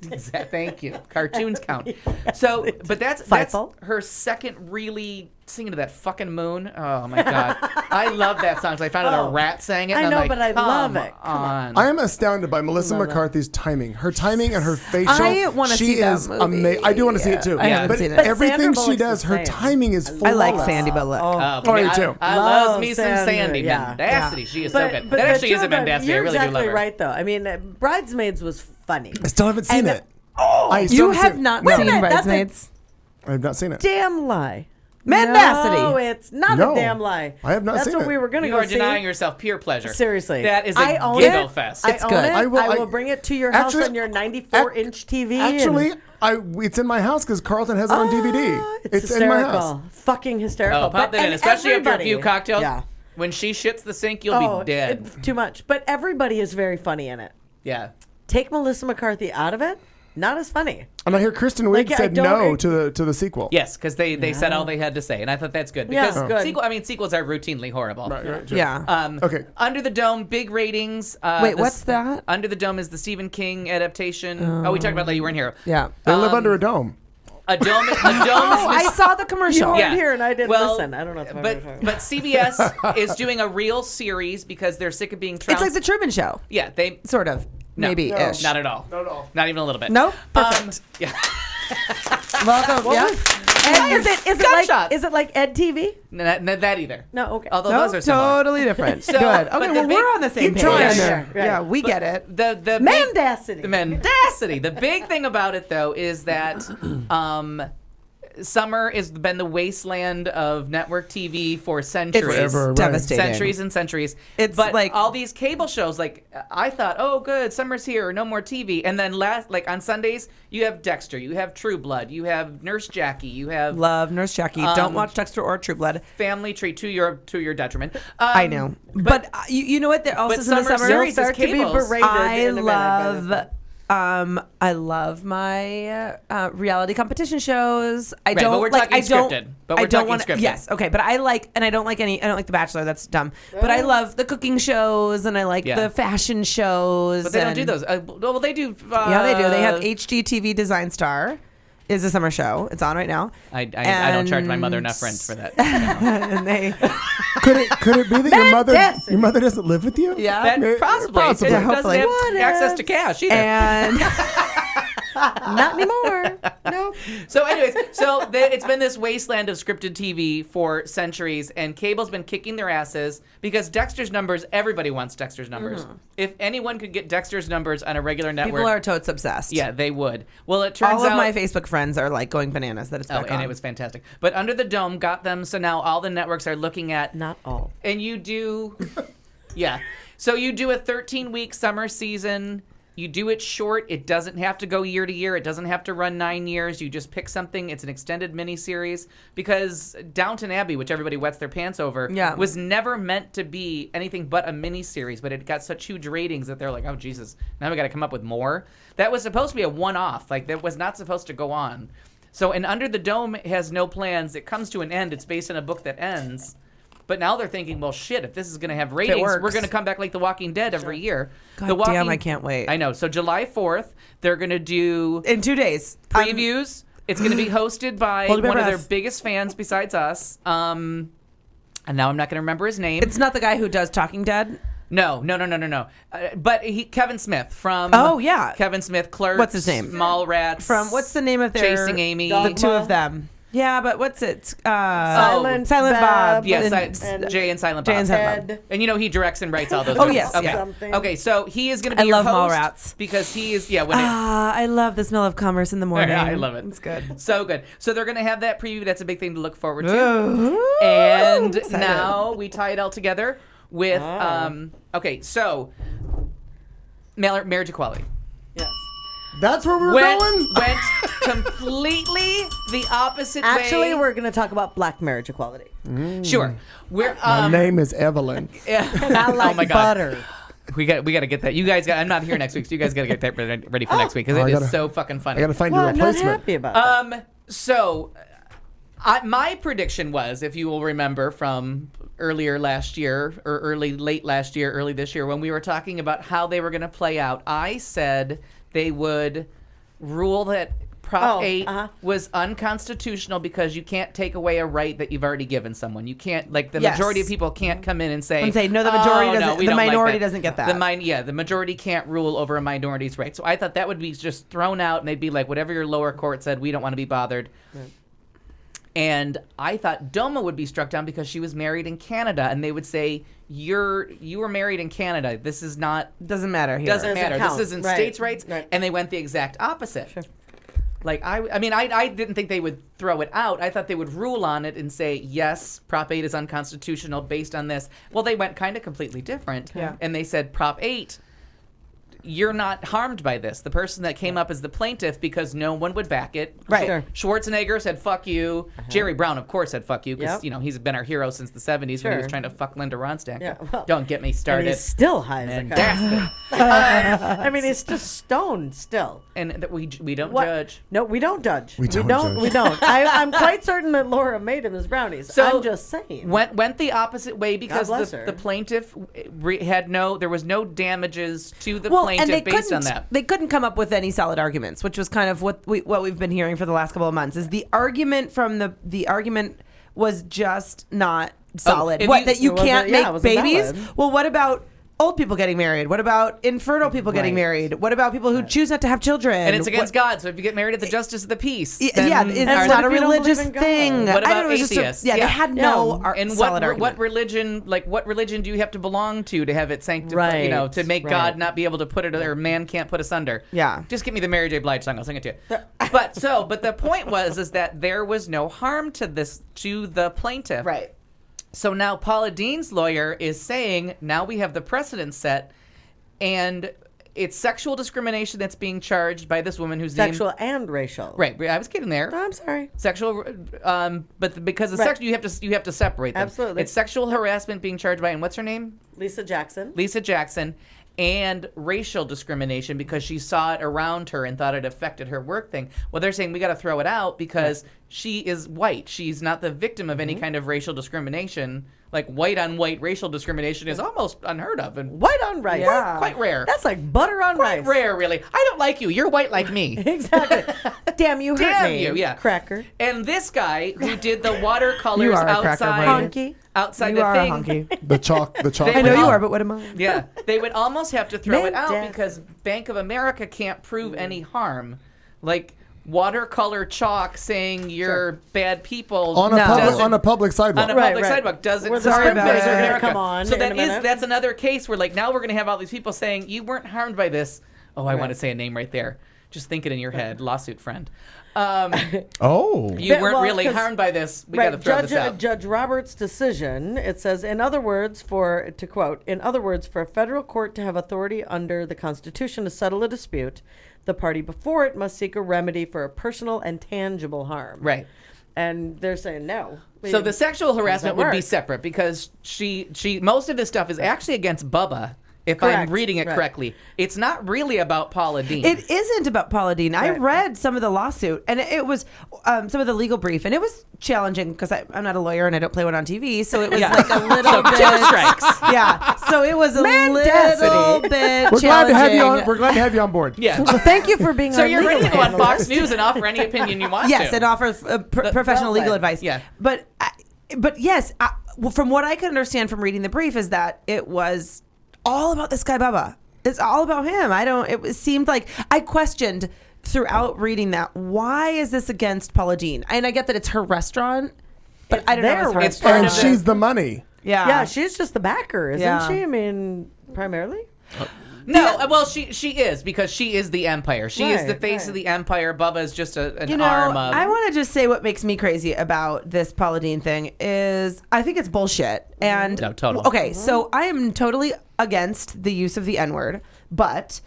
Thank you. Cartoons count. So, but that's Fightful. her second really singing to that fucking moon. Oh my god, I love that song. So I found out a rat sang it. I and know, I'm like, but I love come it. Come on. I am astounded by Melissa McCarthy's timing. Her timing and her facial. I wanna she see that is movie. amazing. I do want to see it too. I haven't but seen it. But everything Sandra she Bullock's does, the her same. timing is I flawless. like Sandy Bullock. Oh, me I, too. I Love love me some Sandra, Sandy. yeah. Mendacity. She is so good. But That actually the is a two of them, Mendacity. I You're really do exactly love her. right, though. I mean, Bridesmaids was funny. I still haven't seen And- it. I still You haven't have seen it. not No. seen Wait a minute, that's a- Bridesmaids? I have not seen it. Damn lie. Mendacity. No, it's not No, a damn lie. I have not That's seen what it. we were going to You go are see. denying yourself peer pleasure. Seriously. That is I a own giggle it. fest. I It's own good. it. I will- I I- will bring it to your house Actually- on your 94-inch TV. Actually, it's in my house because Carlton has it on DVD. It's in my hysterical. house. Fucking hysterical. Oh, pop that in, and especially after a everybody- few cocktails. Yeah. When she shits the sink, you'll be dead. It's too much. But everybody is very funny in it. Yeah. Take Melissa McCarthy out of it, not as funny. And I hear Kristen Wiig Like, I said don't no agree- to the sequel. Yes, because they said all they had to say, and I thought that's good. Yeah, Because good. sequels are routinely horrible. Right, sure. Yeah. Okay. Under the Dome, big ratings. Wait, what's that? Under the Dome is the Stephen King adaptation. Oh, we talked about that. You weren't here. Yeah. They live under a dome. A dome. A dome Oh, is I saw the commercial. You weren't Yeah. here, and I didn't Well, listen. I don't know if but CBS is doing a real series because they're sick of being trounced. It's like the Truman Show. Yeah, they Sort of. no, Maybe-ish. Not at all. Not at all. Not even a little bit. Nope. Perfect. Yeah. Welcome. Yeah. And is it like Ed TV? Not that either. No, okay. Although No, those are similar. totally different. So, Good. but Okay, the well, big- we're on the same Keep page. trying Yeah, there. right. Yeah, we get it. The big- Mendacity. The Mendacity. The big thing about it, though, is that summer has been the wasteland of network TV for centuries. Forever, right. Devastating. Centuries and centuries. It's but like- all these cable shows, like I thought, oh good, summer's here, no more TV. And then on Sundays, you have Dexter, you have True Blood, you have Nurse Jackie, you have Love Nurse Jackie. Don't watch Dexter or True Blood. Family Tree to your detriment. I know. But you know what? There also but is in the summer summer. series is Start to be cables. berated I in a minute by this. I love my reality competition shows. I Right, don't but we're like. talking I don't. scripted. But we're I don't talking want. scripted. Yes, okay, but I like, and I don't like any. I don't like The Bachelor. That's dumb. But I love the cooking shows, and I like Yeah. the fashion shows. But they don't do and- those. Well, they do. Yeah, they do. They have HGTV Design Star. Is a summer show. It's on right now. I don't charge my mother enough rent for that. And they Could it be that your mother doesn't live with you? Yeah. That possibly. Possibly. It doesn't Hopefully. have What access if? to cash either. and Not anymore. Nope. So, anyways, it's been this wasteland of scripted TV for centuries, and cable's been kicking their asses because Dexter's numbers. Everybody wants Dexter's numbers. If anyone could get Dexter's numbers on a regular network, people are totes obsessed. yeah, they would. Well, it turns All of out my Facebook friends are like going bananas that it's back on. and it was fantastic. But Under the Dome got them, so now all the networks are looking at. Not all. And you do, yeah. So you do a 13-week summer season. You do it short. It doesn't have to go year to year. It doesn't have to run 9 years. You just pick something. It's an extended miniseries because Downton Abbey, which everybody wets their pants over, was never meant to be anything but a miniseries. But it got such huge ratings that they're like, oh, Jesus, now we got to come up with more. That was supposed to be a one-off. Like, that was not supposed to go on. So, and Under the Dome has no plans. It comes to an end. It's based on a book that ends. But now they're thinking, well, shit, if this is going to have ratings, we're works. going to come back like The Walking Dead every year. God damn, I can't wait. I know. So July 4th, they're going to do... In 2 days. Previews. It's going to be hosted by Hold your one of their breath. biggest fans besides us. And now I'm not going to remember his name. It's not the guy who does Talking Dead? No. But Kevin Smith from... Oh, yeah. Kevin Smith, Clerks. What's his name? Mallrats. From, what's the name of their... Chasing Amy. The two of them. Yeah, but what's it? Silent Bob. Yes, Jay and Silent Bob. And he directs and writes all those movies. Yes. Okay. Okay, so he is going to be I your love host Mallrats. because he is, I love the smell of commerce in the morning. Yeah, I love it. It's good. So good. So they're going to have that preview. That's a big thing to look forward to. And now we tie it all together with, okay, so marriage equality. Yes. That's where we're going? Went completely the opposite way. Actually, we're going to talk about black marriage equality. Sure. We're, My name is Evelyn. Not like oh my God. butter. We got to get that. You guys I'm not here next week, so you guys got to get that ready for next week because it is so fucking funny. I got to find your replacement. I'm not happy about that. So my prediction was, if you will remember from earlier last year or late last year, early this year, when we were talking about how they were going to play out, I said they would rule that Prop 8 was unconstitutional because you can't take away a right that you've already given someone. You can't, like, the majority of people can't come in and say, no, the majority doesn't. we The don't like minority that." doesn't get that. The majority can't rule over a minority's right. So I thought that would be just thrown out, and they'd be like, whatever your lower court said, we don't want to be bothered. Right. And I thought Doma would be struck down because she was married in Canada, and they would say, you were married in Canada. This is not... Doesn't matter here. Doesn't matter. This isn't states' rights. Right. And they went the exact opposite. Sure. Like, I didn't think they would throw it out. I thought they would rule on it and say, yes, Prop 8 is unconstitutional based on this. Well, they went kind of completely different. Yeah. And they said, Prop 8, you're not harmed by this. The person that came up as the plaintiff, because no one would back it. Right. Sure. Schwarzenegger said, fuck you. Jerry Brown, of course, said, fuck you, because, he's been our hero since the 70s when he was trying to fuck Linda Ronstadt. Yeah, well, don't get me started. And he's still high as a kite. I mean, he's just stoned still. And we don't judge. No, we don't judge. We don't. I'm quite certain that Laura made him as brownies. So I'm just saying. Went the opposite way because the plaintiff there was no damages to the plaintiff based on that. They couldn't come up with any solid arguments, which was kind of what we've been hearing for the last couple of months. Is the argument from the argument was just not solid. That you can't make babies? Valid. Well, what about old people getting married? What about infertile people getting married? What about people who choose not to have children? And it's against God. So if you get married at the justice of the peace, it's not a religious thing. What about atheists? They had no solid argument. What religion do you have to belong to have it sanctified? Right. To make God not be able to put it, or man can't put asunder. Yeah. Just give me the Mary J. Blige song. I'll sing it to you. But the point is that there was no harm to the plaintiff. Right. So now Paula Dean's lawyer is saying, now we have the precedent set, and it's sexual discrimination that's being charged by this woman who's sexual and racial. Right, I was getting there. I'm sorry. Sexual, but because of sexual, you have to separate them. Absolutely. It's sexual harassment being charged by, and what's her name? Lisa Jackson. And racial discrimination because she saw it around her and thought it affected her work thing. Well, they're saying we got to throw it out because she is white. She's not the victim of any kind of racial discrimination. Like, white on white racial discrimination is almost unheard of. And white on rice. Yeah. Quite rare. That's like butter on rice. Quite rare, really. I don't like you. You're white like me. Exactly. Damn, you hurt me. Damn you, yeah. Cracker. And this guy who did the watercolors outside the thing. The chalk. I know you are, but what am I? Yeah. They would almost have to throw it out because Bank of America can't prove any harm. Like, watercolor chalk saying you're bad people on a public sidewalk. On a public sidewalk doesn't. Sorry about it. Come on. So that's another case where, like, now we're going to have all these people saying you weren't harmed by this. Oh, I want to say a name right there. Just think it in your head. Lawsuit friend. You weren't really harmed by this. We got to throw this out. Judge Roberts' decision, it says, in other words, for a federal court to have authority under the Constitution to settle a dispute, the party before it must seek a remedy for a personal and tangible harm. Right. And they're saying no. So the sexual harassment would be separate because she most of this stuff is actually against Bubba. If I'm reading it correctly, it's not really about Paula Dean. It isn't about Paula Dean. I read some of the lawsuit, and it was some of the legal brief, and it was challenging because I'm not a lawyer and I don't play one on TV, so it was like a little bit. 2 strikes. Yeah, so it was a little bit. We're glad to have you on. We're glad to have you on board. Yeah. Well, thank you for being. So you're ready to go on Fox News and offer any opinion you want. Yes, and offer professional legal advice. Yeah, but yes, from what I could understand from reading the brief is that it was all about this guy Bubba. It's all about him. It seemed like I questioned, throughout reading that, why is this against Paula Deen? And I get that it's her restaurant, but I don't know. It's her restaurant. And she's the money. Yeah. Yeah, she's just the backer, isn't Yeah. she? I mean, primarily. No, well, she is, because she is the empire. She is the Right, face of the empire. Bubba is just an You know, arm of. I want to just say what makes me crazy about this Paula Deen thing is I think it's bullshit. And No, total. Okay, so I am totally against the use of the N-word, but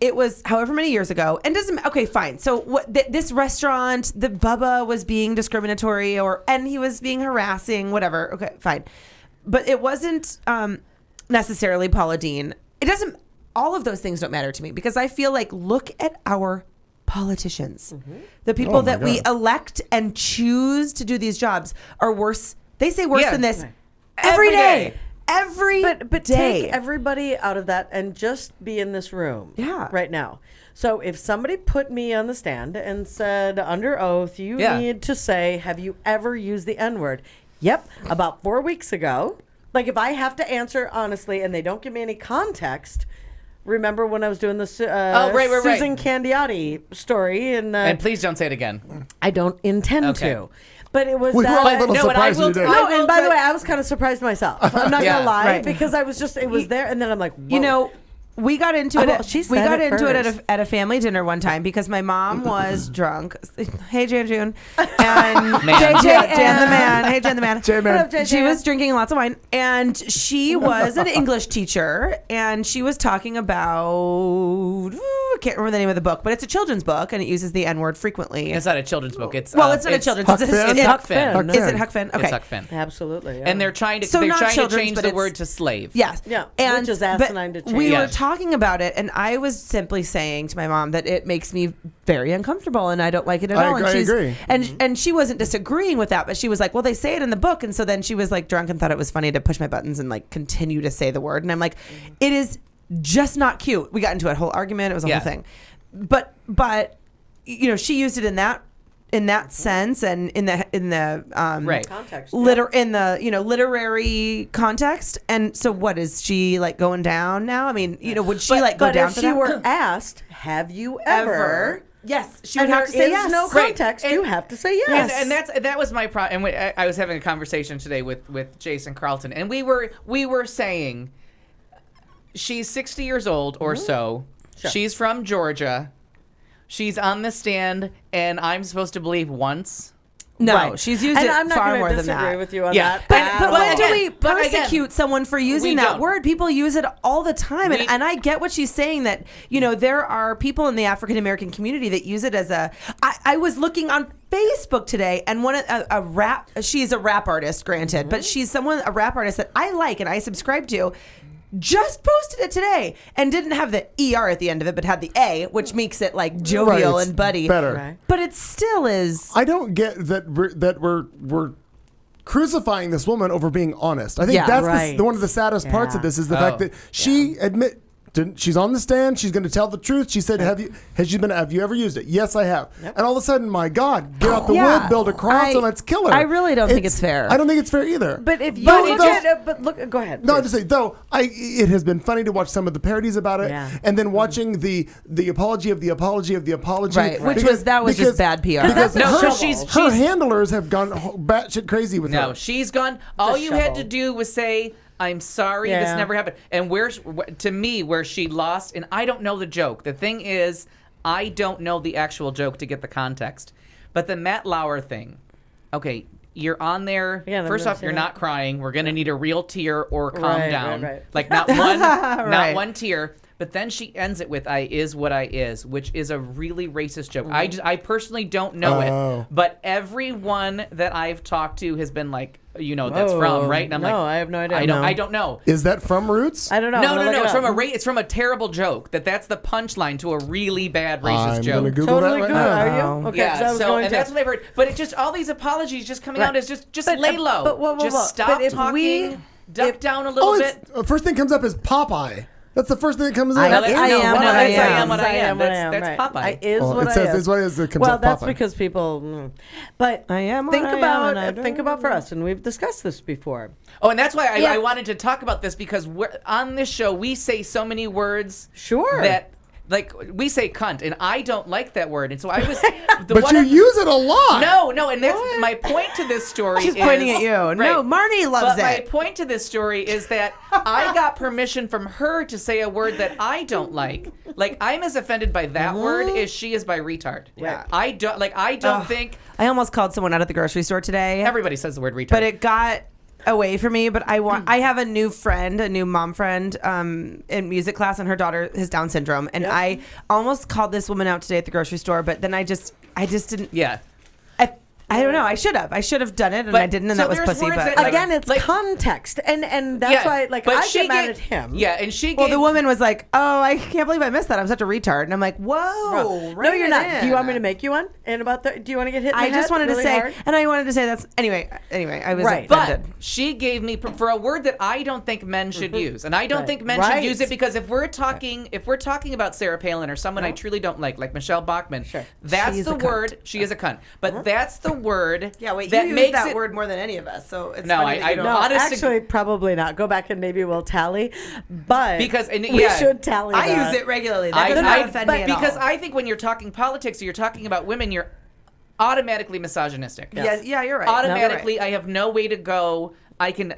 it was however many years ago, and doesn't. Okay, fine. So what? This restaurant, the Bubba was being discriminatory, and he was being harassing, whatever. Okay, fine, but it wasn't necessarily Paula Deen. It doesn't. All of those things don't matter to me because I feel like look at our politicians. The people that we elect and choose to do these jobs are worse. They say worse than this every day. Every But day. take everybody out of that and just be in this room right now. So if somebody put me on the stand and said under oath, you need to say, have you ever used the N-word? Yep, about 4 weeks ago. Like if I have to answer honestly and they don't give me any context, remember when I was doing the Susan Candiotti story? And please don't say it again. I don't intend to. But it was We were all a little surprised you did. No, and by the way, I was kind of surprised myself. I'm not Yeah. gonna lie, Right. because I was just, it was there, and then I'm like, whoa. You know, we got into it. She said it first. At a family dinner one time because my mom was drunk. Hey, Jan June, and Jan the man. Hey, Jan the man. J-Man. She was drinking lots of wine, and she was an English teacher, and she was talking about I can't remember the name of the book, but it's a children's book, and it uses the N-word frequently. It's not a children's book. It's it's not a children's. Huck It's Finn? Huck Finn. Is it Huck Finn? Okay. It's Huck Finn. Absolutely. Yeah. And they're trying to So not children's, change but the it's- word to slave. Yes. Yeah, And which is but asinine to change. we were Yes. talking about it, and I was simply saying to my mom that it makes me very uncomfortable, and I don't like it at all. And I she's, agree. And she wasn't disagreeing with that, but she was like, "Well, they say it in the book," and so then she was like drunk and thought it was funny to push my buttons and like continue to say the word, and I'm like, "It is just not cute." We got into a whole argument. It was a whole thing, but you know, she used it in that sense and in the Context, in the literary context. And so what is she like going down now? I mean, you know, would she like go but down if for she that? were asked, have you ever? Yes, she would And have there to say is yes. no Right. context. And- You have to say yes. And that was my problem. And I was having a conversation today with Jason Carlton, and we were saying she's 60 years old or so. Sure. She's from Georgia. She's on the stand, and I'm supposed to believe once. No, Right. she's used and it I'm not far gonna more than disagree that. with you on Yeah. that. But at when all. do we But again, persecute someone for using we that don't. word? People use it all the time, We- and I get what she's saying. That there are people in the African American community that use it as a. I was looking on Facebook today, and a rap. She's a rap artist, granted, but she's a rap artist that I like and I subscribe to. Just posted it today and didn't have the ER at the end of it, but had the A, which makes it like jovial Right, it's and buddy. better. Right. But it still is. I don't get that we're crucifying this woman over being honest. I think Yeah, that's right. one of the saddest parts of Yeah. this is the fact that she she's on the stand. She's going to tell the truth. She said, "Have you ever used it?" Yes, I have. Yep. And all of a sudden, my God, get out the Yeah. wood, build a cross, and let's kill her. I really don't think it's fair. I don't think it's fair either. But if you Though- look though- at it, but look, go ahead. No, I'm please. just saying, though, it has been funny to watch some of the parodies about it, Yeah. and then watching the apology of the apology of the apology. Right, which was just bad PR. Because No, her, she's- her handlers have gone batshit crazy with her. No, she's gone. All you had to do was say, "I'm sorry, this Yeah. never happened." And where she lost, and I don't know the joke. The thing is, I don't know the actual joke to get the context. But the Matt Lauer thing, okay, you're on there. Yeah, First I've off, seen you're that. not crying. We're gonna need a real tear or calm Right, down. right. Like not one, Right. not one tear. But then she ends it with "I is what I is," which is a really racist joke. I personally don't know it, but everyone that I've talked to has been like, that's from, right? And I'm like, I have no idea. I don't know. Is that from Roots? I don't know. No, I'm gonna look It's it from up. it's from a terrible joke. That's the punchline to a really bad racist I'm joke. gonna Google Totally that right good. now. Are you? Okay, Yeah, 'cause I was so going and to. that's what I've heard. But it just all these apologies just coming Right. out as just But, lay low. but whoa, just stop but if talking. Duck down a little Oh, bit. first thing comes up is Popeye. That's the first thing that comes in. I No, that's- am no, what no, I that's am. what I am. what I That's right. Popeye. I is Well, what it I says am. it's what it is that comes well, up that's Popeye. because people. But I am what think I am, about and I don't think about for us, and we've discussed this before. Oh, and that's why Yeah. I wanted to talk about this because on this show we say so many words Sure. that like we say cunt, and I don't like that word, and so I was. But you use it a lot. No, and that's my point to this story. She's pointing at you. Right. No, Marnie loves but it. My point to this story is that I got permission from her to say a word that I don't like. Like I'm as offended by that word as she is by retard. Yeah. I don't think. I almost called someone out at the grocery store today. Everybody says the word retard, but it got away from me. But I have a new friend, a new mom friend, in music class, and her daughter has Down syndrome, and I almost called this woman out today at the grocery store, but then I just didn't. Yeah. I don't know. I should have done it, and I didn't, and so that was there's pussy. words But that, Again, it's context, and that's why but I she get mad gave- at him. Yeah, and she. well, gave, the woman was like, "Oh, I can't believe I missed that. I'm such a retard." And I'm like, "Whoa, No, you're not. Do you want me to make you one? And about do you want to get hit? In the I just head wanted really to say, hard? and I wanted to say that's anyway. I was Right. offended. But she gave me for a word that I don't think men should use, and I don't Right. think men Right. should use it because if we're talking about Sarah Palin or someone I truly don't like Michelle Bachmann, that's She's the a cunt. word. She is a cunt, but that's the word. Yeah, wait, that you use makes that it. word more than any of us, so it's No, funny that I you don't. No, honest actually, probably not. Go back and maybe we'll tally. But Because- and we yeah. should tally. I that. use it regularly. That does not offend me at all. because I think when you're talking politics or you're talking about women, you're automatically misogynistic. Yeah, you're right. Automatically, I have no way to go.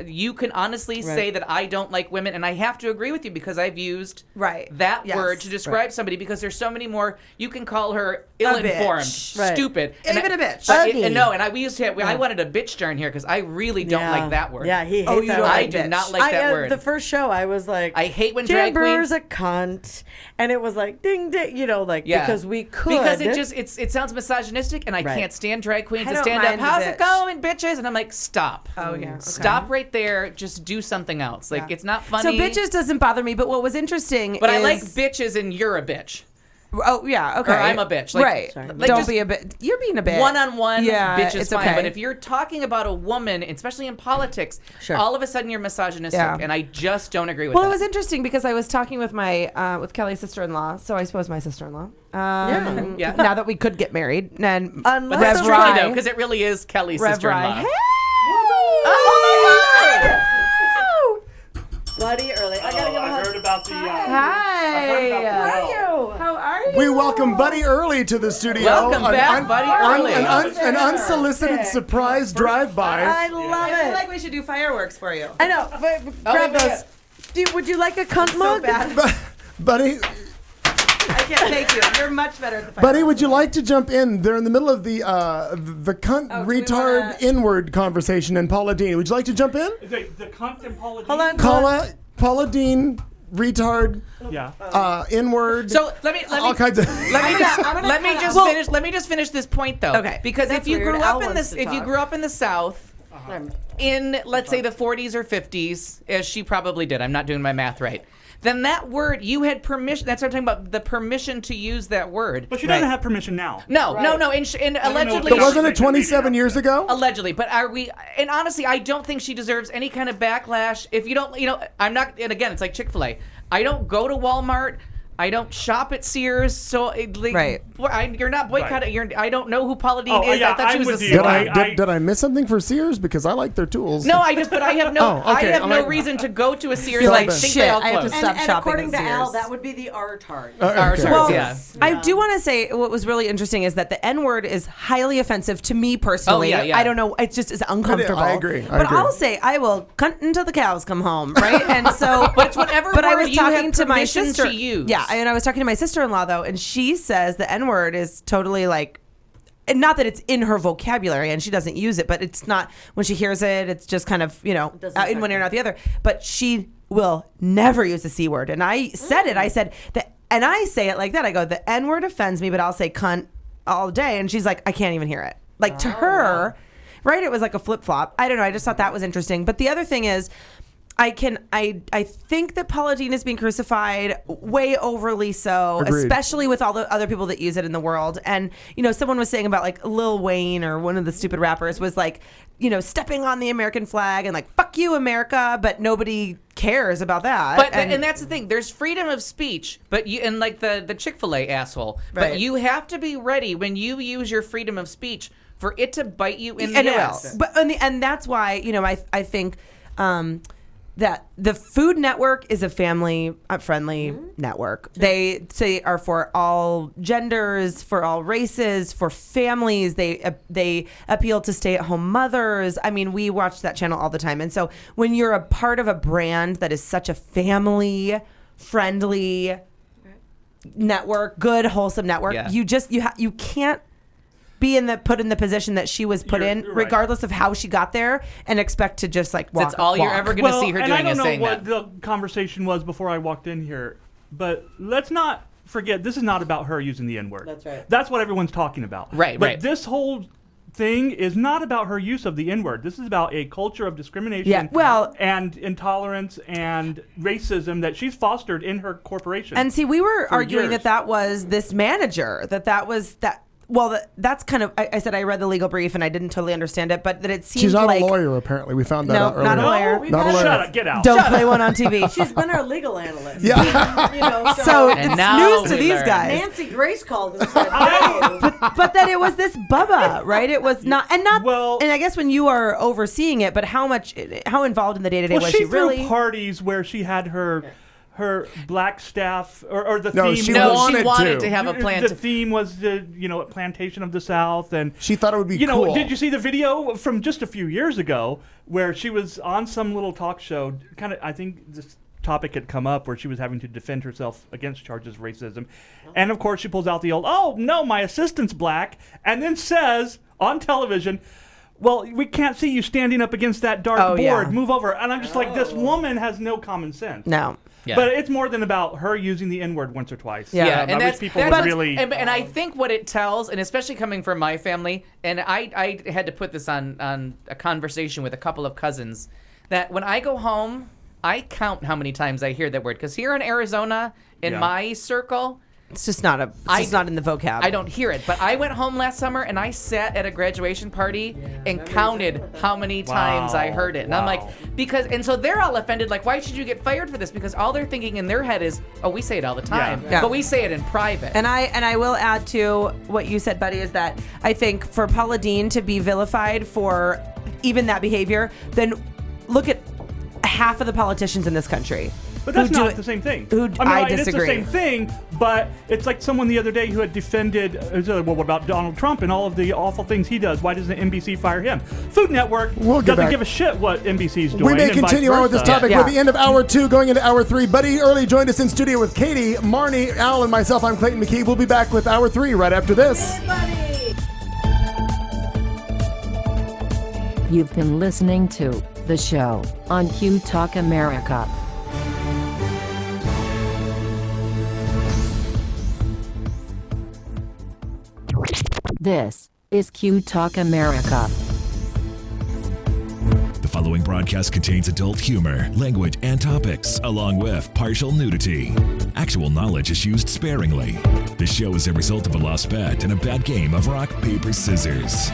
You can honestly say that I don't like women, and I have to agree with you because I've used that word to describe somebody because there's so many more. You can call her ill-informed, bitch. Right. stupid, Even a bitch. We used to. I wanted a bitch during here because I really don't like that word. Yeah, he hates that word. I do not like that word. The first show, I was like, I hate when Jan drag queens. Brewer's a cunt, and it was like, ding ding, because we could. Because it sounds misogynistic, and I can't stand drag queens I to don't stand up. mind How's bitch. it going, bitches? And I'm like, stop. Oh, yeah. Okay. Stop right there. Just do something else. Like it's not funny. So bitches doesn't bother me, but what was interesting But is... I like bitches and you're a bitch. Oh, yeah, okay. Or I'm a bitch. Like, right. like Don't just be a bitch. You're being a bitch. One-on-one, bitch is it's fine. okay. But if you're talking about a woman, especially in politics, all of a sudden you're misogynistic. Yeah. And I just don't agree with Well, that. it was interesting because I was talking with my with Kelly's sister-in-law, so I suppose my sister-in-law. Yeah. Now that we could get married, and Unless That's Rev true, Rye- though, because it really is Kelly's Rev sister-in-law. Rye. Hey! Oh my God! Buddy early. I gotta give a hug. heard about the. Hi. How are you? We welcome Buddy Early to the studio. Welcome back, Buddy Early. An unsolicited surprise drive-by. I love I feel it. like we should do fireworks for you. I know. But grab those. Would you like a cunt mug? bad. Buddy, I can't thank you. You're much better at the fireworks. Buddy, would you like to jump in? They're in the middle of the cunt do we retard wanna- inward conversation in Paula Dean. Would you like to jump in? The cunt and Paula Hold on. Paula Dean, retard, Yeah. inward. So let me all kinds of. let me just finish this point though. Okay. Because That's if you weird. grew Al up in wants this, to if you talk. grew up in the South, in let's say the 40s or 50s, as she probably did, I'm not doing my math right. Then that word you had permission. That's what I'm talking about. The permission to use that word. But she doesn't have permission now. No, and allegedly. But wasn't it 27 years ago? Allegedly, but are we? And honestly, I don't think she deserves any kind of backlash. If you don't, I'm not. And again, it's like Chick-fil-A. I don't go to Walmart. I don't shop at Sears. So, you're not boycotting. I don't know who Paula Dean is. Yeah, I thought she I'm was with a you. star. Did I miss something for Sears? Because I like their tools. No, but I have no. Oh, okay. I have I'm no like- reason to go to a Sears. You're Like, like, think shit, they all I have to closed. stop And shopping according at to Al, Sears. that would be the R-tard. Okay. Well, yeah. I do want to say what was really interesting is that the N-word is highly offensive to me personally. Oh, yeah. I don't know. It just is uncomfortable. I agree. But I'll say I will cunt until the cows come home, right? And so, But it's whatever But I word was you talking have to my permission sister. to use. Yeah, and I was talking to my sister-in-law though, and she says the N-word is totally like. And not that it's in her vocabulary and she doesn't use it, but it's not when she hears it, it's just kind of, out in one ear and out the other. But she will never use the C word. And I said it. I said that, and I say it like that. I go, the N word offends me, but I'll say cunt all day. And she's like, I can't even hear it. Like to her, right? It was like a flip flop. I don't know. I just thought that was interesting. But the other thing is, I think that Paula Dean is being crucified way overly so, Agreed. especially with all the other people that use it in the world. And, someone was saying about like Lil Wayne or one of the stupid rappers was like, stepping on the American flag and like, fuck you, America. But nobody cares about that. But and that's the thing. There's freedom of speech, but like the Chick-fil-A asshole. Right. But you have to be ready when you use your freedom of speech for it to bite you in the and it ass. will. But and that's why, I think that the Food Network is a family-friendly network. They say are for all genders, for all races, for families. They appeal to stay-at-home mothers. I mean, we watch that channel all the time. And so when you're a part of a brand that is such a family-friendly network, good, wholesome network, you can't be put in the position that she was put in, regardless of how she got there, and expect to just like walk. That's all you're ever going to see her doing is saying that. I don't know what the conversation was before I walked in here, but let's not forget this is not about her using the N-word. That's right. That's what everyone's talking about. Right. But this whole thing is not about her use of the N-word. This is about a culture of discrimination and intolerance and racism that she's fostered in her corporation. And see, we were arguing years. that was this manager, that was that. Well, that's kind of. I said I read the legal brief and I didn't totally understand it, but that it seems she's not like a lawyer. Apparently, we found that out earlier. Not a lawyer. Not a lawyer. Shut up! Get out! Don't play one on TV. She's been our legal analyst. Yeah. You know, So And it's now news to we these learn. guys. Nancy Grace called and said, "Hey." But that it was this Bubba, right? It was not. And I guess when you are overseeing it, but how involved in the day to day was she threw really? parties where she had her black staff or the theme. She wanted wanted to have a plant. The theme was the plantation of the South, and she thought it would be cool. Did you see the video from just a few years ago where she was on some little talk show? I think this topic had come up where she was having to defend herself against charges of racism, and of course she pulls out the old, "Oh no, my assistant's black," and then says on television, "Well, we can't see you standing up against that dark board. Yeah. Move over." And I'm just like, this woman has no common sense. No. Yeah. But it's more than about her using the N-word once or twice. Yeah, and I that's wish people would really. And I think what it tells, and especially coming from my family, and I had to put this on a conversation with a couple of cousins, that when I go home, I count how many times I hear that word. Because here in Arizona, in my circle, It's just not not in the vocab. I don't hear it. But I went home last summer and I sat at a graduation party and counted how many times I heard it. And I'm like, and so they're all offended, like, why should you get fired for this? Because all they're thinking in their head is, oh, we say it all the time. Yeah. But we say it in private. And I will add to what you said, Buddy, is that I think for Paula Deen to be vilified for even that behavior, then look at half of the politicians in this country. But that's not the same thing. I disagree. It's the same thing, but it's like someone the other day who had defended, well, what about Donald Trump and all of the awful things he does? Why doesn't NBC fire him? Food Network doesn't give a shit what NBC's doing. We may continue on with this topic. We're at the end of hour 2, going into hour 3. Buddy Early joined us in studio with Katy, Marnie, Al, and myself. I'm Clayton McKee. We'll be back with hour 3 right after this. You've been listening to The Show on Q Talk America. This is Q Talk America. The following broadcast contains adult humor, language, and topics, along with partial nudity. Actual knowledge is used sparingly. The show is a result of a lost bet and a bad game of rock, paper, scissors.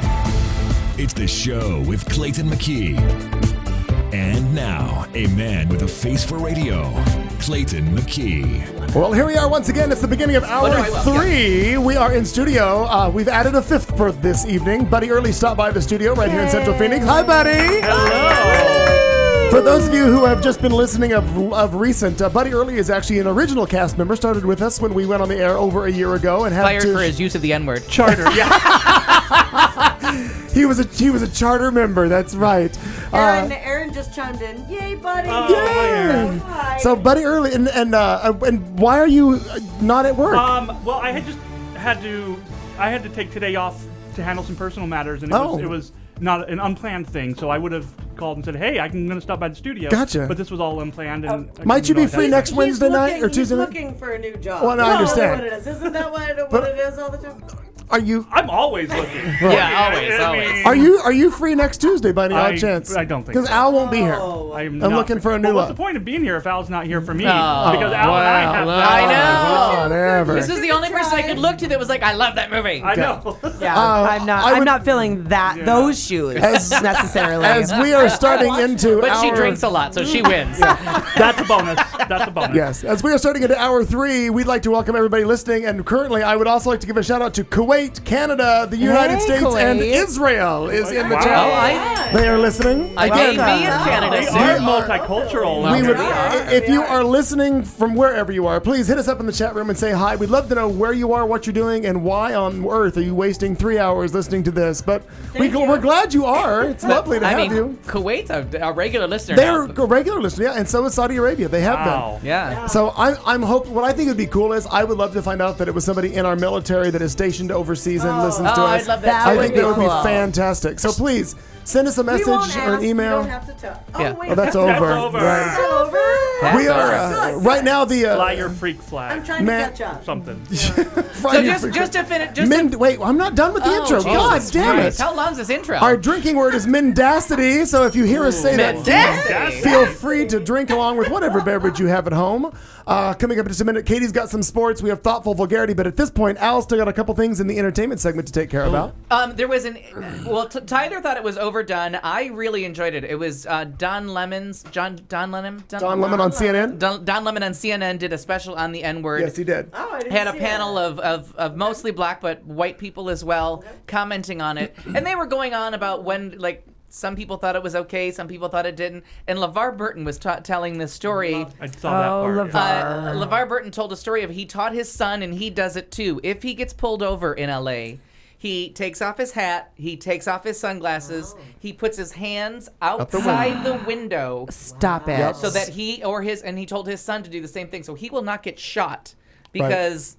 It's The Show with Clayton McKee. And now, a man with a face for radio, Clayton McKee. Well, here we are once again. It's the beginning of hour 3. We are in studio. We've added a 5th for this evening. Buddy Early stopped by the studio right here in Central Phoenix. Hi, Buddy. Hello. For those of you who have just been listening of recent, Buddy Early is actually an original cast member. Started with us when we went on the air over a year ago and had fired for his use of the N-word. Charter, He was a charter member. That's right. Aaron just chimed in. Yay, buddy! Yay! Hi. So, Buddy Early, and why are you not at work? Well, I had to take today off to handle some personal matters, and it was not an unplanned thing. So I would have called and said, "Hey, I'm going to stop by the studio." Gotcha. But this was all unplanned. And Might you be free next Wednesday night or Tuesday night? He's looking for a new job. Well, no, I understand. What it is. Isn't that what it is all the time? Are you? I'm always looking. Yeah, always. Are you free next Tuesday by any odd chance? I don't think because so. Al won't be here. I'm looking for a new. What's the point of being here if Al's not here for me? Oh, because Al and I have. I know. Whatever. This is the only person I could look to that was like, I love that movie. I know. Yeah, I'm not feeling those shoes necessarily. As we are starting into but she drinks a lot, so she wins. That's a bonus. That's a bonus. Yes. As we are starting into hour 3, we'd like to welcome everybody listening. And currently, I would also like to give a shout out to Kuwait Kuwait, Canada, the United States, and Israel is in the chat. They are listening. I Again, may be in Canada We soon. are multicultural. we would, if you are listening from wherever you are, please hit us up in the chat room and say hi. We'd love to know where you are, what you're doing, and why on earth are you wasting 3 hours listening to this. But we're glad you are. It's lovely to have you. Kuwait's a regular listener They're now. a regular listener, yeah, and so is Saudi Arabia. They have been. Yeah. So I'm hoping. What I think would be cool is I would love to find out that it was somebody in our military that is stationed overseas and listens to us. I'd love that. I think that would be fantastic. So please send us a message or an email. You don't have to tell. Oh, Yeah. wait. Oh, that's over. Right. It's over? We are right now the Fly your freak flag. I'm trying to catch up. Something. So just to finish, wait, I'm not done with the intro. God damn it! How long's this intro? Our drinking word is mendacity. So if you hear us say that, Mendacity. feel free to drink along with whatever beverage you have at home. Coming up in just a minute, Katie's got some sports. We have thoughtful vulgarity, but at this point, Al's still got a couple things in the entertainment segment to take care about. There was Tyler thought it was overdone. I really enjoyed it. It was Don Lemon on CNN. Don Lemon on CNN did a special on the N-word. Yes, he did. Oh, I didn't Had a see panel that. of mostly black but white people as well commenting on it, and they were going on about when some people thought it was okay, some people thought it didn't. And LeVar Burton was telling this story. I saw that part. LeVar Burton told a story of he taught his son, and he does it too. If he gets pulled over in L.A., he takes off his hat, he takes off his sunglasses, he puts his hands outside the window. Stop it. Yep. So that he told his son to do the same thing. So he will not get shot because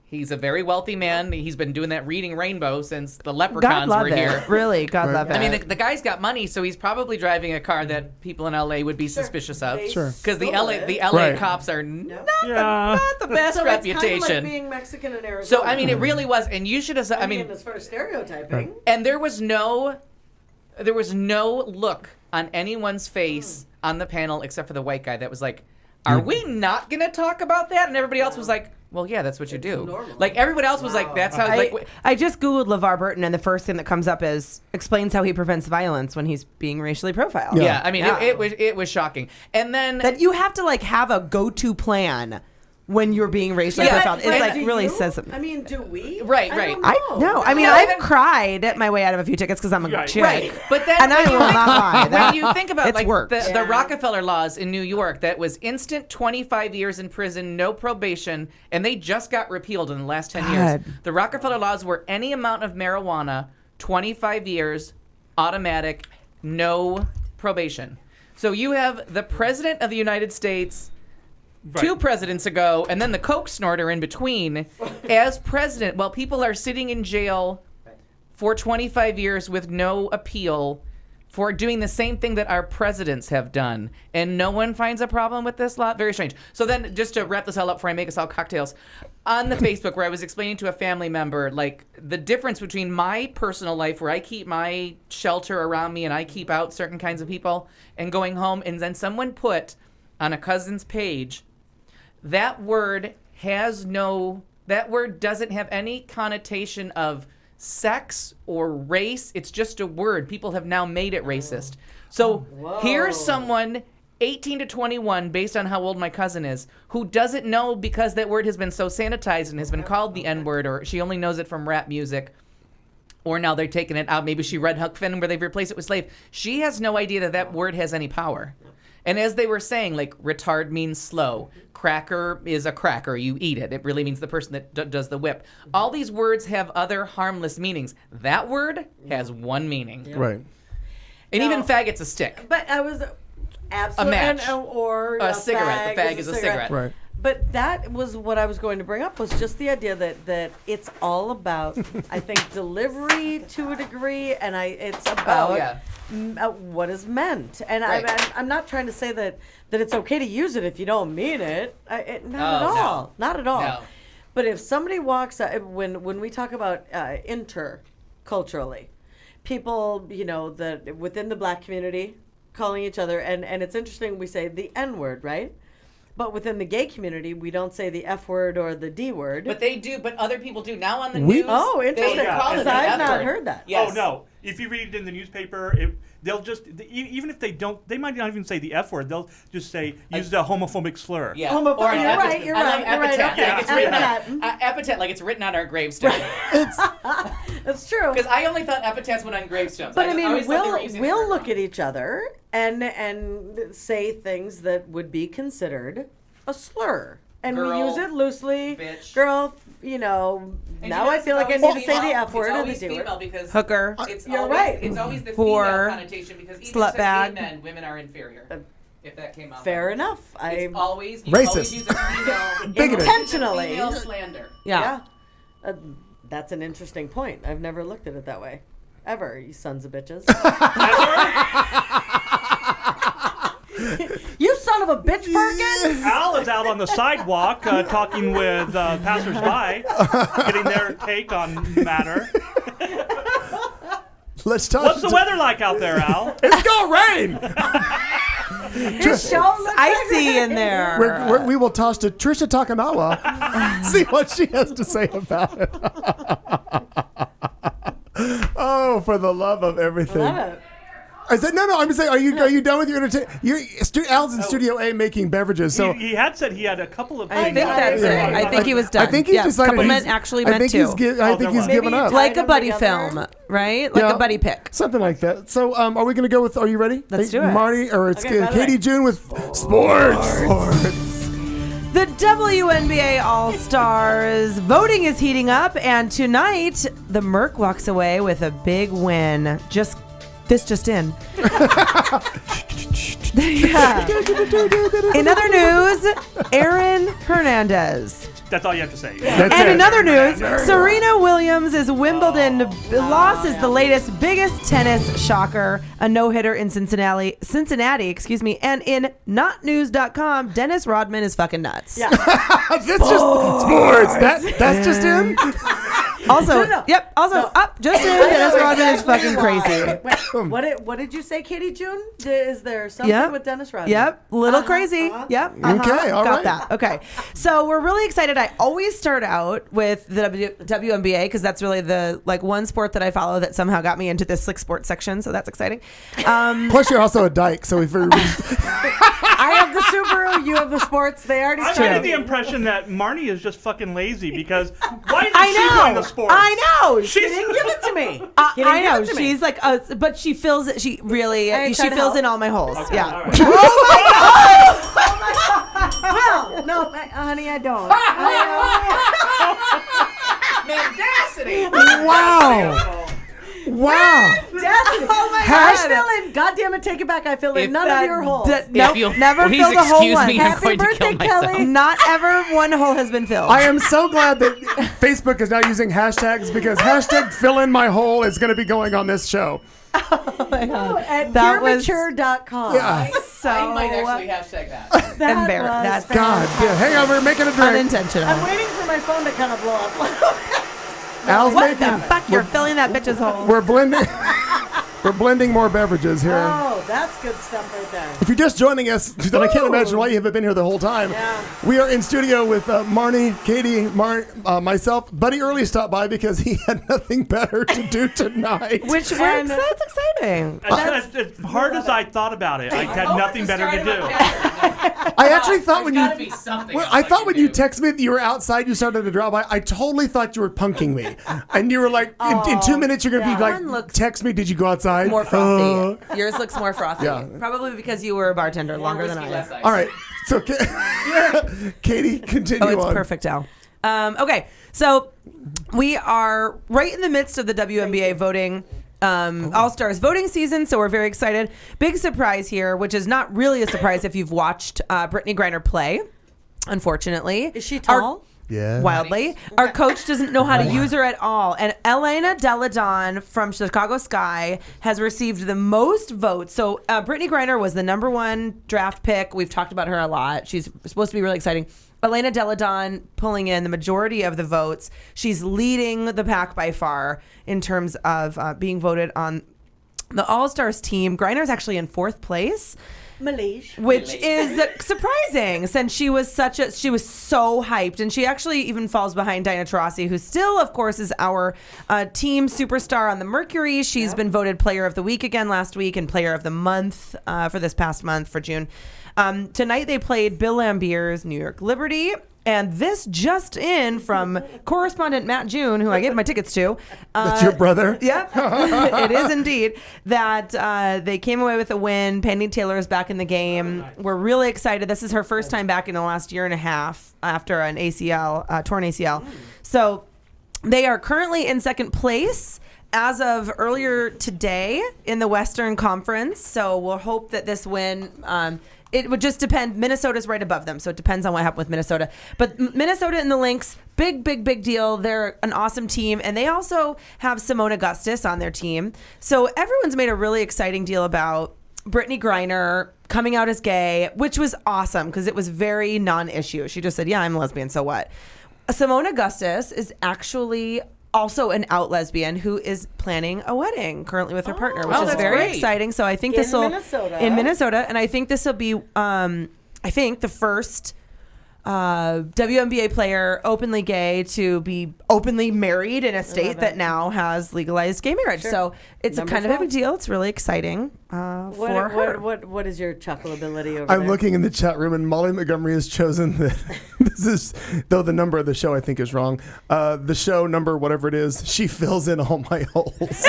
he's a very wealthy man. He's been doing that reading Rainbow since the leprechauns were here. Really, God love it. I mean, the guy's got money, so he's probably driving a car that people in LA would be suspicious of. Sure. Because the LA cops are not the best So reputation. It's kind of like being Mexican in Arizona. So I mean, it really was, and you should have. I mean, as far as stereotyping. And there was no look on anyone's face on the panel except for the white guy that was like, "Are we not going to talk about that?" And everybody else was like, "Well, yeah, that's what you do." Normal. Like everyone else was like, "That's how." I just Googled LeVar Burton, and the first thing that comes up is explains how he prevents violence when he's being racially profiled. Yeah, I mean, it was shocking. And then that you have to have a go-to plan when you're being racially profiled. It's really says something. I mean, do we? Right. I mean, I've cried my way out of a few tickets because I'm a chick. Right, but then and I will not lie. When you think about the Rockefeller laws in New York, that was instant 25 years in prison, no probation, and they just got repealed in the last 10 years. The Rockefeller laws were any amount of marijuana, 25 years, automatic, no probation. So you have the President of the United States 2 presidents ago, and then the coke snorter in between as president, while people are sitting in jail for 25 years with no appeal for doing the same thing that our presidents have done, and no one finds a problem with this law. Very strange. So then, just to wrap this all up before I make us all cocktails, on the Facebook where I was explaining to a family member the difference between my personal life where I keep my shelter around me and I keep out certain kinds of people, and going home, and then someone put on a cousin's page, that word doesn't have any connotation of sex or race. It's just a word. People have now made it racist. So here's someone 18 to 21, based on how old my cousin is, who doesn't know because that word has been so sanitized and has been called the N-word, or she only knows it from rap music, or now they're taking it out. Maybe she read Huck Finn where they've replaced it with slave. She has no idea that word has any power. And as they were saying, retard means slow. Cracker is a cracker. You eat it. It really means the person that does the whip. All these words have other harmless meanings. That word has one meaning. Yeah. Right. And even faggot's a stick. But I was absolutely... A match. Or a cigarette. The fag is a cigarette. Right. But that was what I was going to bring up, was just the idea that it's all about, I think, delivery to a degree, and it's about what is meant. And I'm not trying to say that it's okay to use it if you don't mean it. Not at all. Not at all. No. But if somebody walks out, when we talk about interculturally, people, that within the black community calling each other, and it's interesting, we say the N-word, right? But within the gay community, we don't say the F word or the D word. But they do. But other people do. Now on the news. Oh, interesting. They call it Because the I've F not word. heard that. Yes. Oh, no. if you read it in the newspaper, they'll just even if they don't, they might not even say the F word. They'll just say use a homophobic slur. Yeah. Homophobic. Or You're right. You're right. Epithet. Okay. Like it's written on, epithet, like it's written on our gravestone. That's true. Because I only thought epithets went on gravestones. But I mean, always thought they were using the we'll word look wrong. at each other and say things that would be considered a slur. And Girl, we use it loosely. bitch. Girl, you know, And now you know, I it's feel like I always need to say the female. F word It's or always the D female word. because Hooker. It's You're always, right. It's always the Whore. female connotation because even Slut to bag. gay men, women are inferior. If that came out. Fair enough. It's always Racist. Always use a female Bigoted. Intentionally. Female slander. Yeah. That's an interesting point. I've never looked at it that way. Ever, you sons of bitches. You son of a bitch, Perkins! Al is out on the sidewalk talking with passersby, getting their take on matter. Let's talk. What's the weather like out there, Al? It's gonna rain. This show looks Icy in there. We will toss to Trisha Takanawa. See what she has to say about it. Oh, for the love of everything. Love it. I said no. I'm saying, are you done with your entertainment? Al's in Studio A making beverages. So He had said he had a couple of. I think that's it. I think he was done. I think he's decided. Couple he's- men actually I meant think to. he's given up. Like a buddy film, right? Like a buddy pick. Something like that. So, are we going to go with? Are you ready? Let's do it. Marnie, or it's Okay, by the Katie way. June with sports. The WNBA All-Stars voting is heating up, and tonight the Merc walks away with a big win. This just in. Yeah. In other news, Aaron Hernandez. That's all you have to say. And in other news, Serena Williams' Wimbledon loss is the latest, biggest tennis shocker. A no-hitter in Cincinnati, and in notnews.com, Dennis Rodman is fucking nuts. Yeah. That's just sports. That's just in. Also, No. just in, Dennis Rodman is fucking crazy. Wait, what did you say, Katie June? Is there something with Dennis Rodman? Yep, little crazy. Yep. Okay, all got right. that. Okay, so we're really excited. I always start out with the WNBA because that's really the one sport that I follow that somehow got me into this slick sports section. So that's exciting. Plus, you're also a dyke, so we've. I have the Subaru. You have the sports. They already I'm started. getting the impression that Marnie is just fucking lazy because why isn't she doing the sports? I know. She didn't give it to me. I know. She's like, but she fills it. She really, she fills in all my holes. Okay, Yeah. all right. Oh my God! Well, no, honey, I don't. Mendacity. Wow. Wow. Mendacity. Oh my Hash- God! I fill in. God damn it, take it back. I fill in none of your holes. Nope, you'll never please fill the whole excuse one. me, I'm Happy going to kill birthday, myself. Kelly. Not ever one hole has been filled. I am so glad that Facebook is now using hashtags because hashtag fill in my hole is going to be going on this show. Oh my God. At That was puremature.com. Yeah. so I might actually hashtag that. That That's was God, yeah. Hang on, we're making a drink. unintentional. I'm waiting for my phone to kind of blow up. Al's What making. the fuck? You're filling that bitch's hole. We're blending. We're blending more beverages here. Oh, that's good stuff right there. If you're just joining us, then I can't imagine why you haven't been here the whole time. Yeah. We are in studio with Marnie, Katie, myself. Buddy Early stopped by because he had nothing better to do tonight. Which works. That's exciting. As hard as I thought about it, I had nothing better to do. I actually thought when Gotta be something. I thought when you texted me that you were outside, you started to drop by. I totally thought you were punking me, and you were like, in 2 minutes you're gonna be like, text me. Did you go outside? More frothy. Yours looks more frothy. Yeah. Probably because you were a bartender longer than I am. All right, so Katie, continue Oh, it's on. perfect, Al. Okay, so we are right in the midst of the WNBA voting. All-Stars voting season, so we're very excited. Big surprise here, which is not really a surprise if you've watched Brittany Griner play, unfortunately. Is she tall? Yeah. Wildly. Our coach doesn't know how to use her at all. And Elena Deladon from Chicago Sky has received the most votes. So Brittany Griner was the #1 draft pick. We've talked about her a lot. She's supposed to be really exciting. Elena Deladon pulling in the majority of the votes. She's leading the pack by far in terms of being voted on the All-Stars team, Griner's actually in 4th place. Malaysia. Which is surprising since she was so hyped, and she actually even falls behind Diana Taurasi, who still, of course, is our team superstar on the Mercury. She's been voted Player of the Week again last week and Player of the Month for this past month for June. Tonight they played Bill Lambier's New York Liberty. And this just in from correspondent Matt June, who I gave my tickets to. That's your brother? Yep, it is indeed. That they came away with a win. Penny Taylor is back in the game. We're really excited. This is her first time back in the last year and a half after an torn ACL. So they are currently in 2nd place as of earlier today in the Western Conference. So we'll hope that this win... it would just depend. Minnesota's right above them, so it depends on what happened with Minnesota. But Minnesota and the Lynx, big deal. They're an awesome team, and they also have Simone Augustus on their team. So everyone's made a really exciting deal about Brittany Griner coming out as gay, which was awesome because it was very non-issue. She just said, yeah, I'm a lesbian, so what? Simone Augustus is actually also an out lesbian who is planning a wedding currently with her partner, which is very exciting. So I think this will in Minnesota, and I think this will be the first WNBA player openly gay to be openly married in a state that now has legalized gay marriage. Sure. So it's a kind of a big deal. It's really exciting for her. What is your chuckle ability over I'm there? looking in the chat room, and Molly Montgomery has chosen that this is, though the number of the show I think is wrong. The show number, whatever it is, she fills in all my holes.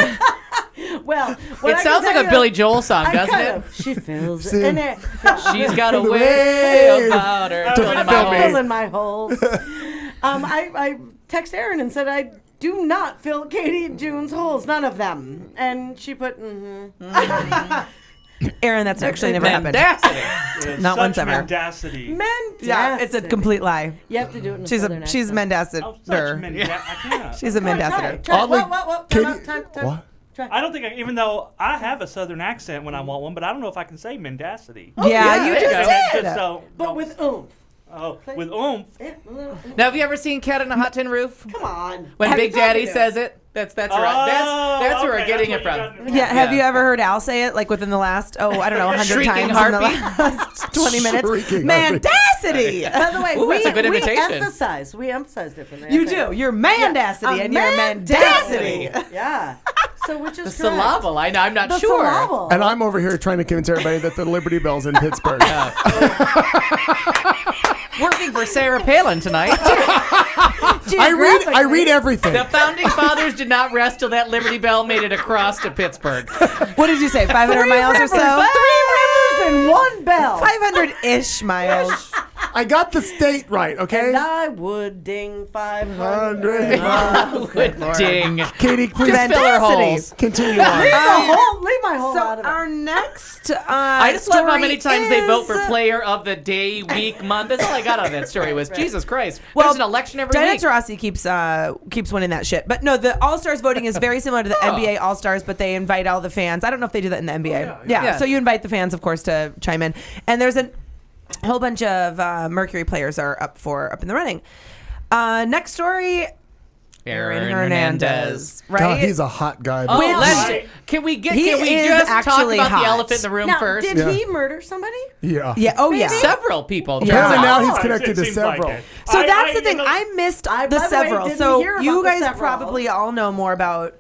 Well, it sounds like a Billy Joel song, doesn't it? She fills in it. She's got a way about her. Filling my holes. I text Erin and said I do not fill Katie and June's holes, none of them. And she put, Erin, that's actually never happened. Not once ever. Mendacity. Yeah, it's a complete lie. You have to do it in a She's southern Mendacity. She's a Mendacity. Time. I don't think, even though I have a southern accent when I want one, but I don't know if I can say mendacity. Yeah, you just did. But with oomph. Oh, with oomph. Now, have you ever seen Cat on a Hot Tin Roof? Come on. When Big Daddy says it, that's where we're getting it from. Yeah, have you ever heard Al say it, like within the last, 100 times in the last 20 minutes? Mendacity! By the way, that's a good imitation. We emphasize differently. You do. You're Mendacity and you're Mendacity. Yeah. So which is the syllable? I'm not sure. Syllable. And I'm over here trying to convince everybody that the Liberty Bell's in Pittsburgh. Working for Sarah Palin tonight. I read everything. The founding fathers did not rest till that Liberty Bell made it across to Pittsburgh. What did you say? 500 miles or so? 3 rivers and 1 bell. 500-ish miles. I got the state right, okay? And I would ding 500 miles. Ding. Katie, please just fill her holes. Continue on. Leave my hole out of it. Our next I just love how many times they vote for player of the day, week, month. That's all I got on that story was, Jesus Christ. There's an election every week. Diana Taurasi keeps winning that shit. But no, the All-Stars voting is very similar to the NBA All-Stars, but they invite all the fans. I don't know if they do that in the NBA. Yeah. So you invite the fans, of course, to chime in. And there's a whole bunch of Mercury players are up in the running. Next story, Aaron Hernandez. Right? God, he's a hot guy. Can we just talk about the elephant in the room first? Did he murder somebody? Yeah. Yeah. Oh, yeah. Several people. Apparently now he's connected to several. So that's the thing. I missed the several. So you guys probably all know more about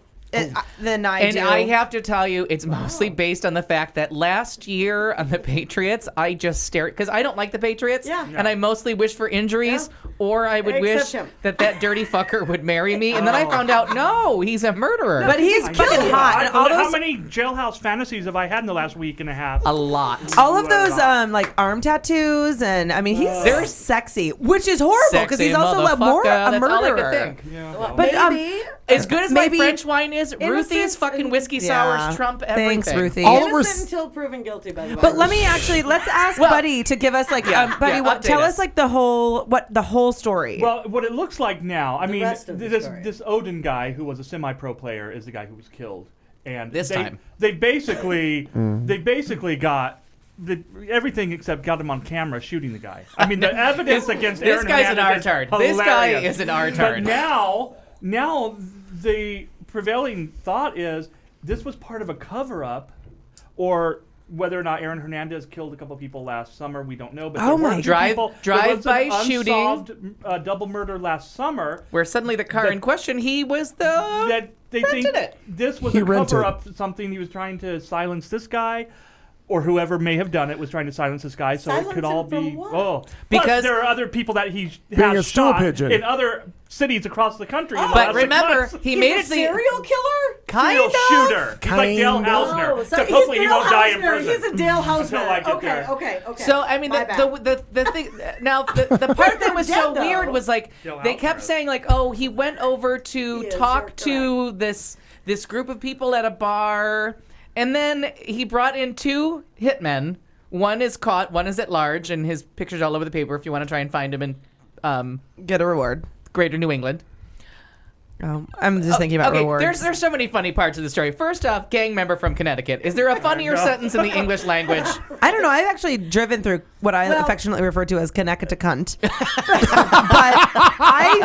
than I do. And I have to tell you, it's mostly based on the fact that last year on the Patriots, I just stared because I don't like the Patriots, and I mostly wish for injuries, or I would wish that dirty fucker would marry me. And then I found out, no, he's a murderer. But he's fucking hot. How many jailhouse fantasies have I had in the last week and a half? A lot. All of those like arm tattoos, and I mean, they're sexy, which is horrible because he's also a murderer. All I could think. But as good as my French wine is, Ruthie's fucking whiskey sours trump everything. Thanks, Ruthie. Innocent until proven guilty, by the way. But let's ask Buddy to give us Buddy, tell us like the whole story. Well, what it looks like now, I mean, this Odin guy who was a semi-pro player is the guy who was killed, and they basically got everything except got him on camera shooting the guy. I mean, the evidence against Aaron Hernandez is hilarious. This guy is an artard. But now the prevailing thought is this was part of a cover-up, or whether or not Aaron Hernandez killed a couple people last summer, we don't know. But Oh my! Drive-by shooting, unsolved double murder last summer, where suddenly the car in question, he was the that they think it. This was a cover-up, something he was trying to silence this guy. Or whoever may have done it was trying to silence this guy, so it could all be because there are other people that he has shot in other cities across the country. But remember, he made it serial killer, serial shooter. He's like Dale Hausner. Oh, so hopefully he won't die in prison. He's a Dale Hausner. Okay. So I mean, the thing now, the part that was so weird was like they kept saying like, oh, he went over to talk to this group of people at a bar. And then he brought in 2 hitmen. One is caught, one is at large, and his picture's all over the paper if you want to try and find him in get a reward. Greater New England. Oh, I'm just thinking about rewards. There's so many funny parts of the story. First off, gang member from Connecticut. Is there a funnier sentence in the English language? I don't know. I've actually driven through what I affectionately refer to as Connecticut cunt. But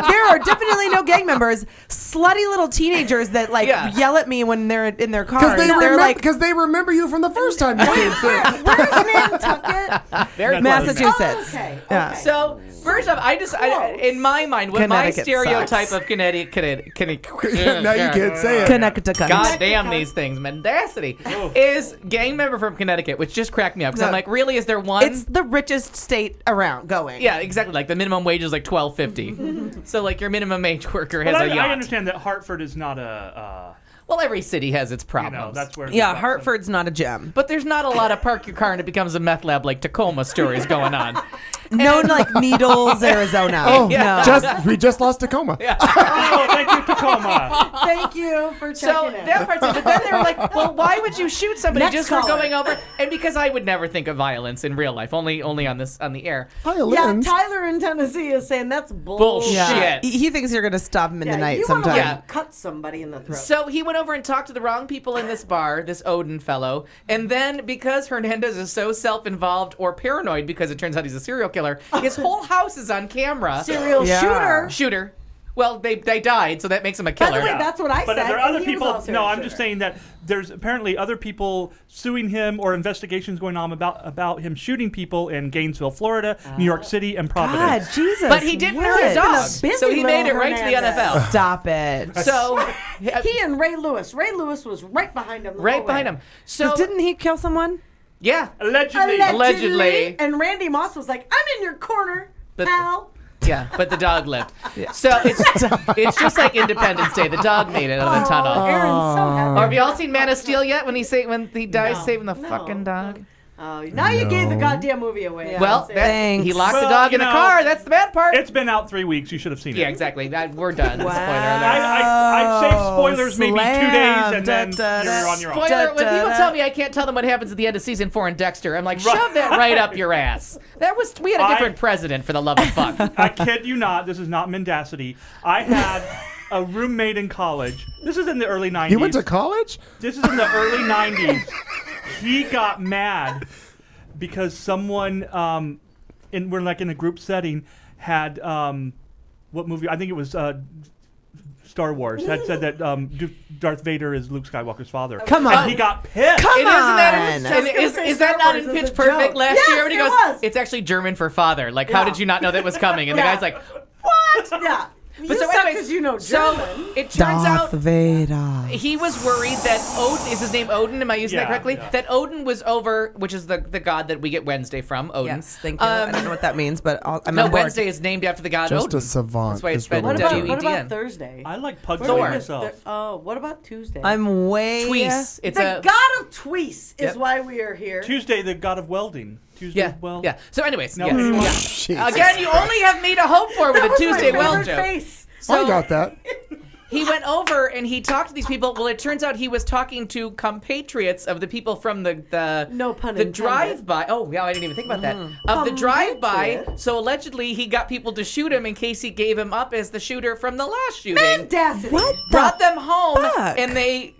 there are definitely no gang members. Slutty little teenagers that yell at me when they're in their cars. Because they remember you from the first time you came through. Where's Nantucket? Very Massachusetts. Okay. Yeah. So first off, I in my mind, what my stereotype of Connecticut. Now you can't say it. Connecticut. God damn these things. Mendacity is gang member from Connecticut, which just cracked me up because I'm like, really? Is there one? It's the richest state around going. Yeah, exactly. Like the minimum wage is like $12.50. So like your minimum wage worker has a yacht. I understand that Hartford is not a. Well, every city has its problems. You know, that's where Hartford's not a gem. But there's not a lot of park your car and it becomes a meth lab like Tacoma stories going on. No, like Needles, Arizona. Oh, no. We just lost Tacoma. Yeah. Oh, thank you, Tacoma. Thank you for checking in. That part's it. But then they were like, well, why would you shoot somebody just for going over? And because I would never think of violence in real life, only on the air. Yeah, Tyler in Tennessee is saying that's bullshit. Yeah. He thinks you're going to stop him in the night you sometime. Yeah, cut somebody in the throat. So he went over and talked to the wrong people in this bar, this Odin fellow, and then because Hernandez is so self-involved or paranoid because it turns out he's a serial killer, his whole house is on camera. Serial shooter. Well, they died, so that makes him a killer. By the way, that's what I said. But there are other people. No, I'm shooter. just saying that there's apparently other people suing him or investigations going on about him shooting people in Gainesville, Florida, New York City, and Providence. God, Jesus. But he didn't hurt his dog, so he made it right to the NFL. Stop it. So he and Ray Lewis. Ray Lewis was right behind him. Right behind him. So didn't he kill someone? Yeah. Allegedly. And Randy Moss was like, I'm in your corner, pal. Yeah, but the dog left. So it's just like Independence Day. The dog made it out of the tunnel. Aaron's so happy. Or have you all seen Man of Steel yet? When he dies saving the fucking dog. Now you gave the goddamn movie away. Well, he locked the dog in the car. That's the bad part. It's been out 3 weeks. You should have seen it. Yeah, exactly. We're done. Wow. Spoiler alert. I'd say spoilers maybe 2 days, and then you're on your own. Spoiler, when people tell me I can't tell them what happens at the end of season 4 in Dexter, I'm like, shove that right up your ass. We had a different president, for the love of fuck. I kid you not. This is not Mendacity. I had a roommate in college. This is in the early 90s. You went to college? This is in the early 90s. He got mad because someone we're like in a group setting had what movie? I think it was Star Wars had said that Darth Vader is Luke Skywalker's father. Come on. And he got pissed. Is that not in Pitch Perfect last year? When he goes, was. it's actually German for father. Like, how did you not know that was coming? And the guy's like, what? Yeah. But so anyways, you know German. It turns out Vader. he was worried that Odin, is his name Odin? Am I using that correctly? Yeah. That Odin was over, which is the god that we get Wednesday from, Odin. Yes, thank you. I don't know what that means, but I'm no, on board. Wednesday is named after the god Just Odin. a savant. That's why it's is what spelled it is. What about W-E-D-N. Thursday? I like Pug Thor. myself. What about Tuesday? I'm way... Tweese. It's the god of Tweese is Yep. why we are here. Tuesday, the god of welding. Tuesday, Yeah. So anyways, No, yes. anymore. Again, you only have me to hope for with a Tuesday weld joke. Face. I got that. He went over and he talked to these people. Well, it turns out he was talking to compatriots of the people from the no pun the intended. drive-by. Oh, yeah, I didn't even think about that. Of the drive-by. So allegedly, he got people to shoot him in case he gave him up as the shooter from the last shooting. Mendacity. What Brought them home, fuck? and they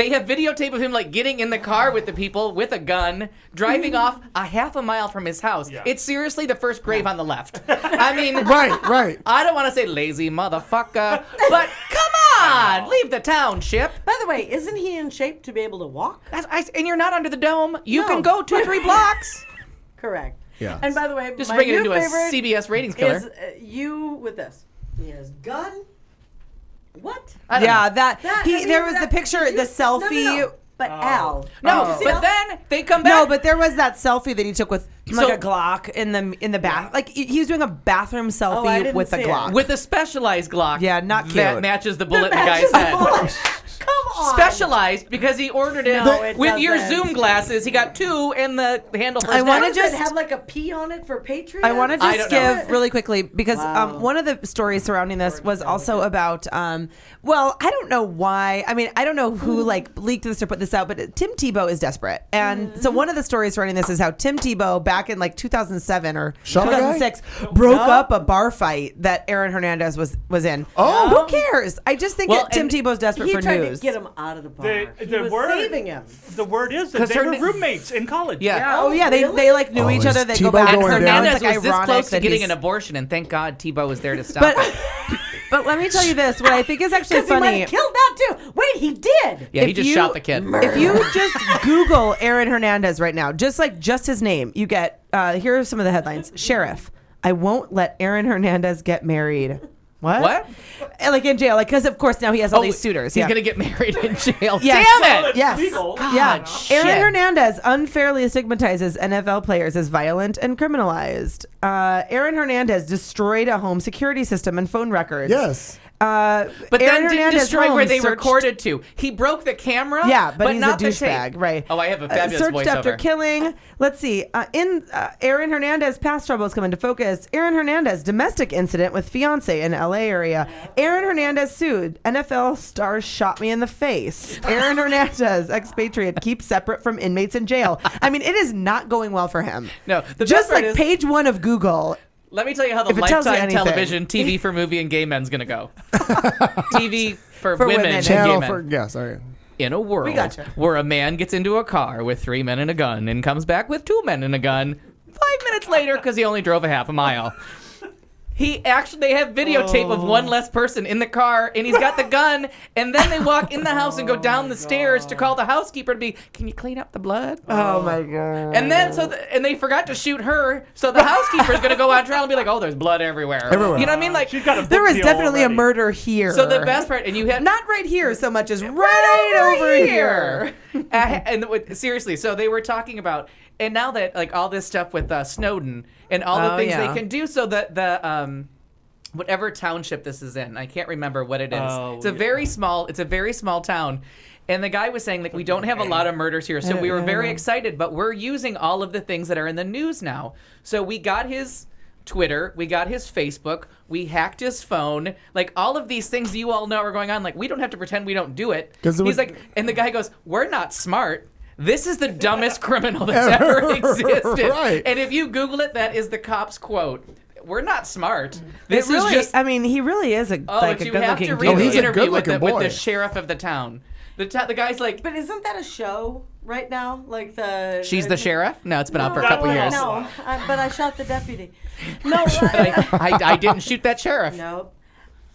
have videotape of him like getting in the car with the people with a gun, driving off a half a mile from his house. Yeah. It's seriously the first grave on the left. I mean, Right. I don't want to say lazy motherfucker, but come on, leave the township. By the way, isn't he in shape to be able to walk? And you're not under the dome. You can go 2-3 blocks. Correct. Yeah. And by the way, Just my bring it new into a favorite CBS ratings killer. Is you with this. He has gun. What? Yeah, there was the picture, the selfie. No. But Al. No, but then they come back. No, but there was that selfie that he took with like a Glock in the bath. Like he was doing a bathroom selfie with a Glock. With a specialized Glock. Yeah, not cute. That matches the bullet in the guy's head. Come on. Specialized because he ordered it with your Zoom glasses. He got 2 and the handle for his I want to Does just it have like a P on it for Patreon? I want to just give really quickly because one of the stories surrounding this was also about. Well, I don't know why. I mean, I don't know who like leaked this or put this out, but Tim Tebow is desperate, and so one of the stories surrounding this is how Tim Tebow back in like 2007 or 2006 broke up a bar fight that Aaron Hernandez was in. Oh, who cares? I just think that Tim Tebow's desperate for tried news. to get him out of the bar. The was word, saving him. The word is that they were roommates in college. Yeah. Oh yeah, they like knew each other. They go back. And Hernandez It's like was this ironic close to that getting he's- an abortion, and thank God Tebow was there to stop it. But let me tell you this: what I think is actually He might funny. have killed that too. Wait, he did. Yeah, he just shot the kid. If you just Google Aaron Hernandez right now, just his name, you get here are some of the headlines. Sheriff, I won't let Aaron Hernandez get married. What? Like in jail, like because of course now he has all these suitors. He's gonna get married in jail. Yes. Damn it! Yes. Legal. Yeah. shit. Aaron Hernandez unfairly stigmatizes NFL players as violent and criminalized. Aaron Hernandez destroyed a home security system and phone records. Yes. But Aaron then didn't Hernandez destroy where they searched- recorded to. He broke the camera. Yeah, but he's not a the tape. douchebag, right? Oh, I have a fabulous searched voiceover. after killing. Let's see. Aaron Hernandez past troubles come into focus. Aaron Hernandez domestic incident with fiance in LA area. Aaron Hernandez sued. NFL star shot me in the face. Aaron Hernandez, expatriate, keeps separate from inmates in jail. I mean, it is not going well for him. No, the just best part like is, page 1 of Google. Let me tell you how the If it tells you Lifetime anything. television TV for movie and gay men's gonna go. TV for For women women. and Channel gay for men. yeah, sorry. In a world gotcha. where a man gets into a car with 3 men and a gun and comes back with 2 men and a gun 5 minutes later because he only drove a half a mile. They have videotape of one less person in the car, and he's got the gun, and then they walk in the house and go down the stairs to call the housekeeper to be, can you clean up the blood? Oh my god. And then and they forgot to shoot her, so the housekeeper's gonna go on trial and be like, oh, there's blood everywhere. Everywhere. You know what I mean? Like, She's got a book There was deal definitely already. a murder here. so the best part, and you have not right here so much as right over here. Seriously, so they were talking about, and now that like all this stuff with Snowden and all the things they can do, so that the whatever township this is in, I can't remember what it is. It's a very small town. And the guy was saying, like, we don't have a lot of murders here, so we were very excited, but we're using all of the things that are in the news now. So we got his Twitter, we got his Facebook, we hacked his phone, like all of these things you all know are going on. Like, we don't have to pretend we don't do it. He's like, and the guy goes, we're not smart. This is the dumbest criminal that's ever existed. Right. And if you Google it, that is the cop's quote. We're not smart. This Really, is just. I mean, he really is a But a you have good-looking to dude. read he's the a interview with good-looking the boy. sheriff of the town. The guy's like, But isn't that a show right now? Like the she's the sheriff? No, it's been out for a couple years. No, but I shot the deputy. No, I didn't shoot that sheriff. no.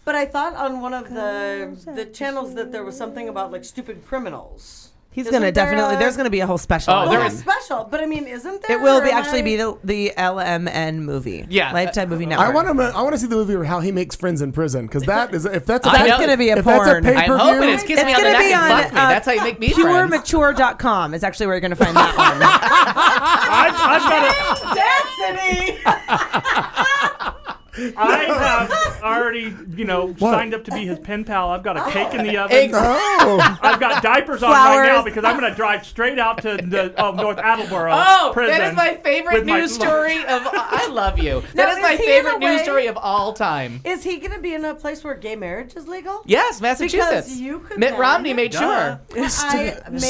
But I thought on one of the channels that there was something about like stupid criminals. He's Isn't gonna there definitely. a- There's gonna be a whole special. Oh, on there him. Well, special, but I mean, isn't there? It will or be am actually I- be the LMN movie. Yeah. Lifetime Movie Network. I want to see the movie where how he makes friends in prison because that is if that's a I know. Gonna be a if that's a porn. pay-per-view, I'm hoping it's Kiss Me on the gonna Neck be and on Fuck Me. That's how you make me friends. PureMature.com is actually where you're gonna find that I've got a. I have already, signed up to be his pen pal. I've got a cake in the oven. Oh. I've got diapers on right now Flowers. because I'm going to drive straight out to the North Attleboro prison. That is my favorite with my news story of. I love you. Now, That is my is he favorite in a news way- story of all time. Is he going to be in a place where gay marriage is legal? Yes, Massachusetts. Because you could Mitt then- Romney made sure.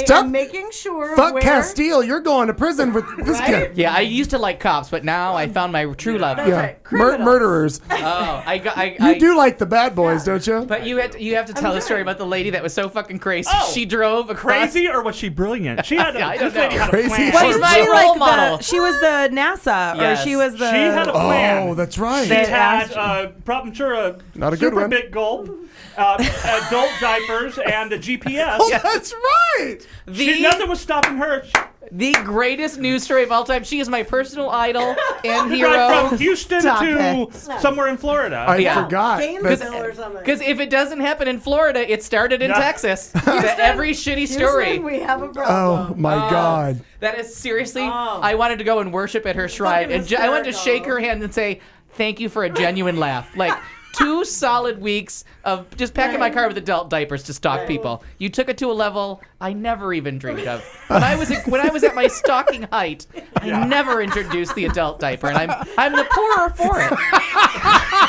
I'm making sure. Fuck where, Castile, you're going to prison with this kid. Yeah, I used to like cops, but now I found my true love. That's right. Criminals. Murderers diapers. I You do like the bad boys, don't you? But you have to tell the story about the lady that was so fucking crazy. Oh. She drove across. Crazy, or was she brilliant? She had I this don't lady know. had a plan. Wasn't my role model. She was the NASA, or Yes. she was the. She had a plan. Oh, that's right. She had, I'm sure, a Not a good super one. big gulp, adult diapers, and a GPS. Oh, that's right. Nothing was stopping her. The greatest news story of all time. She is my personal idol and hero. Right from Houston to somewhere in Florida. I forgot. Because if it doesn't happen in Florida, it started in Texas. Every shitty story. Houston, we have a problem. Oh my God. That is seriously. I wanted to go and worship at her shrine, and I wanted to shake her hand and say thank you for a genuine laugh. Like 2 solid weeks of just packing my car with adult diapers to stalk people. You took it to a level I never even dreamed of. When I was at my stalking height, I never introduced the adult diaper, and I'm the poorer for it.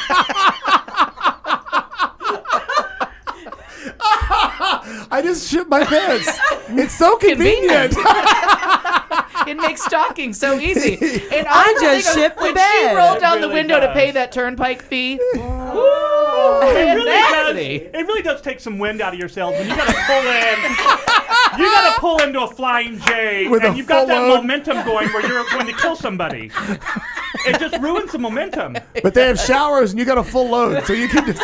I just shit my pants. It's so convenient. It makes stalking so easy. And I just shit the when bed. she rolled down It the really window to does. pay that turnpike fee. It really does take some wind out of your sails when you got to pull in. You got to pull into a Flying J, With and a you've got that full load. momentum going where you're going to kill somebody. It just ruins the momentum. But they have showers and you got a full load, so you can just.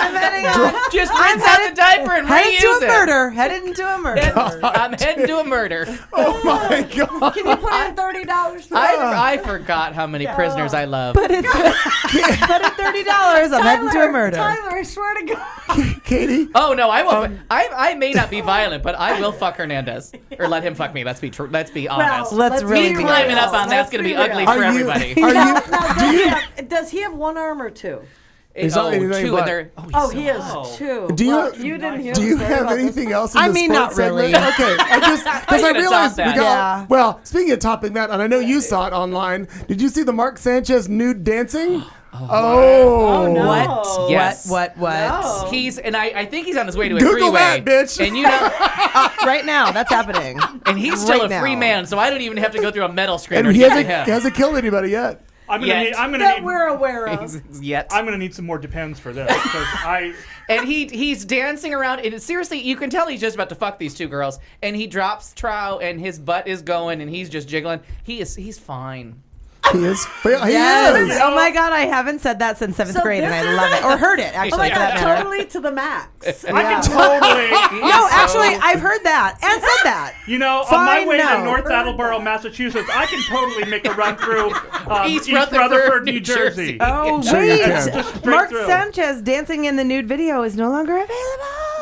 Just rinse out the diaper and Headed to reuse a it. murder. Headed into a murder. I'm heading to a murder. Oh my God. Can you put in $30 for I forgot how many prisoners I love. But at $30, I'm heading to a murder. Tyler, I swear to God. Katie? Oh no, I won't. I may not be violent, but I will fuck Hernandez or let him fuck me. Let's be true. Let's be honest. let's really me be climbing real. up on that's gonna be ugly Are for you- everybody. Are you? Does he have 1 arm or 2? He's Oh, not anything 2 but- and they're. Oh, he has 2. Do you Well, you didn't hear do the you story have about this anything one? else in I the mean, sports not really. segment? Okay, I just because I gonna realized top we that. got. Yeah. Well, speaking of topping that, and I know you saw it online. Did you see the Mark Sanchez nude dancing? Oh, no. What? Yes. What? No. He's and I think he's on his way to a Google three-way. that, bitch. And you know, Right now, that's happening. and he's still Right a free now. man, so I don't even have to go through a metal screen. and he hasn't killed anybody yet. I'm Yet. gonna That need. we're aware of. Yet. I'm gonna need some more depends for this because And he's dancing around, and seriously, you can tell he's just about to fuck these 2 girls. And he drops trow, and his butt is going, and he's just jiggling. He's fine. He is. He Yes. is. Oh my God, I haven't said that since 7th So grade, and this I is love it. Or heard it, actually, Oh my for that God, matter. totally to the max. I can totally. No, actually, I've heard that and said that. You know, on my Fine way now. to North Attleboro, Massachusetts, I can totally make a run through East East Rutherford, Rutherford, New New Jersey. Oh, Sure you wait. can. Just straight Mark through. Sanchez dancing in the nude video is no longer available.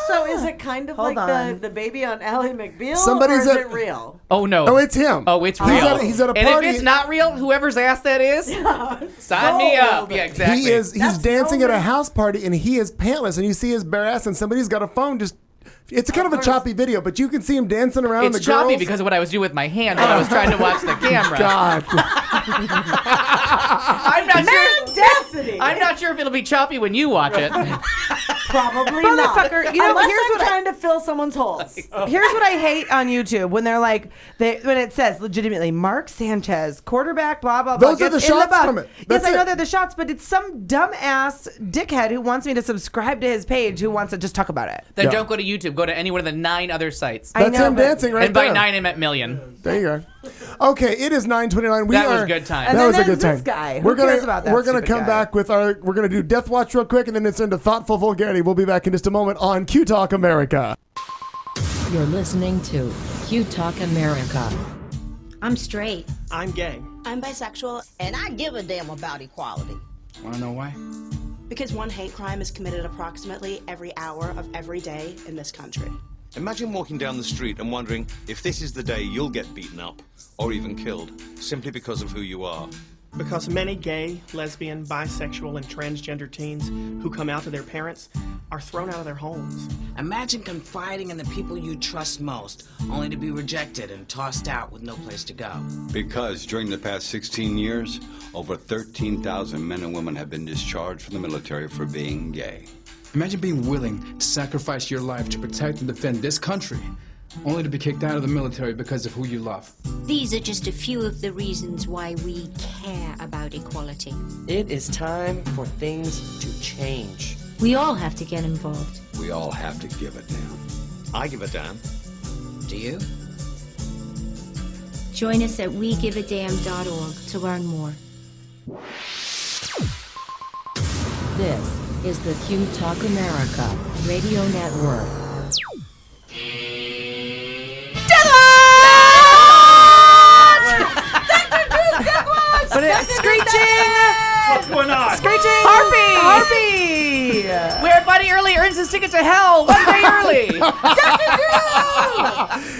So is it kind of Hold like on. the baby on Ally McBeal, Somebody's or is at- it real? Oh no. Oh, it's him. Oh, it's He's real. He's at a and party. if it's not real, whoever's ass that is, sign me up. Yeah, exactly. He's That's dancing at a totally- house party and he is pantless and you see his bare ass and somebody's got a phone just. It's kind of a choppy video, but you can see him dancing around It's the choppy girls. because of what I was doing with my hand when I was trying to watch the camera. God. I'm not sure. Mendacity. I'm not sure if it'll be choppy when you watch it. Probably not. Motherfucker, you know, Unless here's I'm what I- trying to fill someone's holes. Here's what I hate on YouTube when they're like, when it says legitimately Mark Sanchez, quarterback, blah blah blah. Those are the gets in shots buff. from it. Yes, That's I know it. they're the shots, but it's some dumbass dickhead who wants me to subscribe to his page who wants to just talk about it. Then Yeah. don't go to YouTube. Go to any one of the 9 other sites. I That's know, him but- dancing right and by there. 9, I meant million. There you go. Okay, it is 9:29. That was a good time. And That then was a there's good time. this guy. We're Who gonna cares about that we're gonna stupid come guy? back with we're gonna do Death Watch real quick, and then it's into Thoughtful Vulgarity. We'll be back in just a moment on Q Talk America. You're listening to Q Talk America. I'm straight. I'm gay. I'm bisexual, And I give a damn about equality. Wanna know why? because one hate crime is committed approximately every hour of every day in this country. Imagine walking down the street and wondering if this is the day you'll get beaten up or even killed simply because of who you are. Because many gay, lesbian, bisexual, and transgender teens who come out to their parents are thrown out of their homes. Imagine confiding in the people you trust most, only to be rejected and tossed out with no place to go. Because during the past 16 years, over 13,000 men and women have been discharged from the military for being gay. Imagine being willing to sacrifice your life to protect and defend this country, only to be kicked out of the military because of who you love. These are just a few of the reasons why we care about equality. It is time for things to change. We all have to get involved. We all have to give a damn. I give a damn. Do you? Join us at wegiveadamn.org to learn more. This is the Q Talk America Radio Network. But it's screeching! What's going on? Screeching! Harpy! Where Buddy Early earns his ticket to hell 1 day early.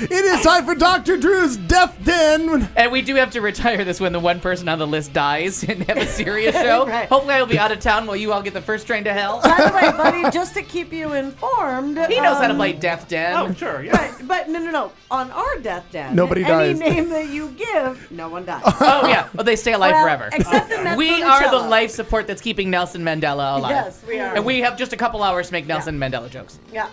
It is time for Dr. Drew's Death Den. And we do have to retire this when the one person on the list dies and have a serious show. Right. Hopefully I will be out of town while you all get the first train to hell. By the way, buddy, just to keep you informed, He knows how to play Death Den. Oh, sure, yeah. But no. On our death den, Nobody dies. Any name that you give, no one dies. Oh, yeah. Well, they stay alive Well, forever. except in that We are the Funicello. life support that's keeping Nelson Mandela alive. Yes, we are. And we have just a couple hours to make Nelson Mandela jokes. Yeah.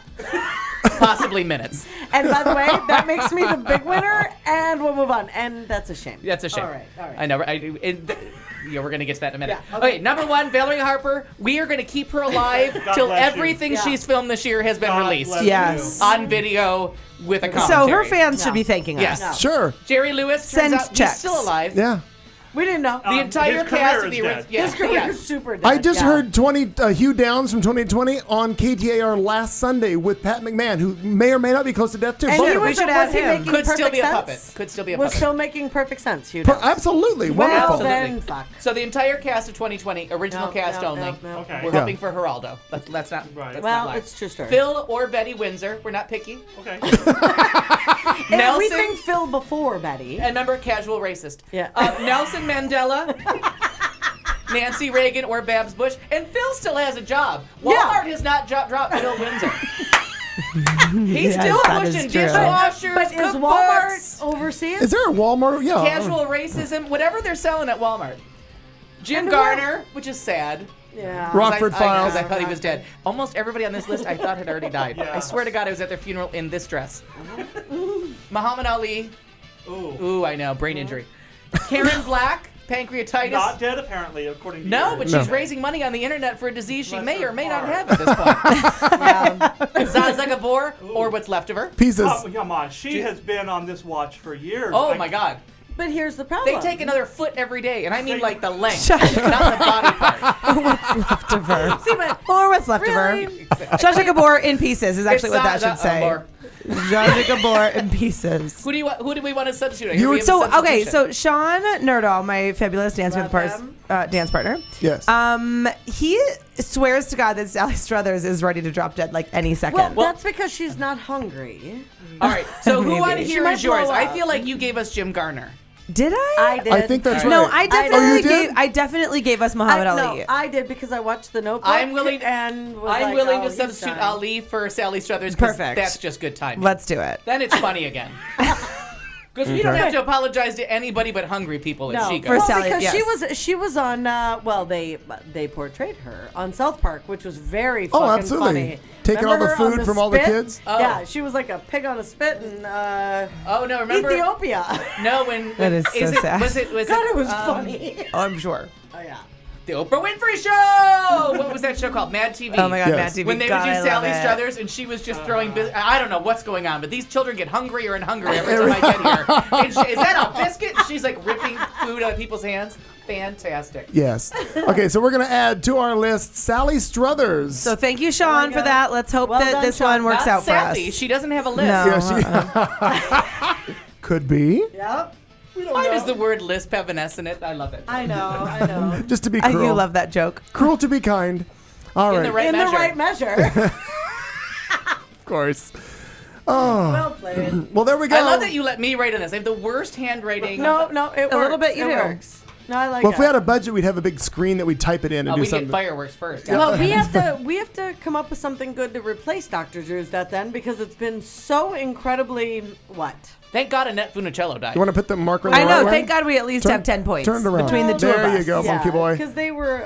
Possibly minutes. And by the way, that makes me the big winner, and we'll move on. And that's a shame. That's a shame. All right. I know. Yeah, we're going to get to that in a minute. Yeah, okay, number one, Valerie Harper. We are going to keep her alive till bless you. everything Yeah. she's filmed this year has been God released. bless Yes. On video with a commentary. So her fans should be thanking Yes. us. Sure. Jerry Lewis turns Send out he's checks. still alive. Yeah. We didn't know. The entire his cast career of the is original. dead. His career is super dead. I just yeah. heard Hugh Downs from 2020 on KTAR last Sunday with Pat McMahon, who may or may not be close to death too. And Both he of them. was, should was add he him. making Could still perfect be a sense? puppet. Could still be a Was puppet. still making perfect sense. Hugh Per- Downs. absolutely Well, wonderful. then, fuck. So the entire cast of 2020, original cast only. Okay. We're Yeah. hoping for Geraldo. Let's not. Right. Let's Well, not lie. it's true story. Phil or Betty Windsor. We're not picky. Okay. And we Nelson. think Phil before Betty. And remember, casual racist. Yeah. Nelson Mandela, Nancy Reagan, or Babs Bush. And Phil still has a job. Walmart has not dropped Phil Windsor. He's still that is pushing true. dishwashers, But is cookbooks, Walmart overseas? Is there a Walmart? Yeah. casual racism, whatever they're selling at Walmart. Jim Garner, which is sad. Yeah. Rockford Files. I thought he was dead. Almost everybody on this list I thought had already died. I swear to God, I was at their funeral in this dress. Muhammad Ali. Ooh, I know, brain injury. Karen Black, pancreatitis. Not dead, apparently, according to No, your- but she's raising money on the internet for a disease she may or may not have at this point. Zaza Gabor, or what's left of her. Pieces. Oh, come on. She has been on this watch for years. Oh my God. But here's the problem. They take another foot every day, and I mean like the length, not the body part. What's left of her? See, but Or what's left of her? Zsa Gabor in pieces is actually It's what that should say. Gabor. Zsa Gabor in pieces. Who do we want to substitute? You- We have a So okay, substitution. so Sean Nerdahl, my fabulous dance partner. Yes. He swears to God that Sally Struthers is ready to drop dead like any second. Well, that's because she's not hungry. All right. So who on Maybe. She here might is yours? blow I up. feel like you gave us Jim Garner. Did I? I did. I think that's right. No, I definitely you did? I definitely gave us Muhammad Ali. No, I did because I watched The Notebook. I'm willing. and was I'm like, willing oh, to he's substitute dying. Ali for Sally Struthers. 'Cause Perfect. That's just good timing. Let's do it. Then it's funny again. Because we don't have to apologize to anybody but hungry people if No, she goes. For well, Sally, because yes. she was on. Well, they portrayed her on South Park, which was very Oh, fucking absolutely. funny. Taking all the Remember her on food from all the spit? kids? Oh. Yeah, she was like a pig on a spit in Oh no! Remember Ethiopia. No, when That is so sad. Was God, it was um, funny. Oh, I'm sure. Oh yeah. The Oprah Winfrey Show. What was that show called? Mad TV. Oh my God, Yes. Matt TV. When they God, would I do love Sally it. Struthers, and she was just throwing. I don't know what's going on, but these children get hungrier and hungrier every time I get here. And is that a biscuit? And she's like ripping food out of people's hands. Fantastic. Yes. Okay, so we're going to add to our list Sally Struthers. So thank you, Sean, for that. Let's hope Well that done, this Sean. one works Not out for us. Sally. She doesn't have a list. No. Yeah, could be. Yep. Why does the word lisp have an S in it? I love it. I know. Just to be I cruel. do love that joke. Cruel to be kind. All In right. the right In measure. the right measure. Of course. Oh. Well played. Well, there we go. I love that you let me write on this. I have the worst handwriting. No, it works. A little bit you it do. works. No, I like Well, it. if we had a budget, we'd have a big screen that we'd type it in and do we something. get fireworks first. Well, we have to come up with something good to replace Dr. Drew's death then, because it's been so incredibly what? Thank God Annette Funicello died. You want to put the marker in the I right know. way? Thank God we at least have 10 points Turn it around. between the two there of us. you go, monkey boy. Because they were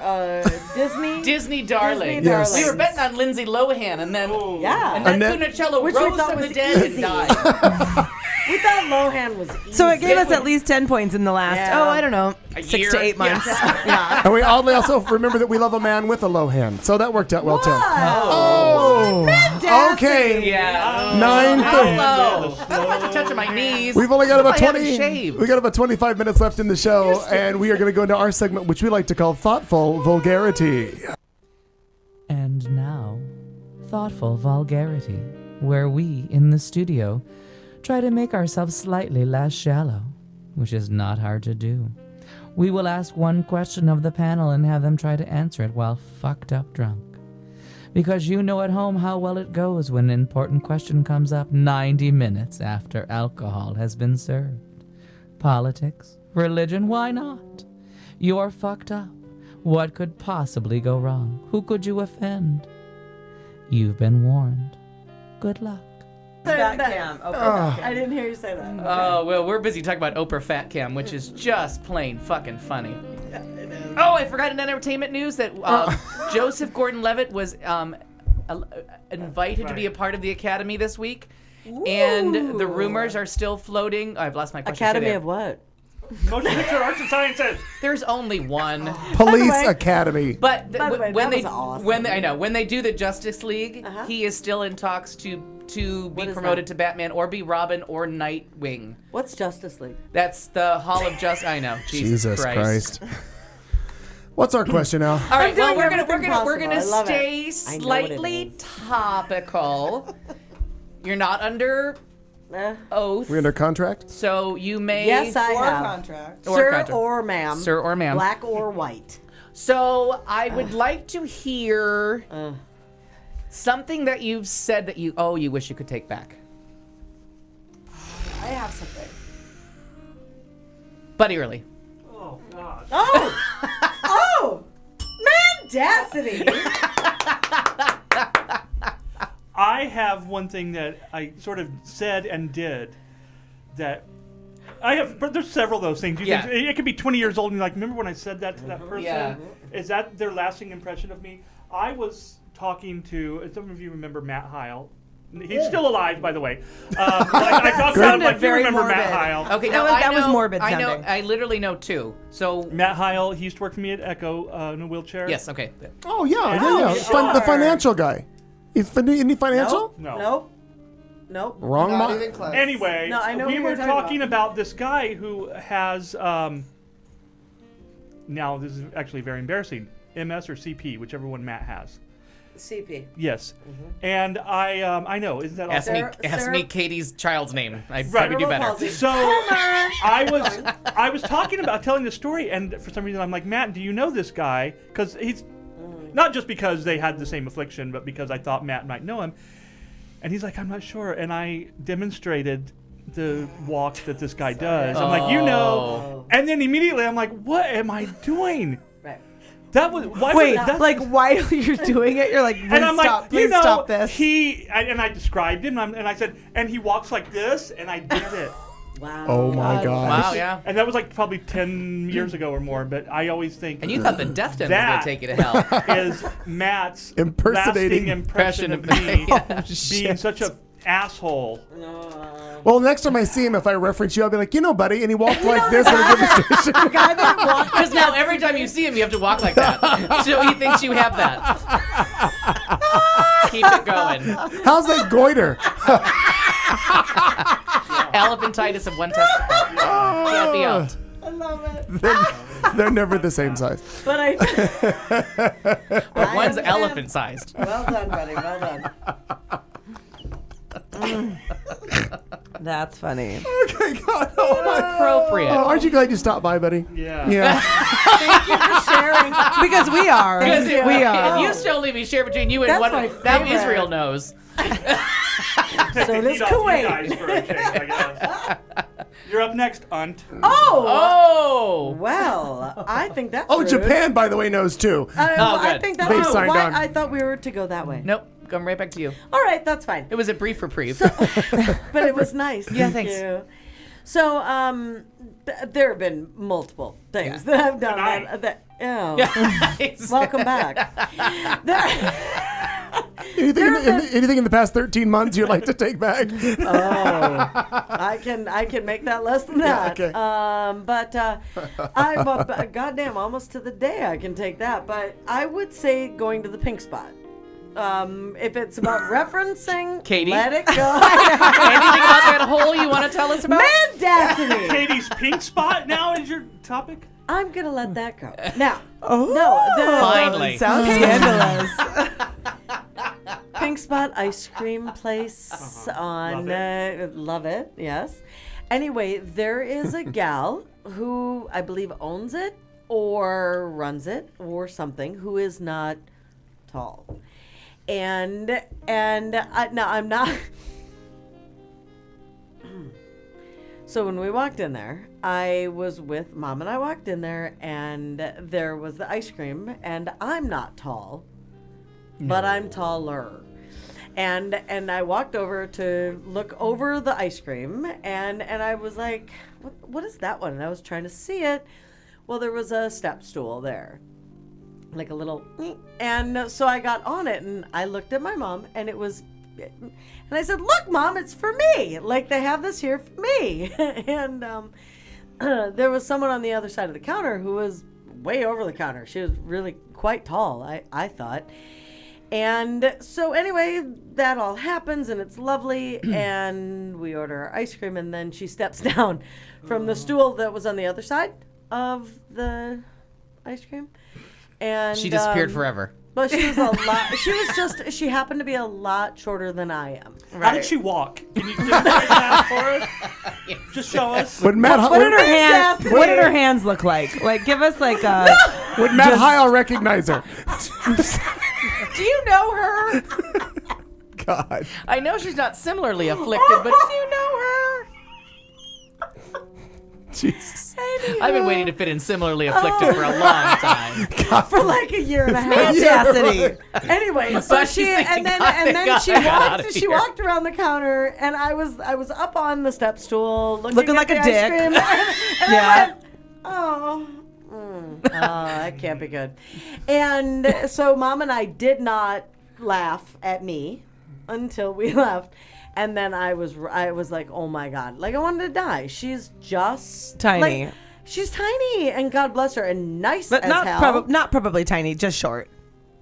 Disney darling. Yes. We were betting on Lindsay Lohan, and then Annette Annette- Funicello Which we rose thought from the was dead easy. and died. We thought Lohan was easy. So it gave us at least 10 points in the last, I don't know, A 6 year? to 8 months. Yeah. And we oddly also remember that we love a man with a low hand. So that worked out well, too. Oh. Okay. Yeah. 9:30. Hello. I'm about to touch my knees. We've only got about I haven't 20. shaved. We got about 25 minutes left in the show, and we are going to go into our segment, which we like to call Thoughtful Vulgarity. And now, Thoughtful Vulgarity, where we, in the studio, try to make ourselves slightly less shallow, which is not hard to do. We will ask one question of the panel and have them try to answer it while fucked up drunk. Because you know at home how well it goes when an important question comes up 90 minutes after alcohol has been served. Politics, religion, why not? You're fucked up. What could possibly go wrong? Who could you offend? You've been warned. Good luck. Fat Cam. I didn't hear you say that. Oh, well, we're busy talking about Oprah Fat Cam, which is just plain fucking funny. Oh, I forgot in entertainment news that Joseph Gordon-Levitt was invited to be a part of the Academy this week. Ooh. And the rumors are still floating. I've lost my question. Academy of what? Motion Picture Arts and Sciences. There's only one. Police Academy. But By the way, when that they was awesome. when they do the Justice League, he is still in talks to be is promoted that? to Batman or be Robin or Nightwing. What's Justice League? That's the Hall of Justice. I know. Jesus Christ. What's our question now? All right. I'm Well, doing we're everything gonna possible. I love stay it. I know what it slightly is. topical. You're not under oath, We under contract? so you may. Yes, I Or have. contract. Or Sir contract. or ma'am. Sir or ma'am. Black or white. So I would like to hear something that you've said that you wish you could take back. I have something. Buddy Early. Oh, God. Oh! Mendacity! I have one thing that I sort of said and did that I have, but there's several of those things. You think it could be 20 years old and you're like, remember when I said that to that person? Yeah. Is that their lasting impression of me? I was talking to, some of you remember Matt Heil. He's still alive, by the way. I talked about him like you remember Matt Heil. Okay, That now was- that was I know, morbid I know. sounding. I literally know two. So Matt Heil, he used to work for me at Echo in a wheelchair. yes, okay. Oh, yeah. The financial guy. Isn't he financial? No. Nope. Wrong Not month. even close. Anyway, No, I know we who were you're talking talking about this guy who has, now this is actually very embarrassing, MS or CP, whichever one Matt has. CP. Yes. And I know, isn't that Ask awesome? ask me Katie's child's name. I'd Right. probably do better. So I was talking about telling the story, and for some reason I'm like, Matt, do you know this guy? Because he's not just because they had the same affliction, but because I thought Matt might know him. And he's like, I'm not sure. And I demonstrated the walk that this guy does. I'm like, you know. And then immediately I'm like, what am I doing? Right. That was why Wait, that, like while you're doing it, you're like, and I'm like, please stop this. And I described him, and I said, and he walks like this, and I did it. Wow. Oh, my God. Wow, yeah. And that was like probably 10 years ago or more, but I always think. And you thought the death dentist was that going to take you to hell. is Matt's Impersonating lasting impression of me being such an asshole. Well, next time I see him, if I reference you, I'll be like, buddy, and he walked like this at a demonstration. Because now every time you see him, you have to walk like that. So he thinks you have that. Keep it going. How's that goiter? Elephantitis of one testicle. Can't be out. I love it. They're never the same size. But But one's elephant sized. Well done, buddy. Well done. That's funny. Okay, God. Oh, my. Appropriate. Oh, aren't you glad you stopped by, buddy? Yeah. Yeah. Thank you for sharing. Because we are. Because We are. And you still leave me share between you and That's one. my Now favorite. Israel knows. So does Eat off you Kuwait. guys for a change, I guess. You're up next, Aunt. Oh! Well, I think that's rude. Japan, by the way, knows too. I think that's They've rude. signed Why? on. I thought we were to go that way. Nope. Come right back to you. All right, that's fine. It was a brief reprieve. But it was nice. Yeah, Thank thanks. you. So, there have been multiple things that I've done. Welcome back. Anything in the past 13 months you'd like to take back? I can make that less than that. Yeah, okay. I'm goddamn almost to the day I can take that. But I would say going to the pink spot. If it's about referencing, Katy? let it go. Anything about that hole you want to tell us about? Mendacity. Katie's pink spot now is your topic? I'm gonna let that go. Now, Finally. Sounds scandalous. Pink Spot ice cream place on love it, yes. Anyway, there is a gal who I believe owns it or runs it or something who is not tall. And I'm not. So when we walked in there, I was with Mom and I walked in there and there was the ice cream and I'm not tall, but I'm taller. And I walked over to look over the ice cream and I was like, what is that one? And I was trying to see it. Well, there was a step stool there. Like a little, and so I got on it and I looked at my mom and it was, and I said, look, Mom, it's for me. Like they have this here for me. And there was someone on the other side of the counter who was way over the counter. She was really quite tall, I thought. And so anyway, that all happens and it's lovely. And we order our ice cream and then she steps down from the stool that was on the other side of the ice cream. And She disappeared forever. But she was she happened to be a lot shorter than I am. How did she walk? Can you demonstrate that for us? Just show us. What did her hands look like? Like, give us like a. Would Matt Heil recognize her? Do you know her? God. I know she's not similarly afflicted, but do you know her? Jesus. I've been waiting to fit in similarly afflicted for a long time. For like a year and a half. Mendacity. Anyway, so But she she's thinking, and then "God, and thank then God she I got out of walked. She here." walked around the counter, and I was up on the step stool, Looking at like the a ice dick. cream, and I went, that can't be good. And so Mom and I did not laugh at me until we left. And then I was like, oh my God, like I wanted to die. She's just Tiny. like, she's tiny, and God bless her, and nice But as not hell. not probably tiny, just short.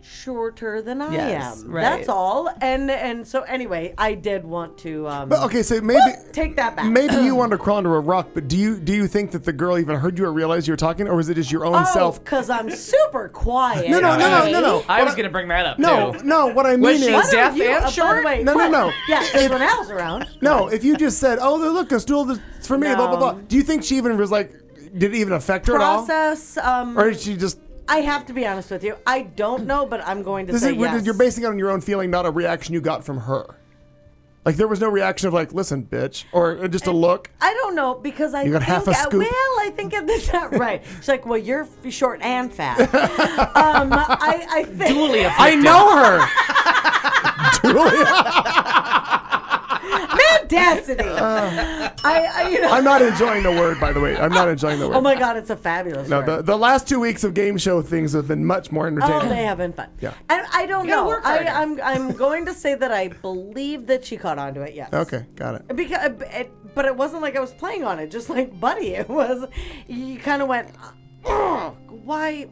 Shorter than I Yes, am. right. That's all. And so anyway, I did want to. But okay, so maybe take that back. Maybe you wanted to crawl under a rock, but do you think that the girl even heard you or realized you were talking, or was it just your own self? Because I'm super quiet. No. I was going to bring that up, No, too. no. What I mean Was she is, deaf and By short? the way, No. Yeah, because when Al's around. No, if you just said, "Oh, look, a stool that's for me," blah blah blah. Do you think she even was like, did it even affect her at all? Process. Or did she just? I have to be honest with you. I don't know, but I'm going to This say is, yes. You're basing it on your own feeling, not a reaction you got from her. Like there was no reaction of like, "Listen, bitch," or just a look. I don't know because I You got think, half a scoop? well, I think it's not right. She's like, well, you're short and fat. I think. Duly afflicted. I know her. Mendacity. I'm not enjoying the word, by the way. I'm not enjoying the word. Oh my God, it's a fabulous No, word. the last 2 weeks of game show things have been much more entertaining. Oh, they have been fun. Yeah. And I don't You gotta know. work harder. I'm going to say that I believe that she caught on to it. Yes. Okay, got it. Because, but it wasn't like I was playing on it, just like Buddy. It was, you kind of went, why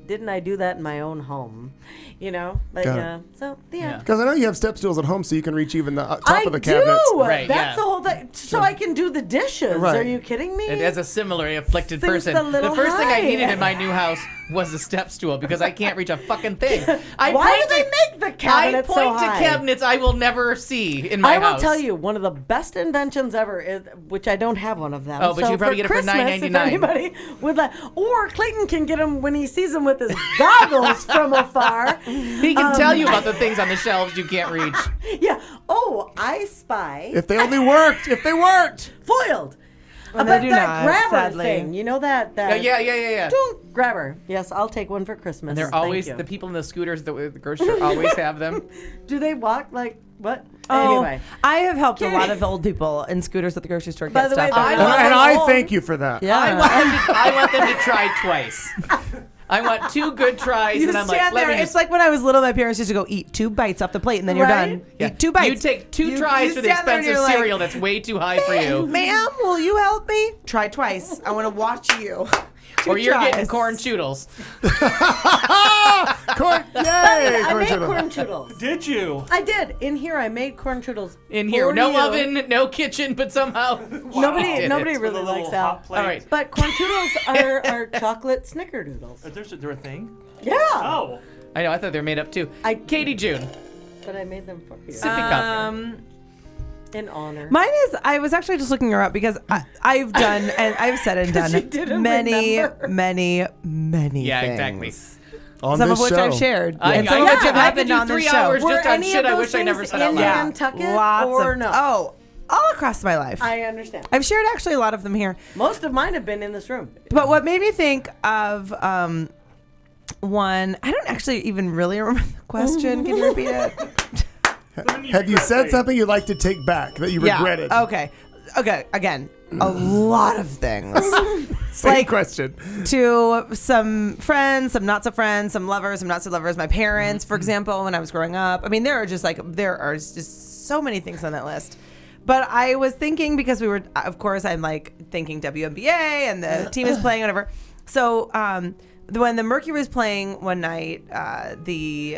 didn't I do that in my own home? You know, like so. Yeah. Because I know you have step stools at home, so you can reach even the top of the cabinets. I do. Right, That's yeah. the whole thing. So I can do the dishes. Right. Are you kidding me? And as a similarly afflicted Seems person, a little the first thing I high. needed in my new house was a step stool because I can't reach a fucking thing. Why do they make the cabinets I so point to high? cabinets I will never see in my I will house. tell you, one of the best inventions ever, is, which I don't have one of them. Oh, but you can probably get it for Christmas, $9.99. If anybody would like, or Clayton can get them when he sees them with his goggles from afar. He can tell you about the things on the shelves you can't reach. Yeah. Oh, I spy. If they only worked. If they worked. Foiled. Well, but they do that not, grabber sadly. thing, you know that? Yeah. Don't grab her. Yes, I'll take one for Christmas. And they're Thank always you. the people in the scooters that the grocery store always have them. Do they walk like what? Oh, Anyway, I have helped a lot of old people in scooters at the grocery store By get the way, stuff. if And I thank you for that. Yeah. I want them to try twice. I want 2 good tries, You and I'm like, stand let there. me It's just. like when I was little, my parents used to go eat 2 bites off the plate, and then you're Right? done. Yeah. Eat 2 bites. You take 2 tries for the stand there and expensive you're like, cereal that's way too high for you. Ma'am, will you help me? Try twice. I want to watch you. Or you're getting tries. corn choodles. Corn, yay! I Corn made churros. corn choodles. Did you? I did. In here, I made corn choodles. In here, for no you. oven, no kitchen, but somehow Nobody did it. really With a likes little that. hot plate. All right. But corn choodles are chocolate snickerdoodles. Is there a thing? Yeah. Oh. I know. I thought they were made up too. Katie June. But I made them for you. Sippy cup. In honor. Mine is, I was actually just looking her up because I've done, and I've said and She done didn't many Yeah, things. exactly. On Some this of which show. I've shared. I and some of which have could happened do on this 3 show. hours Were just on any shit of I those wish I never things said out in loud. Nantucket Lots or of, no? Oh, all across my life. I understand. I've shared actually a lot of them here. Most of mine have been in this room. But what made me think of one, I don't actually even really remember the question. Can you repeat it? Have you said something you'd like to take back that you regretted? Okay. Again, a lot of things. Same question. To some friends, some not so friends, some lovers, some not so lovers. My parents, for example, when I was growing up. I mean, there are just so many things on that list. But I was thinking, because we were, of course, I'm like thinking WNBA and the team is playing, whatever. So when the Mercury was playing one night, the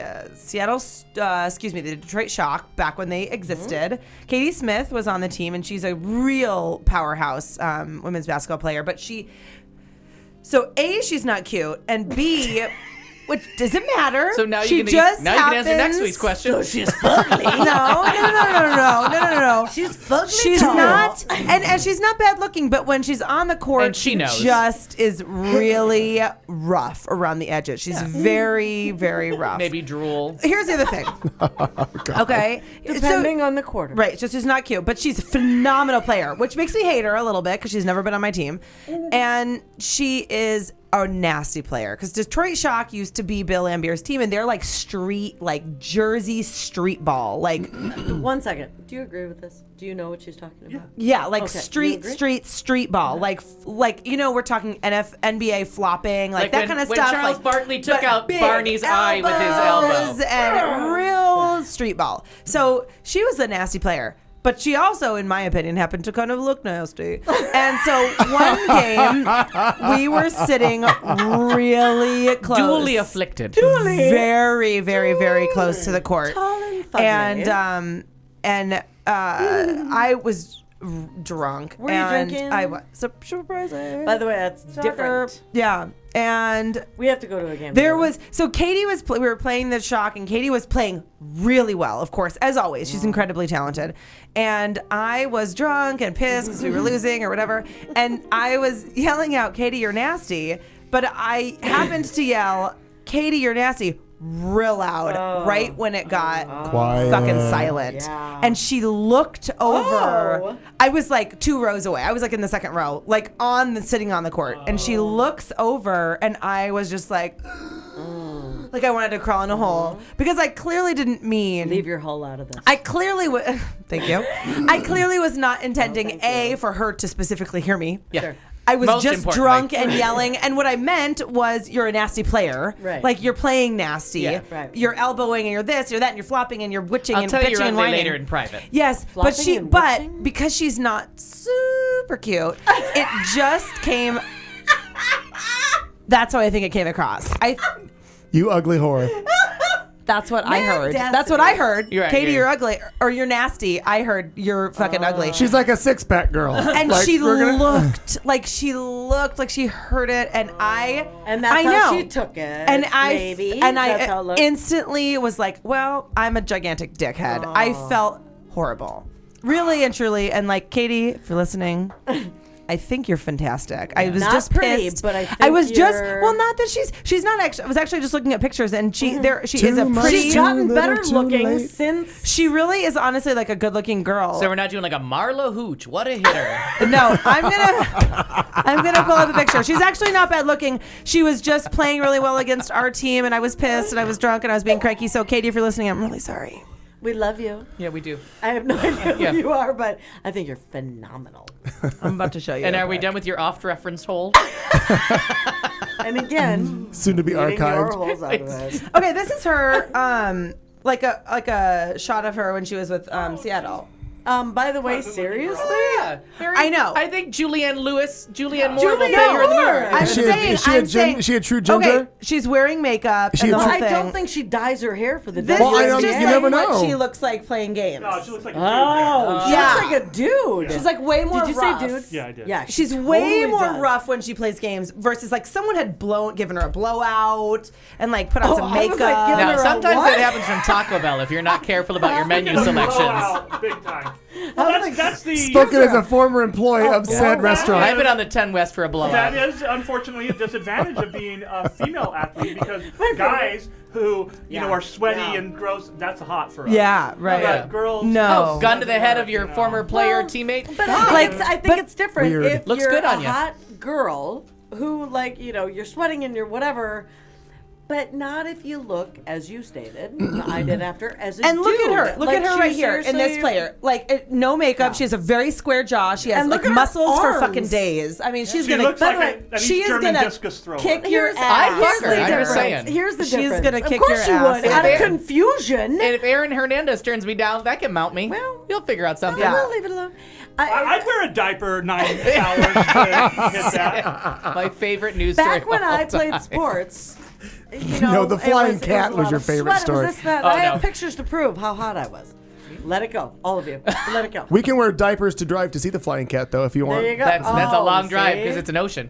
the Detroit Shock, back when they existed, Katie Smith was on the team, and she's a real powerhouse women's basketball player. But so A, she's not cute, and B, which doesn't matter. So now she you can just answer next week's question. So she's fugly. No. She's fugly. She's tall. not, and she's not bad looking, but when she's on the court, And she knows. just is really rough around the edges. She's very, very rough. Maybe drool. Here's the other thing. Okay, Depending on the quarter. Right, so she's not cute, but she's a phenomenal player, which makes me hate her a little bit because she's never been on my team, and she is a nasty player because Detroit Shock used to be Bill Lambier's team, and they're like Jersey street ball, like 1 second. Do you agree with this? Do you know what she's talking about? yeah, like Okay, you agree? street ball, like we're talking NBA flopping, like that when, kind of when stuff. Charles like, Barkley took but out big Barney's eye with his elbow. elbows and real street ball. So she was a nasty player. But she also, in my opinion, happened to kind of look nasty. And so one game, we were sitting really close. Duly afflicted. Very, very, very close to the court. Tall and fugly. And I was drunk. Were you and drinking? I was. Surprising. By the way, that's different. Yeah. And We have to go to a game. there together. was, so Katie was, we were playing the Shock, and Katie was playing really well, of course, as always. She's incredibly talented. And I was drunk and pissed because we were losing or whatever. And I was yelling out, Katie, you're nasty. But I happened to yell, Katie, you're nasty, real loud, right when it got Quiet. fucking silent. Yeah. And she looked over. Oh. I was like 2 rows away. I was like in the second row, like sitting on the court. And she looks over, and I was just like, like I wanted to crawl in a hole because I clearly didn't mean. Leave your hole out of this. I clearly was. Thank you. I clearly was not intending for her to specifically hear me. Yeah. Sure. I was Most just importantly. drunk and yelling, and what I meant was you're a nasty player. Right. Like you're playing nasty. Yeah. Right. You're elbowing and you're this, you're that, and you're flopping and you're witching I'll and tell you bitching your and ugly whining. later in private. Yes, Flopping and witching? but because she's not super cute, it just came. That's how I think it came across. You ugly whore. That's what I heard. Mendacity. That's what I heard. You're right, Katie, you're- you're ugly, or you're nasty. I heard you're fucking ugly. She's like a six-pack girl. And Like, she we're gonna- looked like she heard it, and And that's I how know. she took it. And maybe. I That's how it looked. instantly was like, well, I'm a gigantic dickhead. I felt horrible, really and truly. And like, Katie, if you're listening, I think you're fantastic. I was Not just pretty, pissed. but I think I was just you're- not that she's not actually. I was actually just looking at pictures, and she is a pretty. She's gotten better looking since. She really is honestly like a good looking girl. So we're not doing like a Marla Hooch. What a hitter. No, I'm gonna pull up a picture. She's actually not bad looking. She was just playing really well against our team, and I was pissed, and I was drunk, and I was being cranky. So, Katie, if you're listening, I'm really sorry. We love you. Yeah, we do. I have no idea who you are, but I think you're phenomenal. I'm about to show you. And are we done with your oft-referenced hold? And again, soon to be eating your archived. holes out of it. Okay, this is her. Like a shot of her when she was with Seattle. By the way, seriously? Yeah. I know. I think Julianne Moore will pay her in the mirror. I'm saying. She had true ginger. Okay, she's wearing makeup and the whole I thing. don't think she dyes her hair for the This day. is just you like never what know. she looks like playing games. No, she looks like a dude. Oh, she Yeah. looks like a dude. She's like way more Did you rough. say dude? Yeah, I did. Yeah, She's she way totally more does. rough when she plays games versus like someone had given her a blowout and like put on Oh, some I was makeup. like, giving Now, her a sometimes what? that happens from Taco Bell if you're not careful about your menu selections. Blowout, big time. Well, that's the. Spoken as a former employee of said restaurant. I've been on the 10 West for a blowout. That is unfortunately a disadvantage of being a female athlete because guys who are sweaty and gross, that's hot for us. Yeah, right. But girls, No. Oh, gun to the head of your former player teammate. But I think it's different. Weird. If Looks you're good on a ya. hot girl who, like, you're sweating and you're whatever, but not if you look, as you stated, I did after, as a And look dude. at her. Look Like, at her she right here in this seriously- player. Like no makeup. She has a very square jaw. She has And like look at her muscles for arms. fucking days. I mean, she's she gonna. looks by the like way, an she East is German gonna discus thrower. kick your Here's- ass. I'd fuck her, I'm just difference. saying. Here's the She's difference. gonna kick of course your she would. ass. Out of Yeah. confusion. And if Aaron Hernandez turns me down, that can mount me. Well, you'll figure out something. We'll leave it alone. I'd wear a diaper 9 hours to hit that. My favorite news story. Back when of all I played time. sports, No, the it flying it cat a was lot your of favorite sweat, it story. was this, that. Oh, I have no. pictures to prove how hot I was. Let it go, all of you. Let it go. We can wear diapers to drive to see the flying cat, though, if you want. There you go. That's a Oh, long drive see? because it's an ocean.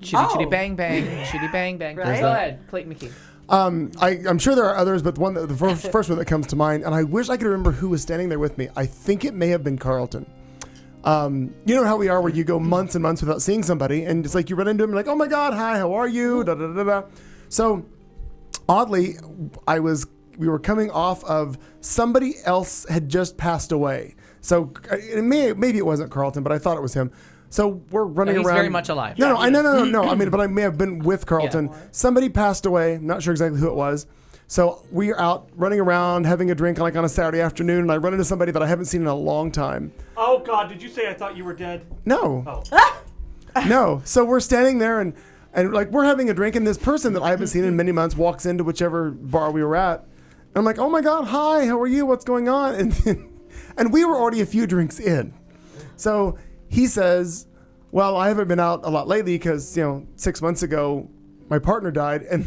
Chitty chitty bang bang, chitty bang bang. Right? Go ahead, Clayton McKee. I'm sure there are others, but the first one that comes to mind, and I wish I could remember who was standing there with me. I think it may have been Carlton. You know how we are, where you go months and months without seeing somebody, and it's like you run into him, and like, oh my God, hi, how are you? Da da da da. So, oddly, we were coming off of somebody else had just passed away. So maybe it wasn't Carlton, but I thought it was him. So we're running he's around. very much alive. No. I mean, but I may have been with Carlton. Yeah. Somebody passed away. Not sure exactly who it was. So we are out running around having a drink on a Saturday afternoon, and I run into somebody that I haven't seen in a long time. Oh God, did you say I thought you were dead? No. Oh. No. So we're standing there and like we're having a drink, and this person that I haven't seen in many months walks into whichever bar we were at. And I'm like, oh my God, hi, how are you? What's going on? And we were already a few drinks in. So he says, well, I haven't been out a lot lately because, 6 months ago, my partner died. And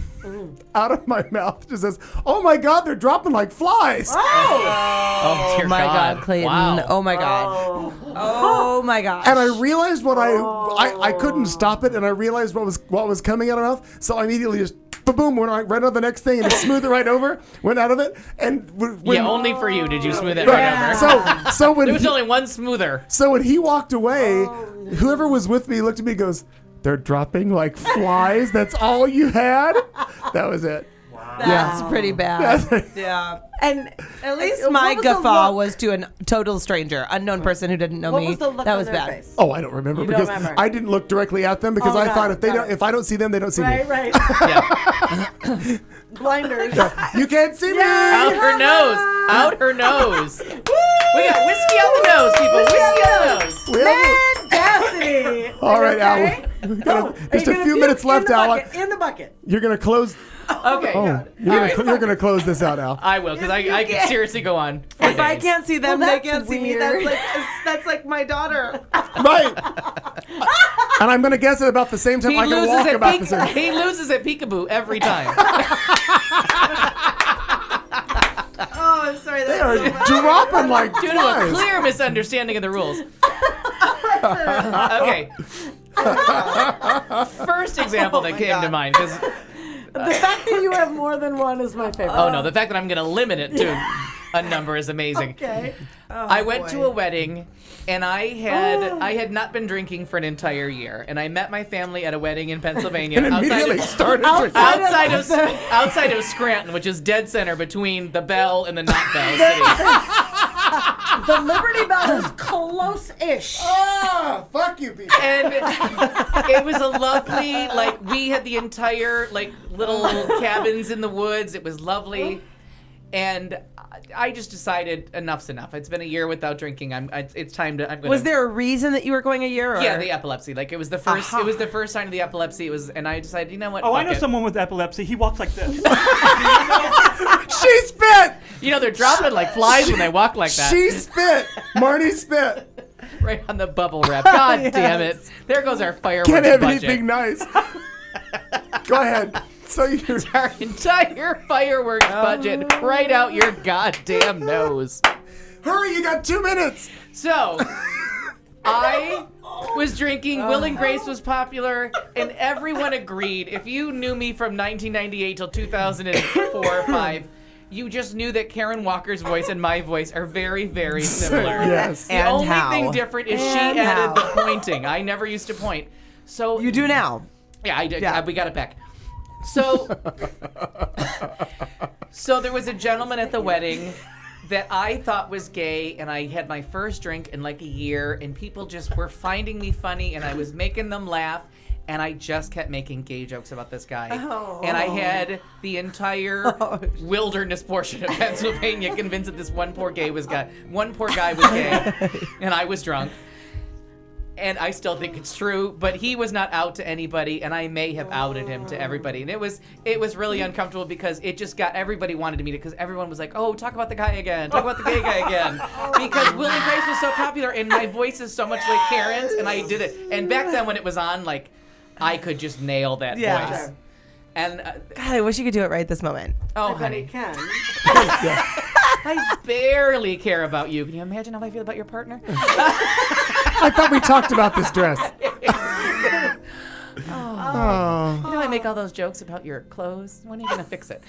out of my mouth just says, oh my God, they're dropping like flies. Oh, dear my God, Clayton. Wow. Oh my God. Oh my gosh. And I realized I couldn't stop it, and I realized what was coming out of my mouth. So I immediately just boom, went right on the next thing and just smoothed it right over. Went out of it, and Only for you did you smooth it right over. So when there was only one smoother. So when he walked away, whoever was with me looked at me and goes, "They're dropping like flies. That's all you had." That was it. That's pretty bad. Yeah. And at least my guffaw was to a total stranger, unknown person who didn't know What me. was the look that on was their bad. face? Oh, I don't remember You don't because remember. I didn't look directly at them because I thought if I don't see them, they don't see me. Right. Blinders. You can't see me. Out her nose. Out her nose. We got whiskey on the nose, people. Whiskey on the nose. Mendacity. All right, Okay? Al. Just a few minutes left, Al. In the bucket. You're gonna close. Okay. You're gonna close this out, Al. I will, because I could seriously go on. If I can't see them, Well, they that's can't see me. weird. That's like my daughter. Right. And I'm gonna guess at about the same time I can walk about the same. He loses at peekaboo every time. Oh, I'm sorry. They are dropping like Due to a flies. clear misunderstanding of the rules. Okay. First example that came to mind, because The fact that you have more than one is my favorite. oh no, the fact that I'm going to limit it to a number is amazing. Okay. I went to a wedding, and I had not been drinking for an entire year, and I met my family at a wedding in Pennsylvania, outside of Scranton, which is dead center between the Bell and the not Bell city. The Liberty Bell is close-ish. Ah, fuck you, people. And it was a lovely, like, we had the entire, like, little cabins in the woods. It was lovely. And I just decided enough's enough. It's been a year without drinking. It's time to. Was there a reason that you were going a year? Or? Yeah, the epilepsy. Like it was the first. It was the first sign of the epilepsy. It was, and I decided, you know what? Oh, I fuck know it. someone with epilepsy. He walks like this. She spit. You know they're dropping like flies when they walk like that. She spit. Marnie spit. Right on the bubble wrap. God damn it! There goes our fireworks Can't have budget. anything nice. Go ahead. So you're our entire fireworks budget right out your goddamn nose. Hurry, you got 2 minutes. So, I was drinking. Will and Grace was popular, and everyone agreed. If you knew me from 1998 till 2004 or 5, you just knew that Karen Walker's voice and my voice are very, very similar. Yes. The only thing different is she added the pointing. I never used to point. So you do now. Yeah, I did. Yeah. We got it back. So there was a gentleman at the wedding that I thought was gay, and I had my first drink in like a year, and people just were finding me funny, and I was making them laugh, and I just kept making gay jokes about this guy. Oh. And I had the entire wilderness portion of Pennsylvania convinced that this one poor guy was gay, and I was drunk. And I still think it's true, but he was not out to anybody, and I may have outed him to everybody. And it was really uncomfortable because it just got, everybody wanted to meet it because everyone was like, oh, talk about the guy again, talk about the gay guy again. Because Will and Grace was so popular, and my voice is so much like Karen's, and I did it. And back then when it was on, like, I could just nail that voice. And God, I wish you could do it right this moment. Oh, honey. I barely care about you. Can you imagine how I feel about your partner? I thought we talked about this dress. Oh. You know I make all those jokes about your clothes. When are you going to fix it?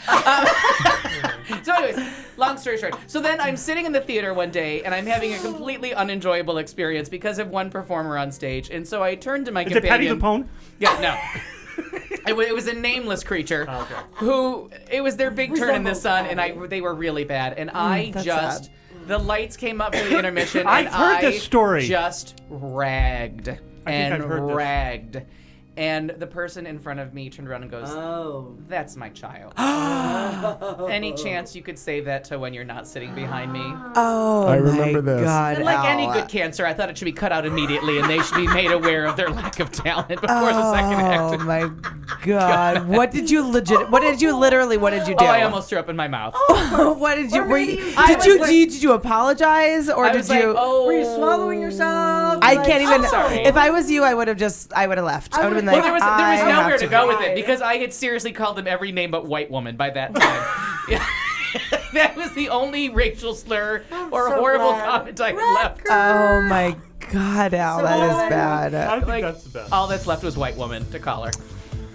So anyways, long story short. So then I'm sitting in the theater one day, and I'm having a completely unenjoyable experience because of one performer on stage. And so I turned to my companion. Is it Patty the Pone? Yeah, no. It was a nameless creature who, it was their big turn in the sun, and they were really bad. And the lights came up for the intermission, and I've heard this story. Just ragged ragged. And the person in front of me turned around and goes, "Oh, that's my child. Any chance you could save that to when you're not sitting behind me?" Oh, I remember this. God, and like any good cancer, I thought it should be cut out immediately, and they should be made aware of their lack of talent before the second act. Oh my God! What did you do? Oh, I almost threw up in my mouth. What did you? Did you apologize or did you? Were you swallowing yourself? I can't even. Sorry. If I was you, I would have left. I would have been like, there was nowhere to go with it because I had seriously called them every name but white woman by that time. That was the only racial slur or horrible comment I had left. Oh my God, Al, that is bad. I think that's the best. All that's left was white woman to call her.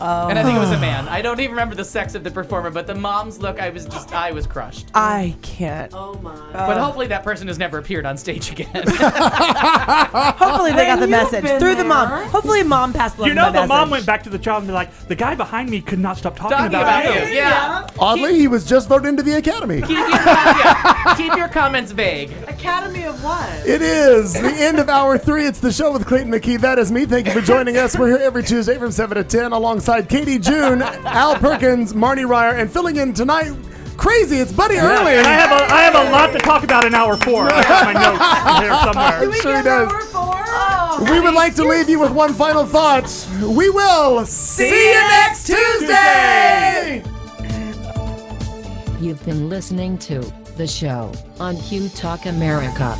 Oh. And I think it was a man. I don't even remember the sex of the performer, but the mom's look, I was crushed. I can't. Oh my. But hopefully that person has never appeared on stage again. Hopefully they got the message through the mom. Hopefully mom passed along the mom message. went back to the child and be like, the guy behind me could not stop talking about you. Yeah. Oddly, he was just voted into the Academy. Keep your comments vague. Academy of what? It is the end of hour 3. It's the show with Clayton McKee. That is me. Thank you for joining us. We're here every Tuesday from 7 to 10 alongside Katie June, Al Perkins, Marnie Ryer, and filling in tonight, crazy, it's Buddy Early. And I have a lot to talk about in hour 4. I have my notes here somewhere. Do we Sure get does. hour 4? Oh, We would like to leave you with one final thought. We will see you next Tuesday. You've been listening to The Show on Q Talk America.